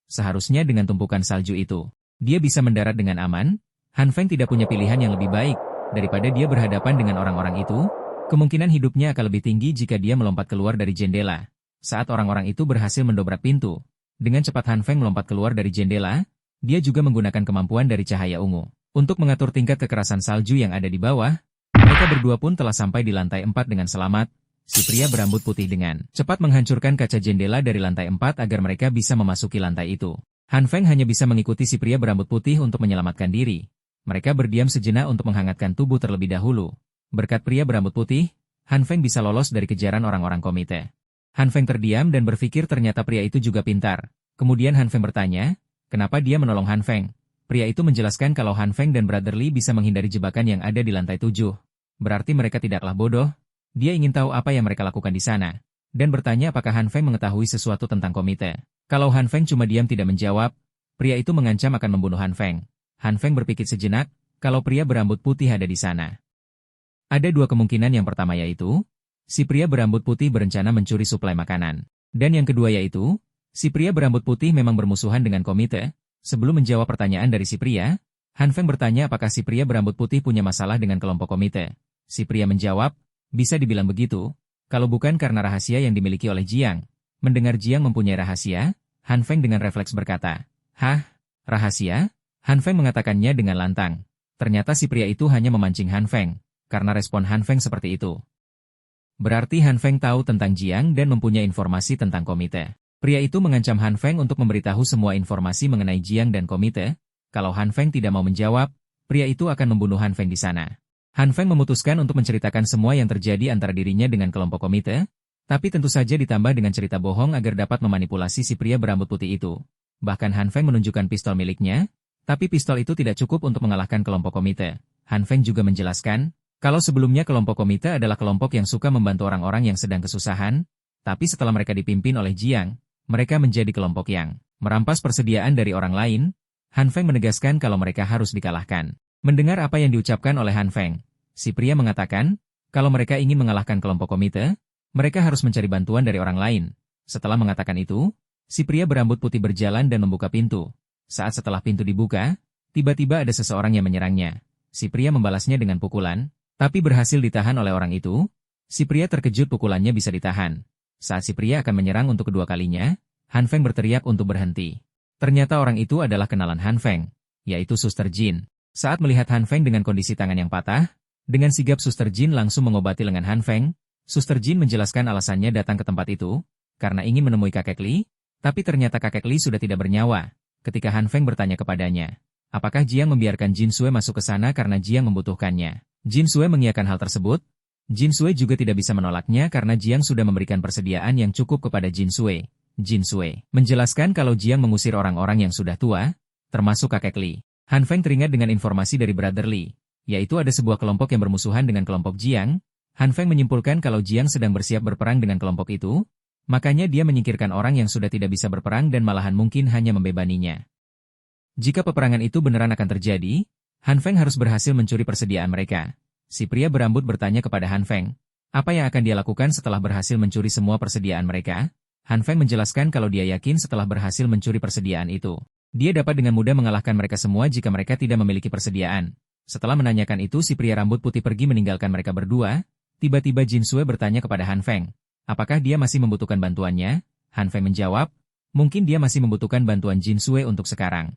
Seharusnya dengan tumpukan salju itu, dia bisa mendarat dengan aman. Han Feng tidak punya pilihan yang lebih baik. Daripada dia berhadapan dengan orang-orang itu, kemungkinan hidupnya akan lebih tinggi jika dia melompat keluar dari jendela. Saat orang-orang itu berhasil mendobrak pintu, dengan cepat Han Feng melompat keluar dari jendela. Dia juga menggunakan kemampuan dari cahaya ungu untuk mengatur tingkat kekerasan salju yang ada di bawah. Mereka berdua pun telah sampai di lantai 4 dengan selamat. Si pria berambut putih dengan cepat menghancurkan kaca jendela dari lantai 4 agar mereka bisa memasuki lantai itu. Han Feng hanya bisa mengikuti si pria berambut putih untuk menyelamatkan diri. Mereka berdiam sejenak untuk menghangatkan tubuh terlebih dahulu. Berkat pria berambut putih, Han Feng bisa lolos dari kejaran orang-orang komite. Han Feng terdiam dan berpikir ternyata pria itu juga pintar. Kemudian Han Feng bertanya, kenapa dia menolong Han Feng? Pria itu menjelaskan kalau Han Feng dan Brother Li bisa menghindari jebakan yang ada di lantai 7. Berarti mereka tidaklah bodoh. Dia ingin tahu apa yang mereka lakukan di sana. Dan bertanya apakah Han Feng mengetahui sesuatu tentang komite. Kalau Han Feng cuma diam tidak menjawab, pria itu mengancam akan membunuh Han Feng. Han Feng berpikir sejenak, kalau pria berambut putih ada di sana. Ada dua kemungkinan. Yang pertama yaitu, si pria berambut putih berencana mencuri suplai makanan. Dan yang kedua yaitu, si pria berambut putih memang bermusuhan dengan komite. Sebelum menjawab pertanyaan dari si pria, Han Feng bertanya apakah si pria berambut putih punya masalah dengan kelompok komite. Si pria menjawab, bisa dibilang begitu, kalau bukan karena rahasia yang dimiliki oleh Jiang. Mendengar Jiang mempunyai rahasia, Han Feng dengan refleks berkata, hah, rahasia? Han Feng mengatakannya dengan lantang. Ternyata si pria itu hanya memancing Han Feng, karena respon Han Feng seperti itu. Berarti Han Feng tahu tentang Jiang dan mempunyai informasi tentang komite. Pria itu mengancam Han Feng untuk memberitahu semua informasi mengenai Jiang dan komite. Kalau Han Feng tidak mau menjawab, pria itu akan membunuh Han Feng di sana. Han Feng memutuskan untuk menceritakan semua yang terjadi antara dirinya dengan kelompok komite, tapi tentu saja ditambah dengan cerita bohong agar dapat memanipulasi si pria berambut putih itu. Bahkan Han Feng menunjukkan pistol miliknya, tapi pistol itu tidak cukup untuk mengalahkan kelompok komite. Han Feng juga menjelaskan, kalau sebelumnya kelompok komite adalah kelompok yang suka membantu orang-orang yang sedang kesusahan, tapi setelah mereka dipimpin oleh Jiang, mereka menjadi kelompok yang merampas persediaan dari orang lain. Han Feng menegaskan kalau mereka harus dikalahkan. Mendengar apa yang diucapkan oleh Han Feng, si pria mengatakan, kalau mereka ingin mengalahkan kelompok komite, mereka harus mencari bantuan dari orang lain. Setelah mengatakan itu, si pria berambut putih berjalan dan membuka pintu. Saat setelah pintu dibuka, tiba-tiba ada seseorang yang menyerangnya. Si pria membalasnya dengan pukulan, tapi berhasil ditahan oleh orang itu. Si pria terkejut pukulannya bisa ditahan. Saat si pria akan menyerang untuk kedua kalinya, Han Feng berteriak untuk berhenti. Ternyata orang itu adalah kenalan Han Feng, yaitu Suster Jin. Saat melihat Han Feng dengan kondisi tangan yang patah, dengan sigap Suster Jin langsung mengobati lengan Han Feng. Suster Jin menjelaskan alasannya datang ke tempat itu, karena ingin menemui kakek Li, tapi ternyata kakek Li sudah tidak bernyawa. Ketika Han Feng bertanya kepadanya, apakah Jiang membiarkan Jin Sui masuk ke sana karena Jiang membutuhkannya? Jin Sui mengiyakan hal tersebut. Jin Sui juga tidak bisa menolaknya karena Jiang sudah memberikan persediaan yang cukup kepada Jin Sui. Jin Sui menjelaskan kalau Jiang mengusir orang-orang yang sudah tua, termasuk kakek Li. Han Feng teringat dengan informasi dari Brother Li, yaitu ada sebuah kelompok yang bermusuhan dengan kelompok Jiang. Han Feng menyimpulkan kalau Jiang sedang bersiap berperang dengan kelompok itu, makanya dia menyingkirkan orang yang sudah tidak bisa berperang dan malahan mungkin hanya membebaninya. Jika peperangan itu beneran akan terjadi, Han Feng harus berhasil mencuri persediaan mereka. Si pria berambut bertanya kepada Han Feng, apa yang akan dia lakukan setelah berhasil mencuri semua persediaan mereka? Han Feng menjelaskan kalau dia yakin setelah berhasil mencuri persediaan itu, dia dapat dengan mudah mengalahkan mereka semua jika mereka tidak memiliki persediaan. Setelah menanyakan itu, si pria rambut putih pergi meninggalkan mereka berdua. Tiba-tiba Jin Sui bertanya kepada Han Feng, apakah dia masih membutuhkan bantuannya? Han Feng menjawab, mungkin dia masih membutuhkan bantuan Jin Sui untuk sekarang.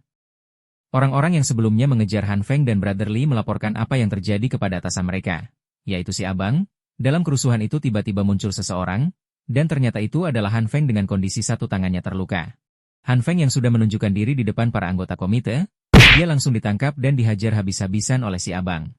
Orang-orang yang sebelumnya mengejar Han Feng dan Brother Li melaporkan apa yang terjadi kepada atasan mereka, yaitu si abang. Dalam kerusuhan itu tiba-tiba muncul seseorang, dan ternyata itu adalah Han Feng dengan kondisi satu tangannya terluka. Han Feng yang sudah menunjukkan diri di depan para anggota komite, dia langsung ditangkap dan dihajar habis-habisan oleh si abang.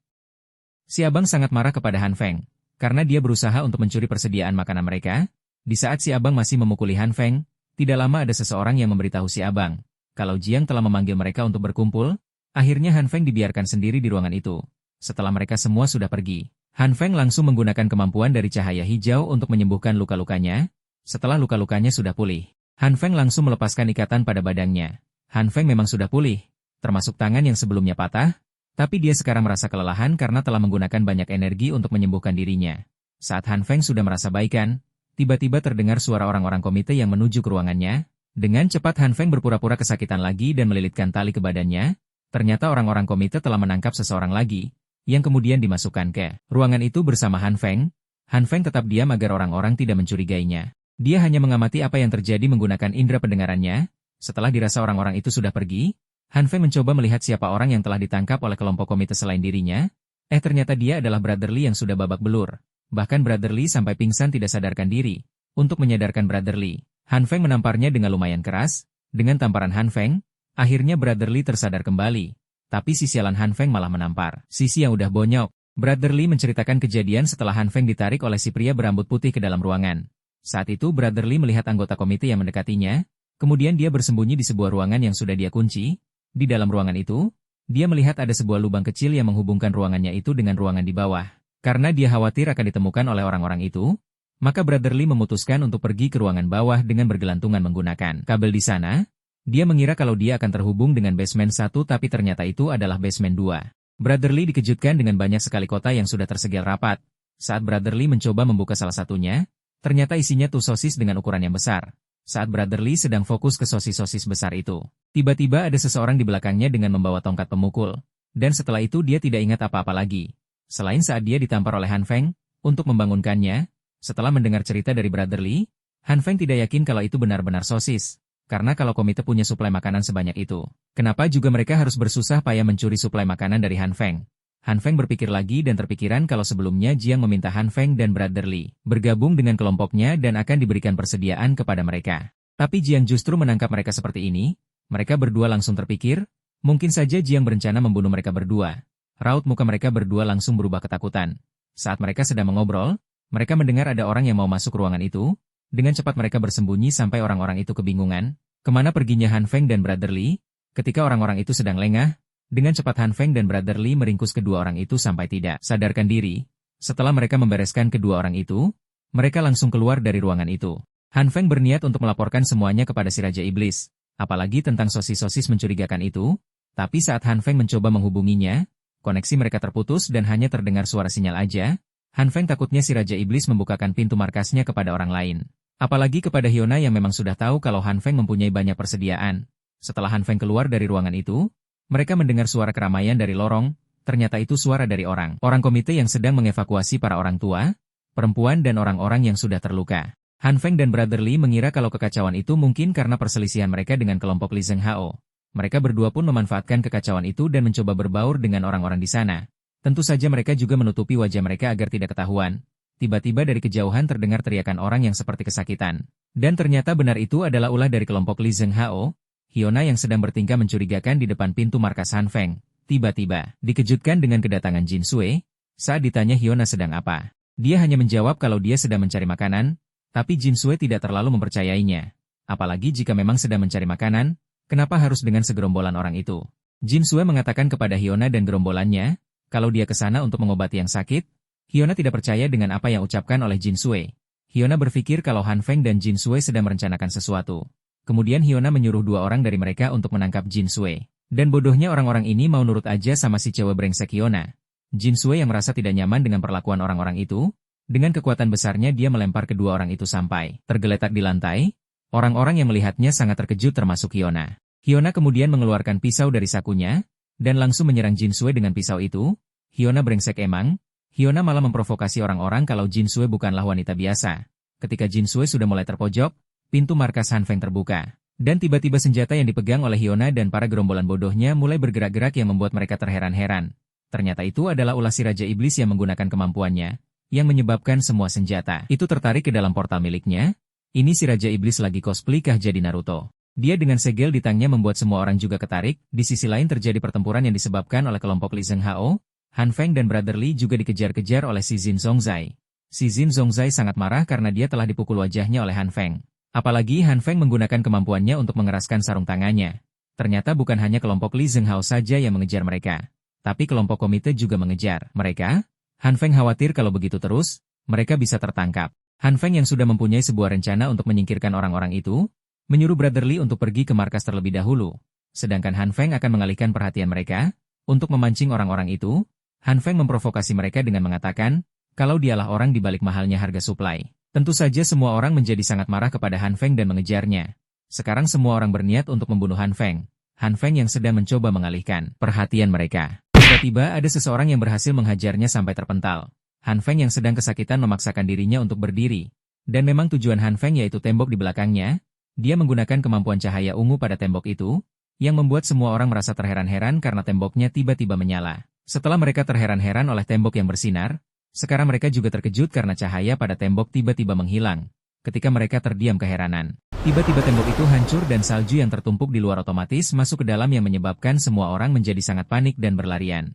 Si abang sangat marah kepada Han Feng, karena dia berusaha untuk mencuri persediaan makanan mereka. Di saat si abang masih memukuli Han Feng, tidak lama ada seseorang yang memberitahu si abang kalau Jiang telah memanggil mereka untuk berkumpul. Akhirnya Han Feng dibiarkan sendiri di ruangan itu. Setelah mereka semua sudah pergi, Han Feng langsung menggunakan kemampuan dari cahaya hijau untuk menyembuhkan luka-lukanya. Setelah luka-lukanya sudah pulih, Han Feng langsung melepaskan ikatan pada badannya. Han Feng memang sudah pulih, termasuk tangan yang sebelumnya patah, tapi dia sekarang merasa kelelahan karena telah menggunakan banyak energi untuk menyembuhkan dirinya. Saat Han Feng sudah merasa baikan, tiba-tiba terdengar suara orang-orang komite yang menuju ke ruangannya. Dengan cepat Han Feng berpura-pura kesakitan lagi dan melilitkan tali ke badannya. Ternyata orang-orang komite telah menangkap seseorang lagi, yang kemudian dimasukkan ke ruangan itu bersama Han Feng. Han Feng tetap diam agar orang-orang tidak mencurigainya. Dia hanya mengamati apa yang terjadi menggunakan indera pendengarannya. Setelah dirasa orang-orang itu sudah pergi, Han Feng mencoba melihat siapa orang yang telah ditangkap oleh kelompok komite selain dirinya. Ternyata dia adalah Brother Li yang sudah babak belur. Bahkan Brother Li sampai pingsan tidak sadarkan diri. Untuk menyadarkan Brother Li, Han Feng menamparnya dengan lumayan keras. Dengan tamparan Han Feng, akhirnya Brother Li tersadar kembali. Tapi si sialan Han Feng malah menampar sisi yang udah bonyok. Brother Li menceritakan kejadian setelah Han Feng ditarik oleh si pria berambut putih ke dalam ruangan. Saat itu Brother Li melihat anggota komite yang mendekatinya. Kemudian dia bersembunyi di sebuah ruangan yang sudah dia kunci. Di dalam ruangan itu, dia melihat ada sebuah lubang kecil yang menghubungkan ruangannya itu dengan ruangan di bawah. Karena dia khawatir akan ditemukan oleh orang-orang itu, maka Brother Li memutuskan untuk pergi ke ruangan bawah dengan bergelantungan menggunakan kabel di sana. Dia mengira kalau dia akan terhubung dengan basement 1 tapi ternyata itu adalah basement 2. Brother Li dikejutkan dengan banyak sekali kota yang sudah tersegel rapat. Saat Brother Li mencoba membuka salah satunya, ternyata isinya tuh sosis dengan ukuran yang besar. Saat Brother Li sedang fokus ke sosis-sosis besar itu, tiba-tiba ada seseorang di belakangnya dengan membawa tongkat pemukul. Dan setelah itu dia tidak ingat apa-apa lagi. Selain saat dia ditampar oleh Han Feng untuk membangunkannya. Setelah mendengar cerita dari Brother Li, Han Feng tidak yakin kalau itu benar-benar sosis. Karena kalau komite punya suplai makanan sebanyak itu, kenapa juga mereka harus bersusah payah mencuri suplai makanan dari Han Feng? Han Feng berpikir lagi dan terpikiran kalau sebelumnya Jiang meminta Han Feng dan Brother Li bergabung dengan kelompoknya dan akan diberikan persediaan kepada mereka. Tapi Jiang justru menangkap mereka seperti ini. Mereka berdua langsung terpikir, mungkin saja Jiang berencana membunuh mereka berdua. Raut muka mereka berdua langsung berubah ketakutan. Saat mereka sedang mengobrol, mereka mendengar ada orang yang mau masuk ruangan itu. Dengan cepat mereka bersembunyi sampai orang-orang itu kebingungan. Kemana perginya Han Feng dan Brother Li? Ketika orang-orang itu sedang lengah, dengan cepat Han Feng dan Brother Li meringkus kedua orang itu sampai tidak sadarkan diri. Setelah mereka membereskan kedua orang itu, mereka langsung keluar dari ruangan itu. Han Feng berniat untuk melaporkan semuanya kepada si Raja Iblis. Apalagi tentang sosis-sosis mencurigakan itu. Tapi saat Han Feng mencoba menghubunginya, koneksi mereka terputus dan hanya terdengar suara sinyal aja. Han Feng takutnya si Raja Iblis membukakan pintu markasnya kepada orang lain. Apalagi kepada Hyuna yang memang sudah tahu kalau Han Feng mempunyai banyak persediaan. Setelah Han Feng keluar dari ruangan itu, mereka mendengar suara keramaian dari lorong. Ternyata itu suara dari orang komite yang sedang mengevakuasi para orang tua, perempuan dan orang-orang yang sudah terluka. Han Feng dan Brother Li mengira kalau kekacauan itu mungkin karena perselisihan mereka dengan kelompok Li Zheng Hao. Mereka berdua pun memanfaatkan kekacauan itu dan mencoba berbaur dengan orang-orang di sana. Tentu saja mereka juga menutupi wajah mereka agar tidak ketahuan. Tiba-tiba dari kejauhan terdengar teriakan orang yang seperti kesakitan. Dan ternyata benar itu adalah ulah dari kelompok Li Zheng Hao. Hyuna yang sedang bertingkah mencurigakan di depan pintu markas Han Feng. Tiba-tiba dikejutkan dengan kedatangan Jin Sui. Saat ditanya Hyuna sedang apa, Dia hanya menjawab kalau dia sedang mencari makanan, tapi Jin Sui tidak terlalu mempercayainya. Apalagi jika memang sedang mencari makanan, kenapa harus dengan segerombolan orang itu? Jin Sui mengatakan kepada Hyuna dan gerombolannya, kalau dia ke sana untuk mengobati yang sakit. Hyuna tidak percaya dengan apa yang ucapkan oleh Jin Sui. Hyuna berpikir kalau Han Feng dan Jin Sui sedang merencanakan sesuatu. Kemudian Hyuna menyuruh 2 orang dari mereka untuk menangkap Jin Sui. Dan bodohnya orang-orang ini mau nurut aja sama si cewek brengsek Hyuna. Jin Sui yang merasa tidak nyaman dengan perlakuan orang-orang itu, dengan kekuatan besarnya dia melempar kedua orang itu sampai tergeletak di lantai. Orang-orang yang melihatnya sangat terkejut termasuk Hyuna. Hyuna kemudian mengeluarkan pisau dari sakunya, dan langsung menyerang Jin Sui dengan pisau itu. Hyuna brengsek emang. Hyuna malah memprovokasi orang-orang kalau Jin Sui bukanlah wanita biasa. Ketika Jin Sui sudah mulai terpojok, pintu markas Han Feng terbuka. Dan tiba-tiba senjata yang dipegang oleh Hyuna dan para gerombolan bodohnya mulai bergerak-gerak yang membuat mereka terheran-heran. Ternyata itu adalah ulah si Raja Iblis yang menggunakan kemampuannya, yang menyebabkan semua senjata itu tertarik ke dalam portal miliknya. Ini si Raja Iblis lagi cosplay kah jadi Naruto. Dia dengan segel di tangnya membuat semua orang juga ketarik. Di sisi lain terjadi pertempuran yang disebabkan oleh kelompok Li Zheng Hao. Han Feng dan Brother Li juga dikejar-kejar oleh si Jin Zhongzai. Si Jin Zhongzai sangat marah karena dia telah dipukul wajahnya oleh Han Feng. Apalagi Han Feng menggunakan kemampuannya untuk mengeraskan sarung tangannya. Ternyata bukan hanya kelompok Li Zheng Hao saja yang mengejar mereka, tapi kelompok komite juga mengejar mereka. Han Feng khawatir kalau begitu terus, mereka bisa tertangkap. Han Feng yang sudah mempunyai sebuah rencana untuk menyingkirkan orang-orang itu, menyuruh Brother Li untuk pergi ke markas terlebih dahulu. Sedangkan Han Feng akan mengalihkan perhatian mereka, untuk memancing orang-orang itu. Han Feng memprovokasi mereka dengan mengatakan, kalau dialah orang di balik mahalnya harga suplai. Tentu saja semua orang menjadi sangat marah kepada Han Feng dan mengejarnya. Sekarang semua orang berniat untuk membunuh Han Feng. Han Feng yang sedang mencoba mengalihkan perhatian mereka. Tiba-tiba ada seseorang yang berhasil menghajarnya sampai terpental. Han Feng yang sedang kesakitan memaksakan dirinya untuk berdiri. Dan memang tujuan Han Feng yaitu tembok di belakangnya. Dia menggunakan kemampuan cahaya ungu pada tembok itu, yang membuat semua orang merasa terheran-heran karena temboknya tiba-tiba menyala. Setelah mereka terheran-heran oleh tembok yang bersinar, sekarang mereka juga terkejut karena cahaya pada tembok tiba-tiba menghilang. Ketika mereka terdiam keheranan, tiba-tiba tembok itu hancur dan salju yang tertumpuk di luar otomatis masuk ke dalam yang menyebabkan semua orang menjadi sangat panik dan berlarian.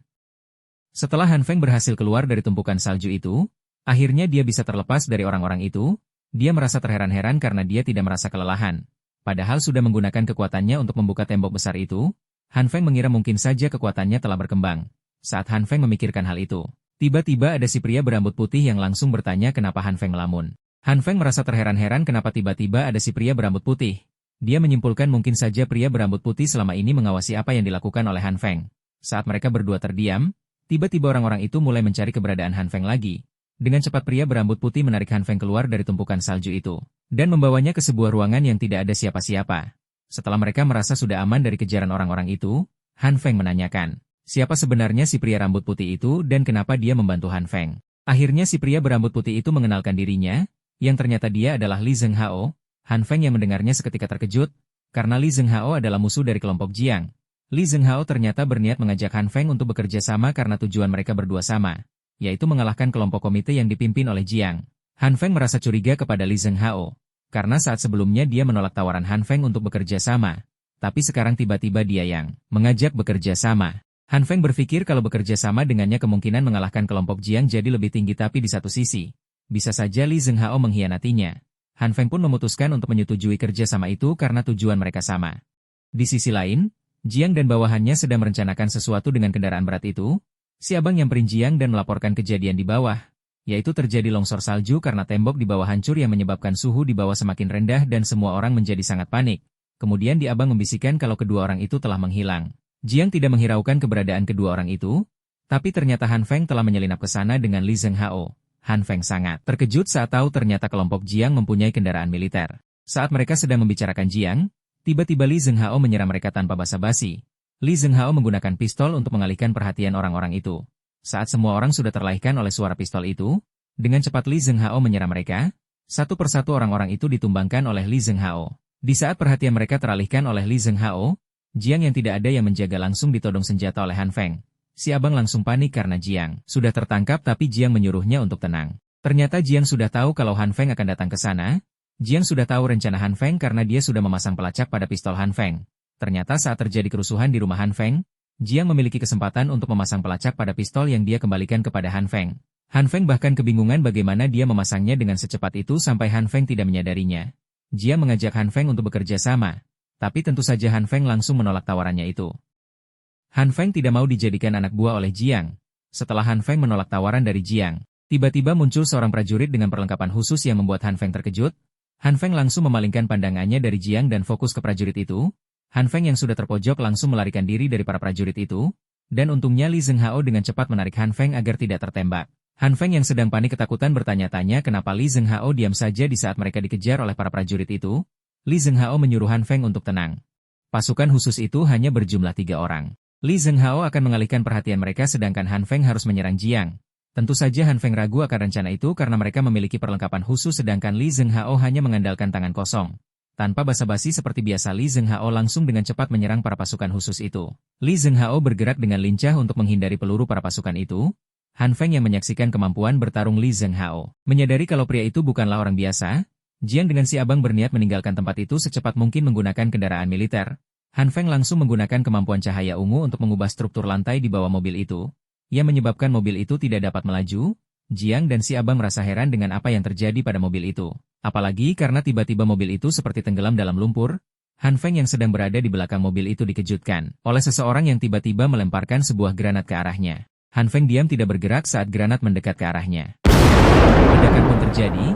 Setelah Han Feng berhasil keluar dari tumpukan salju itu, akhirnya dia bisa terlepas dari orang-orang itu. Dia merasa terheran-heran karena dia tidak merasa kelelahan. Padahal sudah menggunakan kekuatannya untuk membuka tembok besar itu, Han Feng mengira mungkin saja kekuatannya telah berkembang. Saat Han Feng memikirkan hal itu, tiba-tiba ada si pria berambut putih yang langsung bertanya kenapa Han Feng melamun. Han Feng merasa terheran-heran kenapa tiba-tiba ada si pria berambut putih. Dia menyimpulkan mungkin saja pria berambut putih selama ini mengawasi apa yang dilakukan oleh Han Feng. Saat mereka berdua terdiam, tiba-tiba orang-orang itu mulai mencari keberadaan Han Feng lagi. Dengan cepat pria berambut putih menarik Han Feng keluar dari tumpukan salju itu, dan membawanya ke sebuah ruangan yang tidak ada siapa-siapa. Setelah mereka merasa sudah aman dari kejaran orang-orang itu, Han Feng menanyakan, siapa sebenarnya si pria rambut putih itu dan kenapa dia membantu Han Feng. Akhirnya si pria berambut putih itu mengenalkan dirinya, yang ternyata dia adalah Li Zheng Hao. Han Feng yang mendengarnya seketika terkejut, karena Li Zheng Hao adalah musuh dari kelompok Jiang. Li Zheng Hao ternyata berniat mengajak Han Feng untuk bekerja sama karena tujuan mereka berdua sama, yaitu mengalahkan kelompok komite yang dipimpin oleh Jiang. Han Feng merasa curiga kepada Li Zheng Hao, karena saat sebelumnya dia menolak tawaran Han Feng untuk bekerja sama, tapi sekarang tiba-tiba dia yang mengajak bekerja sama. Han Feng berpikir kalau bekerja sama dengannya kemungkinan mengalahkan kelompok Jiang jadi lebih tinggi, tapi di satu sisi, bisa saja Li Zheng Hao mengkhianatinya. Han Feng pun memutuskan untuk menyetujui kerja sama itu karena tujuan mereka sama. Di sisi lain, Jiang dan bawahannya sedang merencanakan sesuatu dengan kendaraan berat itu. Si abang nyamperin Jiang dan melaporkan kejadian di bawah, yaitu terjadi longsor salju karena tembok di bawah hancur yang menyebabkan suhu di bawah semakin rendah dan semua orang menjadi sangat panik. Kemudian di abang membisikkan kalau kedua orang itu telah menghilang. Jiang tidak menghiraukan keberadaan kedua orang itu, tapi ternyata Han Feng telah menyelinap ke sana dengan Li Zheng Hao. Han Feng sangat terkejut saat tahu ternyata kelompok Jiang mempunyai kendaraan militer. Saat mereka sedang membicarakan Jiang, tiba-tiba Li Zheng Hao menyerang mereka tanpa basa-basi. Li Zheng Hao menggunakan pistol untuk mengalihkan perhatian orang-orang itu. Saat semua orang sudah terlahirkan oleh suara pistol itu, dengan cepat Li Zheng Hao menyerang mereka. Satu persatu orang-orang itu ditumbangkan oleh Li Zheng Hao. Di saat perhatian mereka teralihkan oleh Li Zheng Hao, Jiang yang tidak ada yang menjaga langsung ditodong senjata oleh Han Feng. Si abang langsung panik karena Jiang sudah tertangkap, tapi Jiang menyuruhnya untuk tenang. Ternyata Jiang sudah tahu kalau Han Feng akan datang ke sana. Jiang sudah tahu rencana Han Feng karena dia sudah memasang pelacak pada pistol Han Feng. Ternyata saat terjadi kerusuhan di rumah Han Feng, Jiang memiliki kesempatan untuk memasang pelacak pada pistol yang dia kembalikan kepada Han Feng. Han Feng bahkan kebingungan bagaimana dia memasangnya dengan secepat itu sampai Han Feng tidak menyadarinya. Jiang mengajak Han Feng untuk bekerja sama, tapi tentu saja Han Feng langsung menolak tawarannya itu. Han Feng tidak mau dijadikan anak buah oleh Jiang. Setelah Han Feng menolak tawaran dari Jiang, tiba-tiba muncul seorang prajurit dengan perlengkapan khusus yang membuat Han Feng terkejut. Han Feng langsung memalingkan pandangannya dari Jiang dan fokus ke prajurit itu. Han Feng yang sudah terpojok langsung melarikan diri dari para prajurit itu, dan untungnya Li Zhenghao dengan cepat menarik Han Feng agar tidak tertembak. Han Feng yang sedang panik ketakutan bertanya-tanya kenapa Li Zhenghao diam saja di saat mereka dikejar oleh para prajurit itu. Li Zhenghao menyuruh Han Feng untuk tenang. Pasukan khusus itu hanya berjumlah 3 orang. Li Zhenghao akan mengalihkan perhatian mereka sedangkan Han Feng harus menyerang Jiang. Tentu saja Han Feng ragu akan rencana itu karena mereka memiliki perlengkapan khusus sedangkan Li Zhenghao hanya mengandalkan tangan kosong. Tanpa basa-basi seperti biasa Li Zhenghao langsung dengan cepat menyerang para pasukan khusus itu. Li Zhenghao bergerak dengan lincah untuk menghindari peluru para pasukan itu. Han Feng yang menyaksikan kemampuan bertarung Li Zhenghao menyadari kalau pria itu bukanlah orang biasa. Jiang dengan si abang berniat meninggalkan tempat itu secepat mungkin menggunakan kendaraan militer. Han Feng langsung menggunakan kemampuan cahaya ungu untuk mengubah struktur lantai di bawah mobil itu, yang menyebabkan mobil itu tidak dapat melaju. Jiang dan si abang merasa heran dengan apa yang terjadi pada mobil itu. Apalagi karena tiba-tiba mobil itu seperti tenggelam dalam lumpur. Han Feng yang sedang berada di belakang mobil itu dikejutkan oleh seseorang yang tiba-tiba melemparkan sebuah granat ke arahnya. Han Feng diam tidak bergerak saat granat mendekat ke arahnya. Ledakan pun terjadi.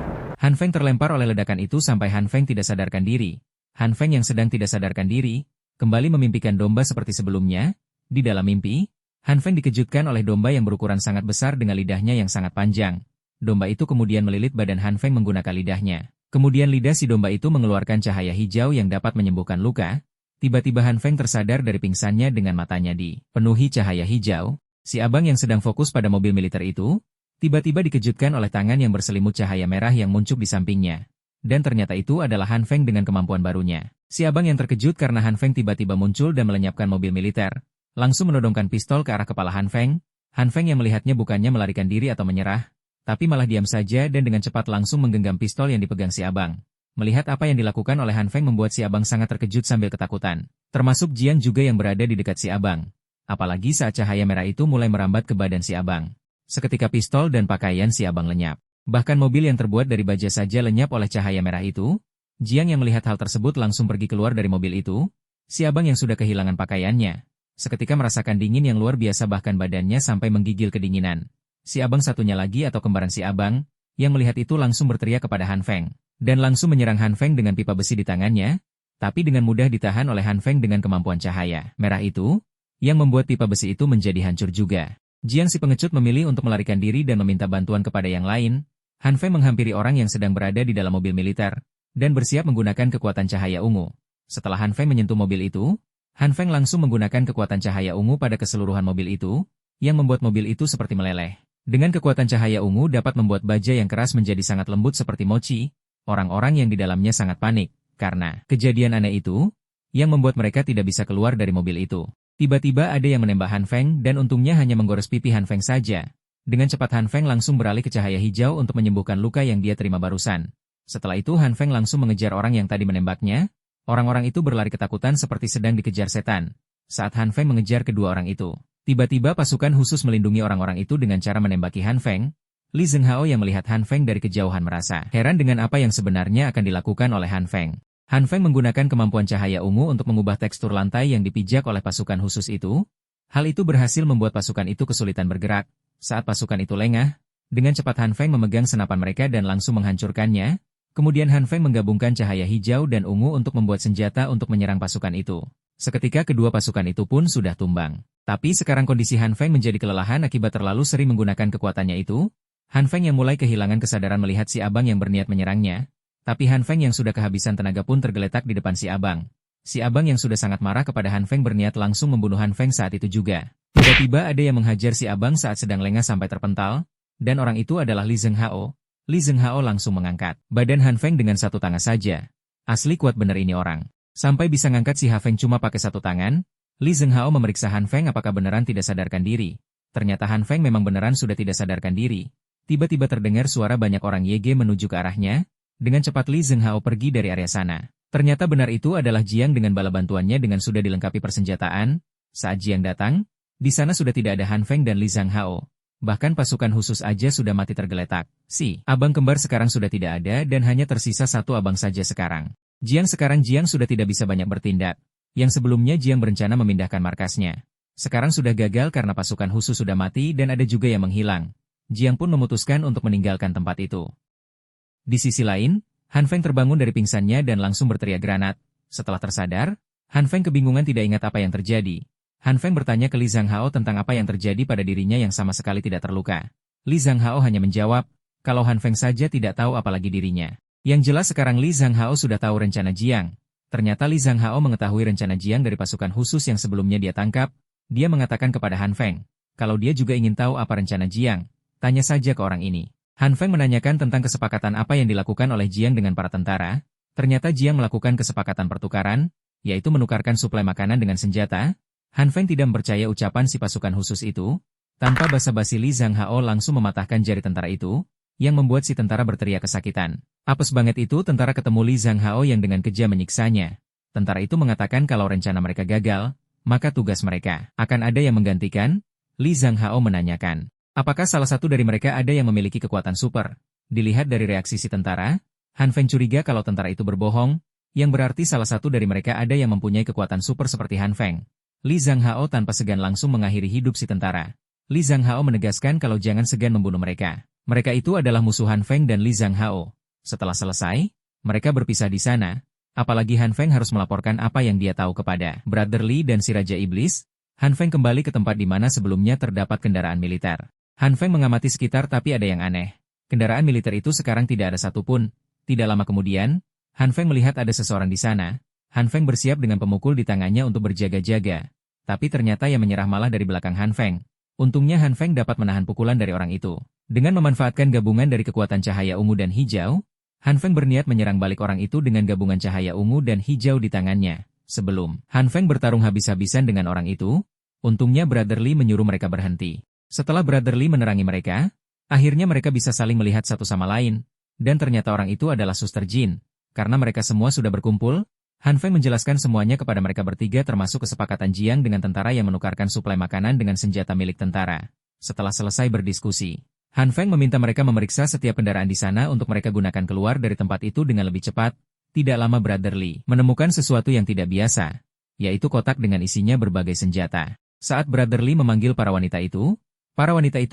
Han Feng terlempar oleh ledakan itu sampai Han Feng tidak sadarkan diri. Han Feng yang sedang tidak sadarkan diri, kembali memimpikan domba seperti sebelumnya. Di dalam mimpi, Han Feng dikejutkan oleh domba yang berukuran sangat besar dengan lidahnya yang sangat panjang. Domba itu kemudian melilit badan Han Feng menggunakan lidahnya. Kemudian lidah si domba itu mengeluarkan cahaya hijau yang dapat menyembuhkan luka. Tiba-tiba Han Feng tersadar dari pingsannya dengan matanya dipenuhi cahaya hijau. Si abang yang sedang fokus pada mobil militer itu, tiba-tiba dikejutkan oleh tangan yang berselimut cahaya merah yang muncul di sampingnya. Dan ternyata itu adalah Han Feng dengan kemampuan barunya. Si abang yang terkejut karena Han Feng tiba-tiba muncul dan melenyapkan mobil militer, langsung menodongkan pistol ke arah kepala Han Feng. Han Feng yang melihatnya bukannya melarikan diri atau menyerah, tapi malah diam saja dan dengan cepat langsung menggenggam pistol yang dipegang si abang. Melihat apa yang dilakukan oleh Han Feng membuat si abang sangat terkejut sambil ketakutan. Termasuk Jiang juga yang berada di dekat si abang. Apalagi saat cahaya merah itu mulai merambat ke badan si abang. Seketika pistol dan pakaian si abang lenyap. Bahkan mobil yang terbuat dari baja saja lenyap oleh cahaya merah itu. Jiang yang melihat hal tersebut langsung pergi keluar dari mobil itu. Si abang yang sudah kehilangan pakaiannya seketika merasakan dingin yang luar biasa bahkan badannya sampai menggigil kedinginan. Si abang satunya lagi atau kembaran si abang, yang melihat itu langsung berteriak kepada Han Feng. Dan langsung menyerang Han Feng dengan pipa besi di tangannya. Tapi dengan mudah ditahan oleh Han Feng dengan kemampuan cahaya merah itu, yang membuat pipa besi itu menjadi hancur juga. Jiang si pengecut memilih untuk melarikan diri dan meminta bantuan kepada yang lain. Han Feng menghampiri orang yang sedang berada di dalam mobil militer, dan bersiap menggunakan kekuatan cahaya ungu. Setelah Han Feng menyentuh mobil itu, Han Feng langsung menggunakan kekuatan cahaya ungu pada keseluruhan mobil itu, yang membuat mobil itu seperti meleleh. Dengan kekuatan cahaya ungu dapat membuat baja yang keras menjadi sangat lembut seperti mochi. Orang-orang yang di dalamnya sangat panik, karena kejadian aneh itu, yang membuat mereka tidak bisa keluar dari mobil itu. Tiba-tiba ada yang menembak Han Feng dan untungnya hanya menggores pipi Han Feng saja. Dengan cepat Han Feng langsung beralih ke cahaya hijau untuk menyembuhkan luka yang dia terima barusan. Setelah itu Han Feng langsung mengejar orang yang tadi menembaknya. Orang-orang itu berlari ketakutan seperti sedang dikejar setan. Saat Han Feng mengejar kedua orang itu, tiba-tiba pasukan khusus melindungi orang-orang itu dengan cara menembaki Han Feng. Li Zhenghao yang melihat Han Feng dari kejauhan merasa heran dengan apa yang sebenarnya akan dilakukan oleh Han Feng. Han Feng menggunakan kemampuan cahaya ungu untuk mengubah tekstur lantai yang dipijak oleh pasukan khusus itu. Hal itu berhasil membuat pasukan itu kesulitan bergerak. Saat pasukan itu lengah, dengan cepat Han Feng memegang senapan mereka dan langsung menghancurkannya. Kemudian Han Feng menggabungkan cahaya hijau dan ungu untuk membuat senjata untuk menyerang pasukan itu. Seketika kedua pasukan itu pun sudah tumbang. Tapi sekarang kondisi Han Feng menjadi kelelahan akibat terlalu sering menggunakan kekuatannya itu. Han Feng yang mulai kehilangan kesadaran melihat si abang yang berniat menyerangnya. Tapi Han Feng yang sudah kehabisan tenaga pun tergeletak di depan si abang. Si abang yang sudah sangat marah kepada Han Feng berniat langsung membunuh Han Feng saat itu juga. Tiba-tiba ada yang menghajar si abang saat sedang lengah sampai terpental, dan orang itu adalah Li Zhenghao. Li Zhenghao langsung mengangkat badan Han Feng dengan satu tangan saja. Asli kuat bener ini orang. Sampai bisa ngangkat si Han Feng cuma pakai satu tangan. Li Zhenghao memeriksa Han Feng apakah beneran tidak sadarkan diri. Ternyata Han Feng memang beneran sudah tidak sadarkan diri. Tiba-tiba terdengar suara banyak orang YG menuju ke arahnya. Dengan cepat Li Zhenghao pergi dari area sana. Ternyata benar itu adalah Jiang dengan bala bantuannya dengan sudah dilengkapi persenjataan. Saat Jiang datang, di sana sudah tidak ada Han Feng dan Li Zhenghao. Bahkan pasukan khusus aja sudah mati tergeletak. Si abang kembar sekarang sudah tidak ada dan hanya tersisa satu abang saja sekarang. Sekarang Jiang sudah tidak bisa banyak bertindak. Yang sebelumnya Jiang berencana memindahkan markasnya. Sekarang sudah gagal karena pasukan khusus sudah mati dan ada juga yang menghilang. Jiang pun memutuskan untuk meninggalkan tempat itu. Di sisi lain, Han Feng terbangun dari pingsannya dan langsung berteriak granat. Setelah tersadar, Han Feng kebingungan tidak ingat apa yang terjadi. Han Feng bertanya ke Li Zhanghao tentang apa yang terjadi pada dirinya yang sama sekali tidak terluka. Li Zhanghao hanya menjawab, kalau Han Feng saja tidak tahu apalagi dirinya. Yang jelas sekarang Li Zhanghao sudah tahu rencana Jiang. Ternyata Li Zhanghao mengetahui rencana Jiang dari pasukan khusus yang sebelumnya dia tangkap. Dia mengatakan kepada Han Feng, kalau dia juga ingin tahu apa rencana Jiang, tanya saja ke orang ini. Han Feng menanyakan tentang kesepakatan apa yang dilakukan oleh Jiang dengan para tentara. Ternyata Jiang melakukan kesepakatan pertukaran, yaitu menukarkan suplai makanan dengan senjata. Han Feng tidak mempercaya ucapan si pasukan khusus itu. Tanpa basa-basi Li Zhanghao langsung mematahkan jari tentara itu, yang membuat si tentara berteriak kesakitan. Apes banget itu tentara ketemu Li Zhanghao yang dengan kejam menyiksanya. Tentara itu mengatakan kalau rencana mereka gagal, maka tugas mereka akan ada yang menggantikan. Li Zhanghao menanyakan, apakah salah satu dari mereka ada yang memiliki kekuatan super? Dilihat dari reaksi si tentara, Han Feng curiga kalau tentara itu berbohong, yang berarti salah satu dari mereka ada yang mempunyai kekuatan super seperti Han Feng. Li Zhanghao tanpa segan langsung mengakhiri hidup si tentara. Li Zhanghao menegaskan kalau jangan segan membunuh mereka. Mereka itu adalah musuh Han Feng dan Li Zhanghao. Setelah selesai, mereka berpisah di sana. Apalagi Han Feng harus melaporkan apa yang dia tahu kepada Brother Li dan si Raja Iblis. Han Feng kembali ke tempat di mana sebelumnya terdapat kendaraan militer. Han Feng mengamati sekitar tapi ada yang aneh. Kendaraan militer itu sekarang tidak ada satupun. Tidak lama kemudian, Han Feng melihat ada seseorang di sana. Han Feng bersiap dengan pemukul di tangannya untuk berjaga-jaga. Tapi ternyata yang menyerah malah dari belakang Han Feng. Untungnya Han Feng dapat menahan pukulan dari orang itu. Dengan memanfaatkan gabungan dari kekuatan cahaya ungu dan hijau, Han Feng berniat menyerang balik orang itu dengan gabungan cahaya ungu dan hijau di tangannya. Sebelum Han Feng bertarung habis-habisan dengan orang itu, untungnya Brother Li menyuruh mereka berhenti. Setelah Brother Li menerangi mereka, akhirnya mereka bisa saling melihat satu sama lain. Dan ternyata orang itu adalah Suster Jin. Karena mereka semua sudah berkumpul, Han Feng menjelaskan semuanya kepada mereka bertiga termasuk kesepakatan Jiang dengan tentara yang menukarkan suplai makanan dengan senjata milik tentara. Setelah selesai berdiskusi, Han Feng meminta mereka memeriksa setiap kendaraan di sana untuk mereka gunakan keluar dari tempat itu dengan lebih cepat. Tidak lama Brother Li menemukan sesuatu yang tidak biasa, yaitu kotak dengan isinya berbagai senjata. Saat Brother Li memanggil para wanita itu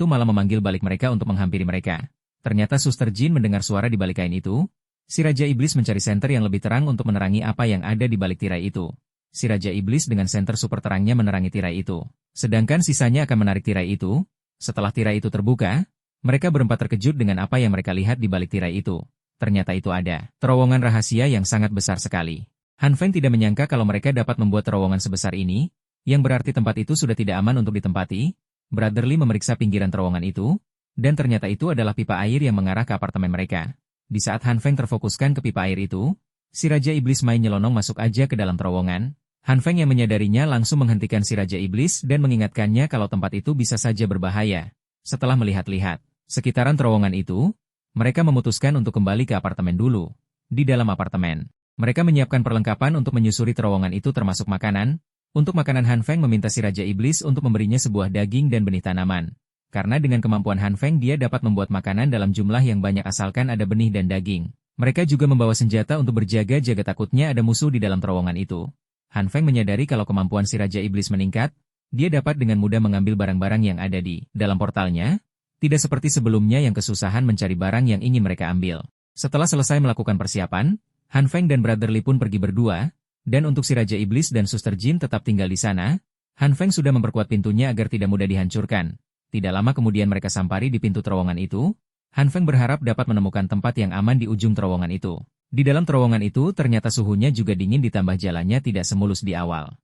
malah memanggil balik mereka untuk menghampiri mereka. Ternyata Suster Jin mendengar suara di balik kain itu. Si Raja Iblis mencari senter yang lebih terang untuk menerangi apa yang ada di balik tirai itu. Si Raja Iblis dengan senter super terangnya menerangi tirai itu. Sedangkan sisanya akan menarik tirai itu. Setelah tirai itu terbuka, mereka berempat terkejut dengan apa yang mereka lihat di balik tirai itu. Ternyata itu ada terowongan rahasia yang sangat besar sekali. Han Feng tidak menyangka kalau mereka dapat membuat terowongan sebesar ini, yang berarti tempat itu sudah tidak aman untuk ditempati. Brother Li memeriksa pinggiran terowongan itu, dan ternyata itu adalah pipa air yang mengarah ke apartemen mereka. Di saat Han Feng terfokuskan ke pipa air itu, si Raja Iblis main nyelonong masuk aja ke dalam terowongan. Han Feng yang menyadarinya langsung menghentikan si Raja Iblis dan mengingatkannya kalau tempat itu bisa saja berbahaya. Setelah melihat-lihat sekitaran terowongan itu, mereka memutuskan untuk kembali ke apartemen dulu. Di dalam apartemen, mereka menyiapkan perlengkapan untuk menyusuri terowongan itu termasuk makanan. Untuk makanan Han Feng meminta si Raja Iblis untuk memberinya sebuah daging dan benih tanaman. Karena dengan kemampuan Han Feng dia dapat membuat makanan dalam jumlah yang banyak asalkan ada benih dan daging. Mereka juga membawa senjata untuk berjaga-jaga takutnya ada musuh di dalam terowongan itu. Han Feng menyadari kalau kemampuan si Raja Iblis meningkat, dia dapat dengan mudah mengambil barang-barang yang ada di dalam portalnya, tidak seperti sebelumnya yang kesusahan mencari barang yang ingin mereka ambil. Setelah selesai melakukan persiapan, Han Feng dan Brother Li pun pergi berdua, dan untuk si Raja Iblis dan Suster Jin tetap tinggal di sana. Han Feng sudah memperkuat pintunya agar tidak mudah dihancurkan. Tidak lama kemudian mereka sampari di pintu terowongan itu. Han Feng berharap dapat menemukan tempat yang aman di ujung terowongan itu. Di dalam terowongan itu ternyata suhunya juga dingin ditambah jalannya tidak semulus di awal.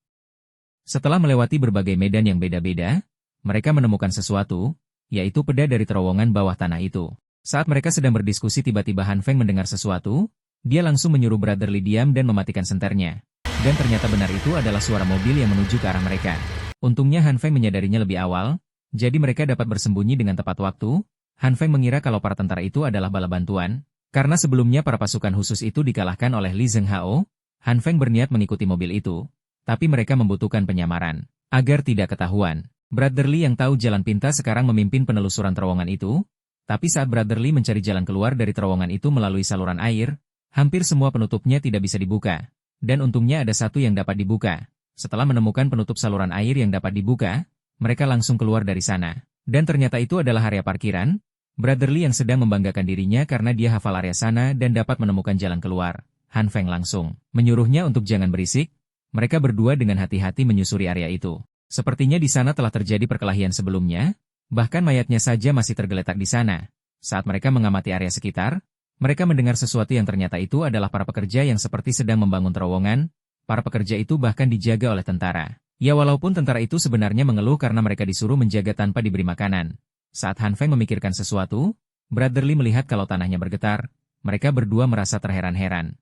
Setelah melewati berbagai medan yang beda-beda, mereka menemukan sesuatu, yaitu peda dari terowongan bawah tanah itu. Saat mereka sedang berdiskusi tiba-tiba Han Feng mendengar sesuatu, dia langsung menyuruh Brother Li diam dan mematikan senternya. Dan ternyata benar itu adalah suara mobil yang menuju ke arah mereka. Untungnya Han Feng menyadarinya lebih awal, jadi mereka dapat bersembunyi dengan tepat waktu. Han Feng mengira kalau para tentara itu adalah bala bantuan. Karena sebelumnya para pasukan khusus itu dikalahkan oleh Li Zhanghao, Han Feng berniat mengikuti mobil itu. Tapi mereka membutuhkan penyamaran, agar tidak ketahuan. Brotherly yang tahu jalan pintas sekarang memimpin penelusuran terowongan itu, tapi saat Brotherly mencari jalan keluar dari terowongan itu melalui saluran air, hampir semua penutupnya tidak bisa dibuka. Dan untungnya ada satu yang dapat dibuka. Setelah menemukan penutup saluran air yang dapat dibuka, mereka langsung keluar dari sana. Dan ternyata itu adalah area parkiran. Brotherly yang sedang membanggakan dirinya karena dia hafal area sana dan dapat menemukan jalan keluar. Han Feng langsung menyuruhnya untuk jangan berisik. Mereka berdua dengan hati-hati menyusuri area itu. Sepertinya di sana telah terjadi perkelahian sebelumnya, bahkan mayatnya saja masih tergeletak di sana. Saat mereka mengamati area sekitar, mereka mendengar sesuatu yang ternyata itu adalah para pekerja yang seperti sedang membangun terowongan. Para pekerja itu bahkan dijaga oleh tentara. Ya walaupun tentara itu sebenarnya mengeluh karena mereka disuruh menjaga tanpa diberi makanan. Saat Han Feng memikirkan sesuatu, Brotherly melihat kalau tanahnya bergetar. Mereka berdua merasa terheran-heran.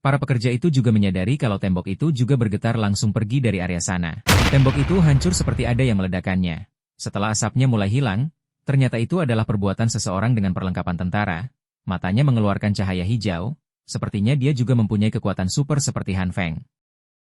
Para pekerja itu juga menyadari kalau tembok itu juga bergetar langsung pergi dari area sana. Tembok itu hancur seperti ada yang meledakannya. Setelah asapnya mulai hilang, ternyata itu adalah perbuatan seseorang dengan perlengkapan tentara. Matanya mengeluarkan cahaya hijau, sepertinya dia juga mempunyai kekuatan super seperti Han Feng.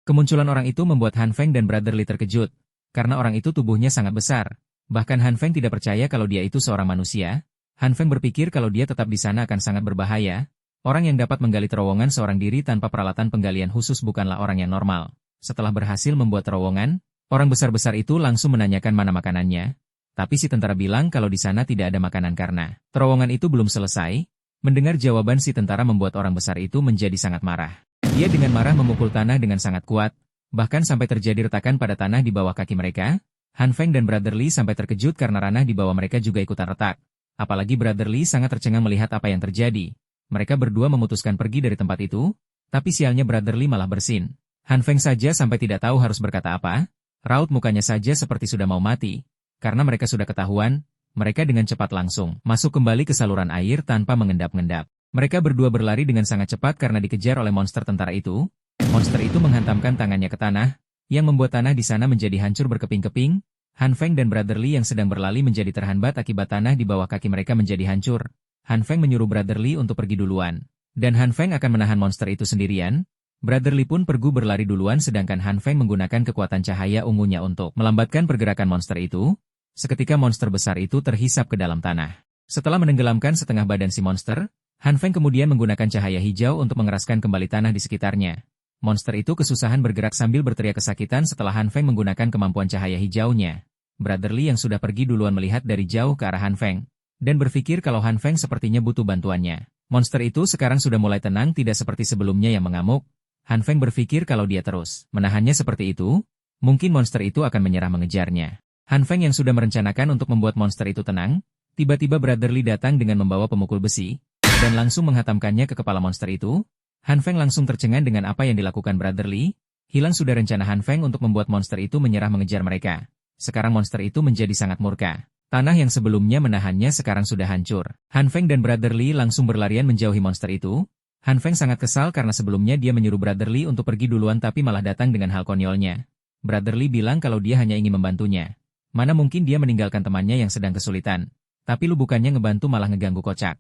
Kemunculan orang itu membuat Han Feng dan Brotherly terkejut, karena orang itu tubuhnya sangat besar. Bahkan Han Feng tidak percaya kalau dia itu seorang manusia. Han Feng berpikir kalau dia tetap di sana akan sangat berbahaya. Orang yang dapat menggali terowongan seorang diri tanpa peralatan penggalian khusus bukanlah orang yang normal. Setelah berhasil membuat terowongan, orang besar-besar itu langsung menanyakan mana makanannya. Tapi si tentara bilang kalau di sana tidak ada makanan karena terowongan itu belum selesai. Mendengar jawaban si tentara membuat orang besar itu menjadi sangat marah. Dia dengan marah memukul tanah dengan sangat kuat, bahkan sampai terjadi retakan pada tanah di bawah kaki mereka. Han Feng dan Brotherly sampai terkejut karena ranah di bawah mereka juga ikutan retak. Apalagi Brotherly sangat tercengang melihat apa yang terjadi. Mereka berdua memutuskan pergi dari tempat itu, tapi sialnya Brotherly malah bersin. Han Feng saja sampai tidak tahu harus berkata apa, raut mukanya saja seperti sudah mau mati. Karena mereka sudah ketahuan, mereka dengan cepat langsung masuk kembali ke saluran air tanpa mengendap-endap. Mereka berdua berlari dengan sangat cepat karena dikejar oleh monster tentara itu. Monster itu menghantamkan tangannya ke tanah, yang membuat tanah di sana menjadi hancur berkeping-keping. Han Feng dan Brotherly yang sedang berlari menjadi terhambat akibat tanah di bawah kaki mereka menjadi hancur. Han Feng menyuruh Brotherly untuk pergi duluan. Dan Han Feng akan menahan monster itu sendirian. Brotherly pun pergi berlari duluan sedangkan Han Feng menggunakan kekuatan cahaya ungunya untuk melambatkan pergerakan monster itu. Seketika monster besar itu terhisap ke dalam tanah. Setelah menenggelamkan setengah badan si monster, Han Feng kemudian menggunakan cahaya hijau untuk mengeraskan kembali tanah di sekitarnya. Monster itu kesusahan bergerak sambil berteriak kesakitan setelah Han Feng menggunakan kemampuan cahaya hijaunya. Brotherly yang sudah pergi duluan melihat dari jauh ke arah Han Feng. Dan berpikir kalau Han Feng sepertinya butuh bantuannya. Monster itu sekarang sudah mulai tenang tidak seperti sebelumnya yang mengamuk. Han Feng berpikir kalau dia terus menahannya seperti itu, mungkin monster itu akan menyerah mengejarnya. Han Feng yang sudah merencanakan untuk membuat monster itu tenang, tiba-tiba Brotherly datang dengan membawa pemukul besi, dan langsung menghantamkannya ke kepala monster itu. Han Feng langsung tercengang dengan apa yang dilakukan Brotherly. Hilang sudah rencana Han Feng untuk membuat monster itu menyerah mengejar mereka. Sekarang monster itu menjadi sangat murka. Tanah yang sebelumnya menahannya sekarang sudah hancur. Han Feng dan Brotherly langsung berlarian menjauhi monster itu. Han Feng sangat kesal karena sebelumnya dia menyuruh Brotherly untuk pergi duluan tapi malah datang dengan hal konyolnya. Brotherly bilang kalau dia hanya ingin membantunya. Mana mungkin dia meninggalkan temannya yang sedang kesulitan. Tapi lu bukannya ngebantu malah ngeganggu kocak.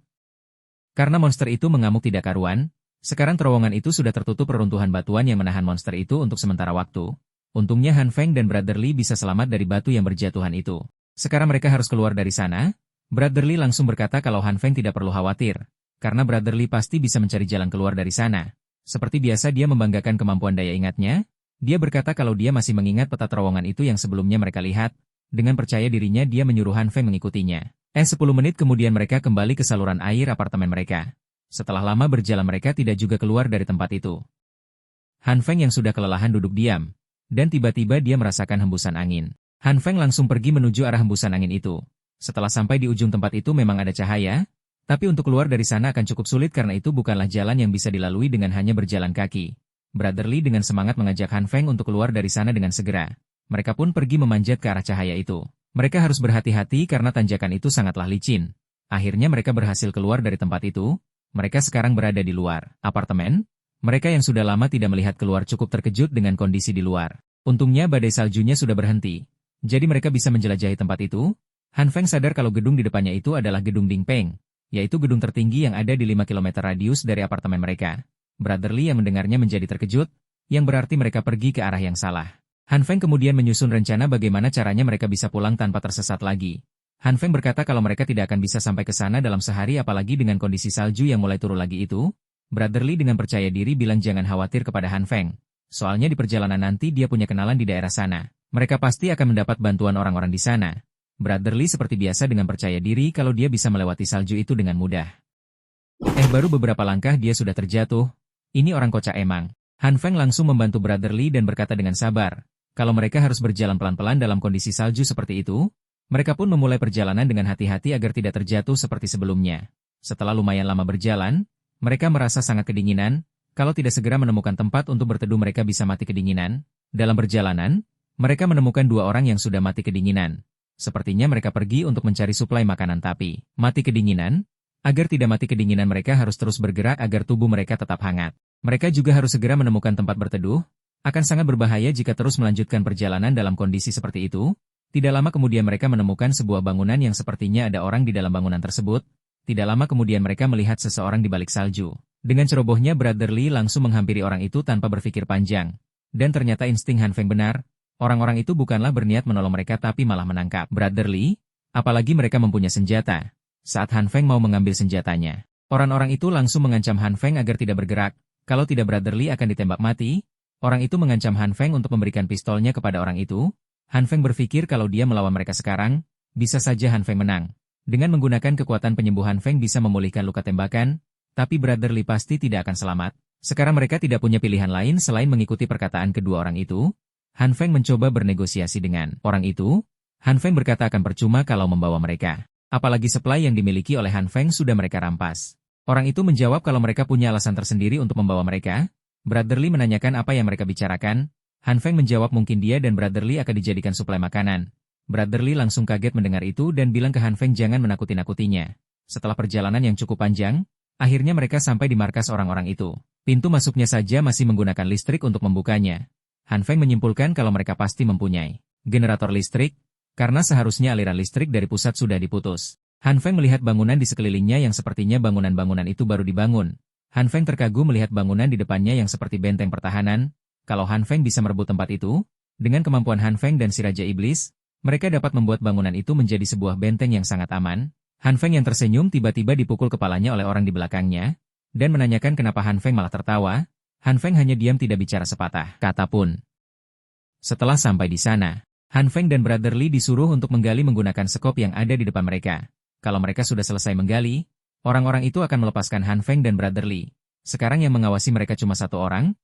Karena monster itu mengamuk tidak karuan, sekarang terowongan itu sudah tertutup reruntuhan batuan yang menahan monster itu untuk sementara waktu. Untungnya Han Feng dan Brotherly bisa selamat dari batu yang berjatuhan itu. Sekarang mereka harus keluar dari sana. Brotherly langsung berkata kalau Han Feng tidak perlu khawatir, karena Brotherly pasti bisa mencari jalan keluar dari sana. Seperti biasa dia membanggakan kemampuan daya ingatnya. Dia berkata kalau dia masih mengingat peta terowongan itu yang sebelumnya mereka lihat. Dengan percaya dirinya dia menyuruh Han Feng mengikutinya. 10 menit kemudian mereka kembali ke saluran air apartemen mereka. Setelah lama berjalan mereka tidak juga keluar dari tempat itu. Han Feng yang sudah kelelahan duduk diam. Dan tiba-tiba dia merasakan hembusan angin. Han Feng langsung pergi menuju arah hembusan angin itu. Setelah sampai di ujung tempat itu memang ada cahaya, tapi untuk keluar dari sana akan cukup sulit karena itu bukanlah jalan yang bisa dilalui dengan hanya berjalan kaki. Brotherly dengan semangat mengajak Han Feng untuk keluar dari sana dengan segera. Mereka pun pergi memanjat ke arah cahaya itu. Mereka harus berhati-hati karena tanjakan itu sangatlah licin. Akhirnya mereka berhasil keluar dari tempat itu. Mereka sekarang berada di luar apartemen. Mereka yang sudah lama tidak melihat keluar cukup terkejut dengan kondisi di luar. Untungnya badai saljunya sudah berhenti. Jadi mereka bisa menjelajahi tempat itu. Han Feng sadar kalau gedung di depannya itu adalah gedung Ding Peng, yaitu gedung tertinggi yang ada di 5 km radius dari apartemen mereka. Brotherly yang mendengarnya menjadi terkejut, yang berarti mereka pergi ke arah yang salah. Han Feng kemudian menyusun rencana bagaimana caranya mereka bisa pulang tanpa tersesat lagi. Han Feng berkata kalau mereka tidak akan bisa sampai ke sana dalam sehari apalagi dengan kondisi salju yang mulai turun lagi itu. Brotherly dengan percaya diri bilang jangan khawatir kepada Han Feng. Soalnya di perjalanan nanti dia punya kenalan di daerah sana. Mereka pasti akan mendapat bantuan orang-orang di sana. Brotherly seperti biasa dengan percaya diri kalau dia bisa melewati salju itu dengan mudah. Baru beberapa langkah dia sudah terjatuh. Ini orang kocak emang. Han Feng langsung membantu Brotherly dan berkata dengan sabar. Kalau mereka harus berjalan pelan-pelan dalam kondisi salju seperti itu, mereka pun memulai perjalanan dengan hati-hati agar tidak terjatuh seperti sebelumnya. Setelah lumayan lama berjalan, mereka merasa sangat kedinginan. Kalau tidak segera menemukan tempat untuk berteduh mereka bisa mati kedinginan. Dalam perjalanan, mereka menemukan dua orang yang sudah mati kedinginan. Sepertinya mereka pergi untuk mencari suplai makanan tapi mati kedinginan. Agar tidak mati kedinginan mereka harus terus bergerak agar tubuh mereka tetap hangat. Mereka juga harus segera menemukan tempat berteduh. Akan sangat berbahaya jika terus melanjutkan perjalanan dalam kondisi seperti itu. Tidak lama kemudian mereka menemukan sebuah bangunan yang sepertinya ada orang di dalam bangunan tersebut. Tidak lama kemudian mereka melihat seseorang di balik salju. Dengan cerobohnya Brotherly langsung menghampiri orang itu tanpa berpikir panjang. Dan ternyata insting Han Feng benar. Orang-orang itu bukanlah berniat menolong mereka tapi malah menangkap Brotherly. Apalagi mereka mempunyai senjata. Saat Han Feng mau mengambil senjatanya, orang-orang itu langsung mengancam Han Feng agar tidak bergerak. Kalau tidak Brotherly akan ditembak mati. Orang itu mengancam Han Feng untuk memberikan pistolnya kepada orang itu. Han Feng berpikir kalau dia melawan mereka sekarang, bisa saja Han Feng menang. Dengan menggunakan kekuatan penyembuh Han Feng bisa memulihkan luka tembakan, tapi Brotherly pasti tidak akan selamat. Sekarang mereka tidak punya pilihan lain selain mengikuti perkataan kedua orang itu. Han Feng mencoba bernegosiasi dengan orang itu. Han Feng berkata akan percuma kalau membawa mereka. Apalagi supply yang dimiliki oleh Han Feng sudah mereka rampas. Orang itu menjawab kalau mereka punya alasan tersendiri untuk membawa mereka. Brotherly menanyakan apa yang mereka bicarakan. Han Feng menjawab mungkin dia dan Brotherly akan dijadikan suplai makanan. Brotherly langsung kaget mendengar itu dan bilang ke Han Feng jangan menakuti-nakutinya. Setelah perjalanan yang cukup panjang, akhirnya mereka sampai di markas orang-orang itu. Pintu masuknya saja masih menggunakan listrik untuk membukanya. Han Feng menyimpulkan kalau mereka pasti mempunyai generator listrik, karena seharusnya aliran listrik dari pusat sudah diputus. Han Feng melihat bangunan di sekelilingnya yang sepertinya bangunan-bangunan itu baru dibangun. Han Feng terkagum melihat bangunan di depannya yang seperti benteng pertahanan. Kalau Han Feng bisa merebut tempat itu, dengan kemampuan Han Feng dan si Raja Iblis, mereka dapat membuat bangunan itu menjadi sebuah benteng yang sangat aman. Han Feng yang tersenyum tiba-tiba dipukul kepalanya oleh orang di belakangnya, dan menanyakan kenapa Han Feng malah tertawa. Han Feng hanya diam tidak bicara sepatah kata pun. Setelah sampai di sana, Han Feng dan Brotherly disuruh untuk menggali menggunakan sekop yang ada di depan mereka. Kalau mereka sudah selesai menggali, orang-orang itu akan melepaskan Han Feng dan Brotherly. Sekarang yang mengawasi mereka cuma satu orang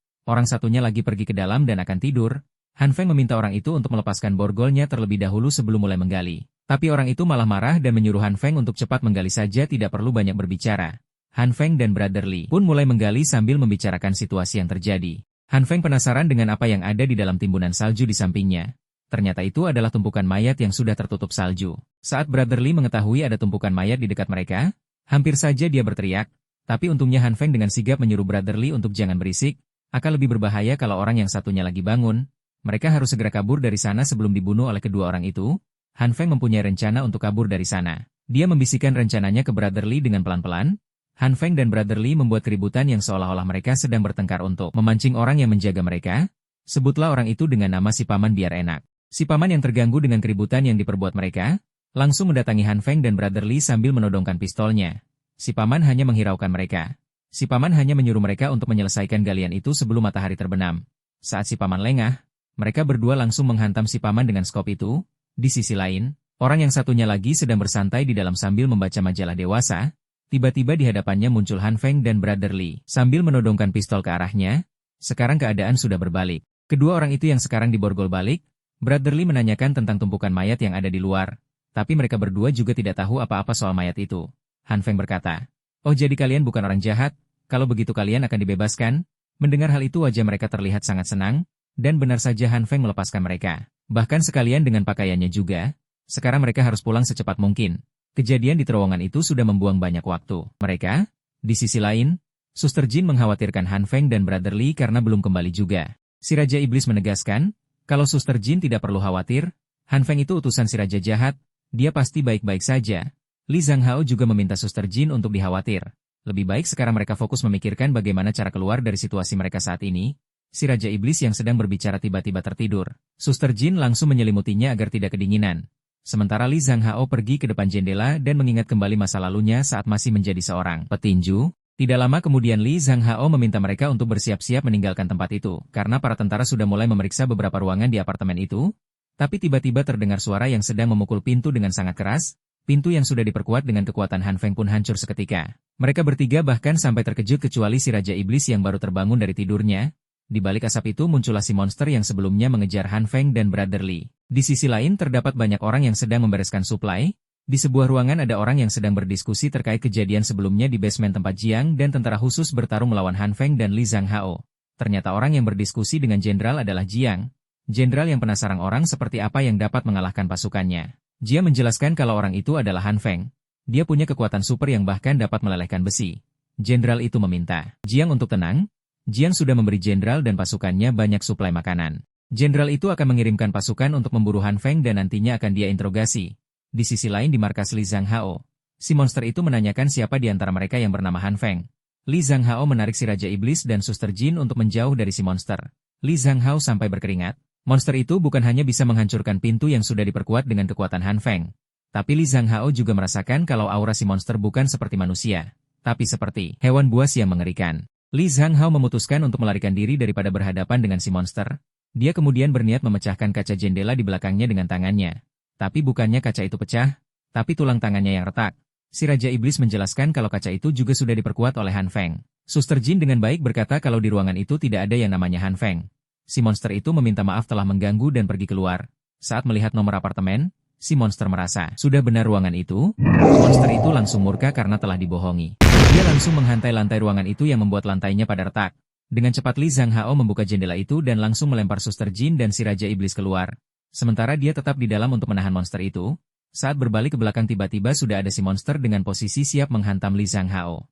satunya lagi pergi ke dalam dan akan tidur. Han Feng meminta orang itu untuk melepaskan borgolnya terlebih dahulu sebelum mulai menggali. Tapi orang itu malah marah dan menyuruh Han Feng untuk cepat menggali saja tidak perlu banyak berbicara. Han Feng dan Brotherly pun mulai menggali sambil membicarakan situasi yang terjadi. Han Feng penasaran dengan apa yang ada di dalam timbunan salju di sampingnya. Ternyata itu adalah tumpukan mayat yang sudah tertutup salju. Saat Brotherly mengetahui ada tumpukan mayat di dekat mereka, hampir saja dia berteriak. Tapi untungnya Han Feng dengan sigap menyuruh Brotherly untuk jangan berisik. Akan lebih berbahaya kalau orang yang satunya lagi bangun. Mereka harus segera kabur dari sana sebelum dibunuh oleh kedua orang itu. Han Feng mempunyai rencana untuk kabur dari sana. Dia membisikkan rencananya ke Brotherly dengan pelan-pelan. Han Feng dan Brotherly membuat keributan yang seolah-olah mereka sedang bertengkar untuk memancing orang yang menjaga mereka. Sebutlah orang itu dengan nama si Paman biar enak. Si Paman yang terganggu dengan keributan yang diperbuat mereka, langsung mendatangi Han Feng dan Brotherly sambil menodongkan pistolnya. Si Paman hanya menghiraukan mereka. Si Paman hanya menyuruh mereka untuk menyelesaikan galian itu sebelum matahari terbenam. Saat si Paman lengah, mereka berdua langsung menghantam si Paman dengan skop itu. Di sisi lain, orang yang satunya lagi sedang bersantai di dalam sambil membaca majalah dewasa. Tiba-tiba di hadapannya muncul Han Feng dan Brotherly sambil menodongkan pistol ke arahnya. Sekarang keadaan sudah berbalik. Kedua orang itu yang sekarang diborgol balik. Brotherly menanyakan tentang tumpukan mayat yang ada di luar. Tapi mereka berdua juga tidak tahu apa-apa soal mayat itu. Han Feng berkata, "Oh jadi kalian bukan orang jahat? Kalau begitu kalian akan dibebaskan?" Mendengar hal itu wajah mereka terlihat sangat senang, dan benar saja Han Feng melepaskan mereka. Bahkan sekalian dengan pakaiannya juga. Sekarang mereka harus pulang secepat mungkin. Kejadian di terowongan itu sudah membuang banyak waktu. Mereka, di sisi lain, Suster Jin mengkhawatirkan Han Feng dan Brotherly karena belum kembali juga. Si Raja Iblis menegaskan, kalau Suster Jin tidak perlu khawatir, Han Feng itu utusan si Raja jahat, dia pasti baik-baik saja. Li Zhanghao juga meminta Suster Jin untuk dikhawatir. Lebih baik sekarang mereka fokus memikirkan bagaimana cara keluar dari situasi mereka saat ini. Si Raja Iblis yang sedang berbicara tiba-tiba tertidur. Suster Jin langsung menyelimutinya agar tidak kedinginan. Sementara Li Zhanghao pergi ke depan jendela dan mengingat kembali masa lalunya saat masih menjadi seorang petinju. Tidak lama kemudian Li Zhanghao meminta mereka untuk bersiap-siap meninggalkan tempat itu, karena para tentara sudah mulai memeriksa beberapa ruangan di apartemen itu. Tapi tiba-tiba terdengar suara yang sedang memukul pintu dengan sangat keras. Pintu yang sudah diperkuat dengan kekuatan Han Feng pun hancur seketika. Mereka bertiga bahkan sampai terkejut kecuali si Raja Iblis yang baru terbangun dari tidurnya. Di balik asap itu muncullah si monster yang sebelumnya mengejar Han Feng dan Brother Li. Di sisi lain terdapat banyak orang yang sedang membereskan suplai. Di sebuah ruangan ada orang yang sedang berdiskusi terkait kejadian sebelumnya di basement tempat Jiang dan tentara khusus bertarung melawan Han Feng dan Li Zhanghao. Ternyata orang yang berdiskusi dengan jenderal adalah Jiang. Jenderal yang penasaran orang seperti apa yang dapat mengalahkan pasukannya. Jiang menjelaskan kalau orang itu adalah Han Feng. Dia punya kekuatan super yang bahkan dapat melelehkan besi. Jenderal itu meminta Jiang untuk tenang. Jiang sudah memberi jenderal dan pasukannya banyak suplai makanan. Jenderal itu akan mengirimkan pasukan untuk memburu Han Feng dan nantinya akan dia interogasi. Di sisi lain di markas Li Zhanghao, si monster itu menanyakan siapa di antara mereka yang bernama Han Feng. Li Zhanghao menarik si Raja Iblis dan Suster Jin untuk menjauh dari si monster. Li Zhanghao sampai berkeringat. Monster itu bukan hanya bisa menghancurkan pintu yang sudah diperkuat dengan kekuatan Han Feng. Tapi Li Zhanghao juga merasakan kalau aura si monster bukan seperti manusia, tapi seperti hewan buas yang mengerikan. Li Zhanghao memutuskan untuk melarikan diri daripada berhadapan dengan si monster. Dia kemudian berniat memecahkan kaca jendela di belakangnya dengan tangannya. Tapi bukannya kaca itu pecah, tapi tulang tangannya yang retak. Si Raja Iblis menjelaskan kalau kaca itu juga sudah diperkuat oleh Han Feng. Suster Jin dengan baik berkata kalau di ruangan itu tidak ada yang namanya Han Feng. Si monster itu meminta maaf telah mengganggu dan pergi keluar. Saat melihat nomor apartemen, si monster merasa sudah benar ruangan itu. Monster itu langsung murka karena telah dibohongi. Dia langsung menghantai lantai ruangan itu yang membuat lantainya pada retak. Dengan cepat Li Zhanghao membuka jendela itu dan langsung melempar Suster Jin dan si Raja Iblis keluar. Sementara dia tetap di dalam untuk menahan monster itu. Saat berbalik ke belakang tiba-tiba sudah ada si monster dengan posisi siap menghantam Li Zhanghao.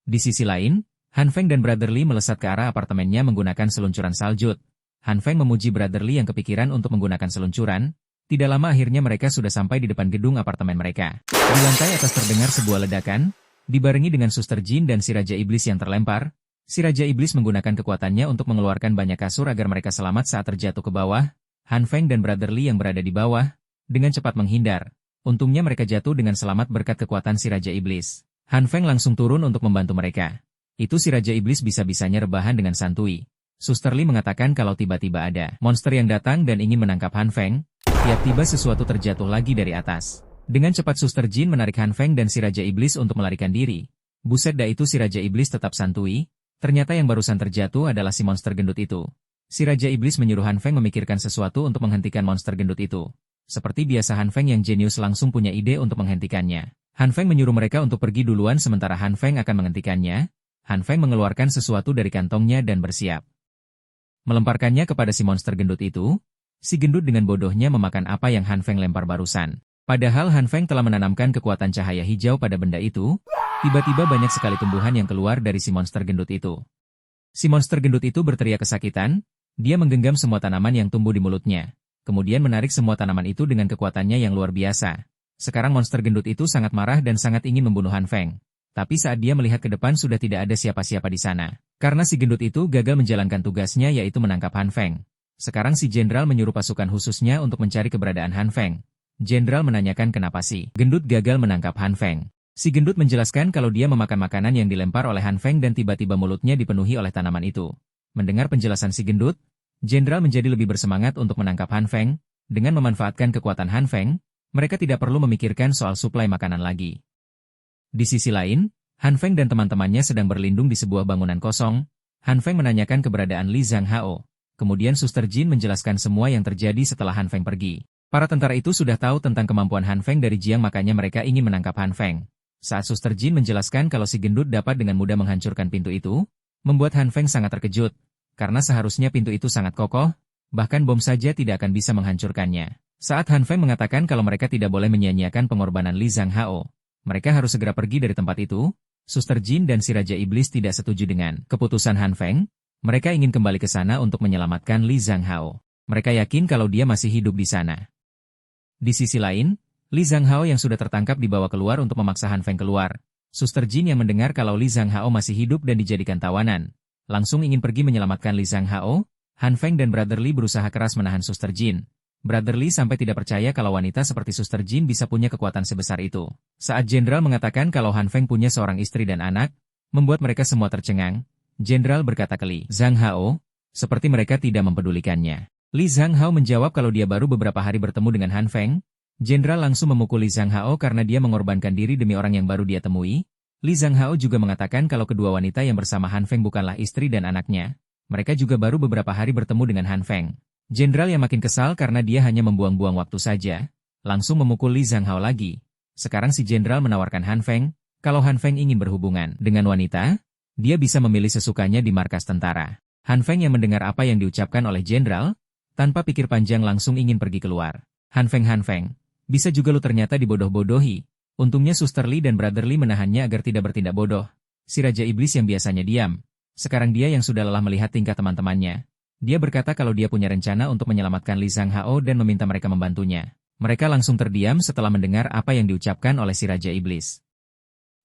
Di sisi lain, Han Feng dan Brother Li melesat ke arah apartemennya menggunakan seluncuran saljut. Han Feng memuji Brother Li yang kepikiran untuk menggunakan seluncuran. Tidak lama akhirnya mereka sudah sampai di depan gedung apartemen mereka. Di lantai atas terdengar sebuah ledakan. Dibarengi dengan Suster Jin dan si Raja Iblis yang terlempar, si Raja Iblis menggunakan kekuatannya untuk mengeluarkan banyak kasur agar mereka selamat saat terjatuh ke bawah. Han Feng dan Brother Li yang berada di bawah, dengan cepat menghindar. Untungnya mereka jatuh dengan selamat berkat kekuatan si Raja Iblis. Han Feng langsung turun untuk membantu mereka. Itu si Raja Iblis bisa-bisanya rebahan dengan santuy. Suster Li mengatakan kalau tiba-tiba ada monster yang datang dan ingin menangkap Han Feng. Tiba-tiba sesuatu terjatuh lagi dari atas. Dengan cepat Suster Jin menarik Han Feng dan si Raja Iblis untuk melarikan diri. Buset dah itu si Raja Iblis tetap santuy. Ternyata yang barusan terjatuh adalah si monster gendut itu. Si Raja Iblis menyuruh Han Feng memikirkan sesuatu untuk menghentikan monster gendut itu. Seperti biasa Han Feng yang jenius langsung punya ide untuk menghentikannya. Han Feng menyuruh mereka untuk pergi duluan sementara Han Feng akan menghentikannya. Han Feng mengeluarkan sesuatu dari kantongnya dan bersiap melemparkannya kepada si monster gendut itu. Si gendut dengan bodohnya memakan apa yang Han Feng lempar barusan. Padahal Han Feng telah menanamkan kekuatan cahaya hijau pada benda itu. Tiba-tiba banyak sekali tumbuhan yang keluar dari si monster gendut itu. Si monster gendut itu berteriak kesakitan. Dia menggenggam semua tanaman yang tumbuh di mulutnya. Kemudian menarik semua tanaman itu dengan kekuatannya yang luar biasa. Sekarang monster gendut itu sangat marah dan sangat ingin membunuh Han Feng. Tapi saat dia melihat ke depan sudah tidak ada siapa-siapa di sana. Karena si gendut itu gagal menjalankan tugasnya yaitu menangkap Han Feng. Sekarang si jenderal menyuruh pasukan khususnya untuk mencari keberadaan Han Feng. Jenderal menanyakan kenapa si gendut gagal menangkap Han Feng. Si gendut menjelaskan kalau dia memakan makanan yang dilempar oleh Han Feng dan tiba-tiba mulutnya dipenuhi oleh tanaman itu. Mendengar penjelasan si gendut, jenderal menjadi lebih bersemangat untuk menangkap Han Feng. Dengan memanfaatkan kekuatan Han Feng, mereka tidak perlu memikirkan soal suplai makanan lagi. Di sisi lain, Han Feng dan teman-temannya sedang berlindung di sebuah bangunan kosong. Han Feng menanyakan keberadaan Li Zhanghao. Kemudian Suster Jin menjelaskan semua yang terjadi setelah Han Feng pergi. Para tentara itu sudah tahu tentang kemampuan Han Feng dari Jiang makanya mereka ingin menangkap Han Feng. Saat Suster Jin menjelaskan kalau si gendut dapat dengan mudah menghancurkan pintu itu, membuat Han Feng sangat terkejut. Karena seharusnya pintu itu sangat kokoh, bahkan bom saja tidak akan bisa menghancurkannya. Saat Han Feng mengatakan kalau mereka tidak boleh menyia-nyiakan pengorbanan Li Zhanghao, mereka harus segera pergi dari tempat itu, Suster Jin dan si Raja Iblis tidak setuju dengan keputusan Han Feng. Mereka ingin kembali ke sana untuk menyelamatkan Li Zhanghao. Mereka yakin kalau dia masih hidup di sana. Di sisi lain, Li Zhanghao yang sudah tertangkap dibawa keluar untuk memaksa Han Feng keluar. Suster Jin yang mendengar kalau Li Zhanghao masih hidup dan dijadikan tawanan, langsung ingin pergi menyelamatkan Li Zhanghao. Han Feng dan Brother Li berusaha keras menahan Suster Jin. Brother Li sampai tidak percaya kalau wanita seperti Suster Jin bisa punya kekuatan sebesar itu. Saat Jenderal mengatakan kalau Han Feng punya seorang istri dan anak, membuat mereka semua tercengang. Jenderal berkata ke Li Zhanghao, seperti mereka tidak mempedulikannya. Li Zhanghao menjawab kalau dia baru beberapa hari bertemu dengan Han Feng. Jenderal langsung memukul Li Zhanghao karena dia mengorbankan diri demi orang yang baru dia temui. Li Zhanghao juga mengatakan kalau kedua wanita yang bersama Han Feng bukanlah istri dan anaknya. Mereka juga baru beberapa hari bertemu dengan Han Feng. Jenderal yang makin kesal karena dia hanya membuang-buang waktu saja, langsung memukul Li Zhanghao lagi. Sekarang si Jenderal menawarkan Han Feng, kalau Han Feng ingin berhubungan dengan wanita, dia bisa memilih sesukanya di markas tentara. Han Feng yang mendengar apa yang diucapkan oleh Jenderal, tanpa pikir panjang langsung ingin pergi keluar. Han Feng, bisa juga lu ternyata dibodoh-bodohi. Untungnya Suster Li dan Brother Li menahannya agar tidak bertindak bodoh. Si Raja Iblis yang biasanya diam. Sekarang dia yang sudah lelah melihat tingkah teman-temannya. Dia berkata kalau dia punya rencana untuk menyelamatkan Li Zhanghao dan meminta mereka membantunya. Mereka langsung terdiam setelah mendengar apa yang diucapkan oleh si Raja Iblis.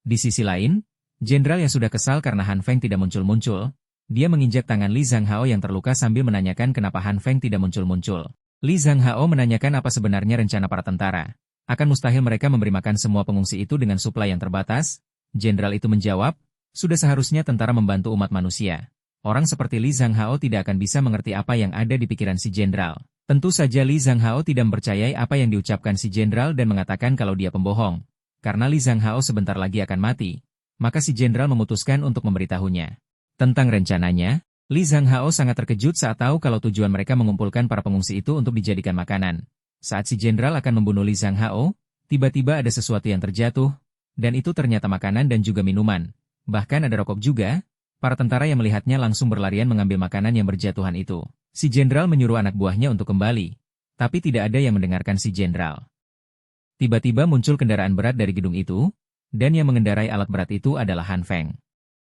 Di sisi lain, Jenderal yang sudah kesal karena Han Feng tidak muncul-muncul, dia menginjak tangan Li Zhanghao yang terluka sambil menanyakan kenapa Han Feng tidak muncul-muncul. Li Zhanghao menanyakan apa sebenarnya rencana para tentara. Akan mustahil mereka memberi makan semua pengungsi itu dengan suplai yang terbatas? Jenderal itu menjawab, sudah seharusnya tentara membantu umat manusia. Orang seperti Li Zhanghao tidak akan bisa mengerti apa yang ada di pikiran si Jenderal. Tentu saja Li Zhanghao tidak mempercayai apa yang diucapkan si Jenderal dan mengatakan kalau dia pembohong. Karena Li Zhanghao sebentar lagi akan mati, maka si Jenderal memutuskan untuk memberitahunya tentang rencananya. Li Zhanghao sangat terkejut saat tahu kalau tujuan mereka mengumpulkan para pengungsi itu untuk dijadikan makanan. Saat si Jenderal akan membunuh Li Zhanghao, tiba-tiba ada sesuatu yang terjatuh, dan itu ternyata makanan dan juga minuman. Bahkan ada rokok juga. Para tentara yang melihatnya langsung berlarian mengambil makanan yang berjatuhan itu. Si Jenderal menyuruh anak buahnya untuk kembali, tapi tidak ada yang mendengarkan si Jenderal. Tiba-tiba muncul kendaraan berat dari gedung itu, dan yang mengendarai alat berat itu adalah Han Feng.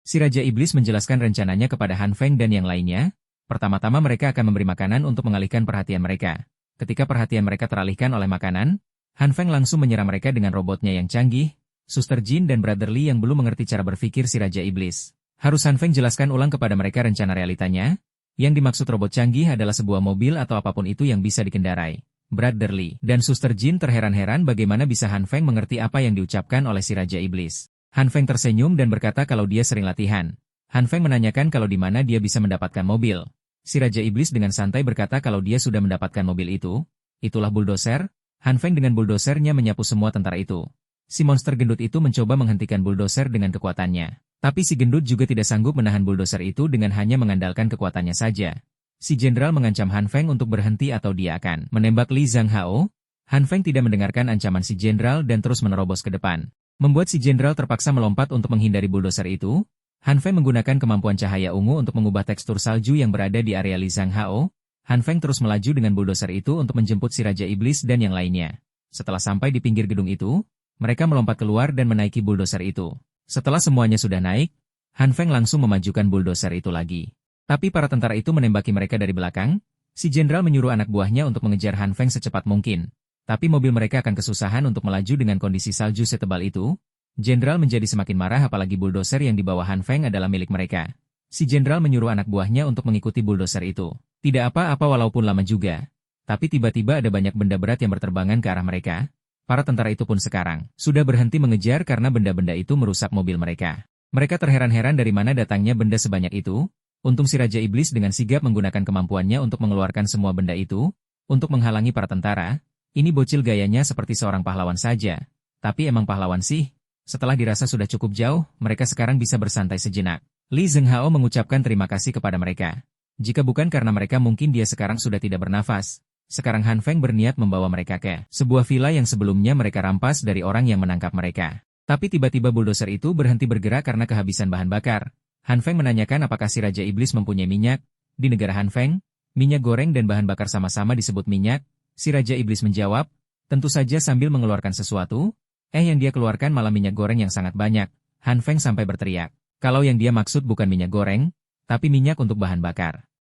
Si Raja Iblis menjelaskan rencananya kepada Han Feng dan yang lainnya. Pertama-tama mereka akan memberi makanan untuk mengalihkan perhatian mereka. Ketika perhatian mereka teralihkan oleh makanan, Han Feng langsung menyerang mereka dengan robotnya yang canggih. Suster Jin dan Brother Li yang belum mengerti cara berpikir si Raja Iblis. Harus Han Feng jelaskan ulang kepada mereka rencana realitanya. Yang dimaksud robot canggih adalah sebuah mobil atau apapun itu yang bisa dikendarai. Brother Li dan Suster Jin terheran-heran bagaimana bisa Han Feng mengerti apa yang diucapkan oleh si Raja Iblis. Han Feng tersenyum dan berkata kalau dia sering latihan. Han Feng menanyakan kalau di mana dia bisa mendapatkan mobil. Si Raja Iblis dengan santai berkata kalau dia sudah mendapatkan mobil itu. Itulah bulldozer. Han Feng dengan bulldosernya menyapu semua tentara itu. Si monster gendut itu mencoba menghentikan bulldozer dengan kekuatannya. Tapi si gendut juga tidak sanggup menahan bulldozer itu dengan hanya mengandalkan kekuatannya saja. Si Jenderal mengancam Han Feng untuk berhenti atau dia akan menembak Li Zhanghao. Han Feng tidak mendengarkan ancaman si Jenderal dan terus menerobos ke depan. Membuat si Jenderal terpaksa melompat untuk menghindari bulldozer itu. Han Feng menggunakan kemampuan cahaya ungu untuk mengubah tekstur salju yang berada di area Li Zhanghao. Han Feng terus melaju dengan bulldozer itu untuk menjemput si Raja Iblis dan yang lainnya. Setelah sampai di pinggir gedung itu, mereka melompat keluar dan menaiki bulldozer itu. Setelah semuanya sudah naik, Han Feng langsung memajukan bulldozer itu lagi. Tapi para tentara itu menembaki mereka dari belakang. Si Jenderal menyuruh anak buahnya untuk mengejar Han Feng secepat mungkin. Tapi mobil mereka akan kesusahan untuk melaju dengan kondisi salju setebal itu. Jenderal menjadi semakin marah apalagi bulldozer yang dibawa Han Feng adalah milik mereka. Si Jenderal menyuruh anak buahnya untuk mengikuti bulldozer itu. Tidak apa-apa walaupun lama juga. Tapi tiba-tiba ada banyak benda berat yang berterbangan ke arah mereka. Para tentara itu pun sekarang sudah berhenti mengejar karena benda-benda itu merusak mobil mereka. Mereka terheran-heran dari mana datangnya benda sebanyak itu. Untung si Raja Iblis dengan sigap menggunakan kemampuannya untuk mengeluarkan semua benda itu, untuk menghalangi para tentara. Ini bocil gayanya seperti seorang pahlawan saja. Tapi emang pahlawan sih. Setelah dirasa sudah cukup jauh, mereka sekarang bisa bersantai sejenak. Li Zhanghao mengucapkan terima kasih kepada mereka. Jika bukan karena mereka mungkin dia sekarang sudah tidak bernafas. Sekarang Han Feng berniat membawa mereka ke sebuah villa yang sebelumnya mereka rampas dari orang yang menangkap mereka. Tapi tiba-tiba bulldozer itu berhenti bergerak karena kehabisan bahan bakar. Han Feng menanyakan apakah si Raja Iblis mempunyai minyak. Di negara Han Feng, minyak goreng dan bahan bakar sama-sama disebut minyak. Si Raja Iblis menjawab, tentu saja sambil mengeluarkan sesuatu. Yang dia keluarkan malah minyak goreng yang sangat banyak. Han Feng sampai berteriak, kalau yang dia maksud bukan minyak goreng, tapi minyak untuk bahan bakar.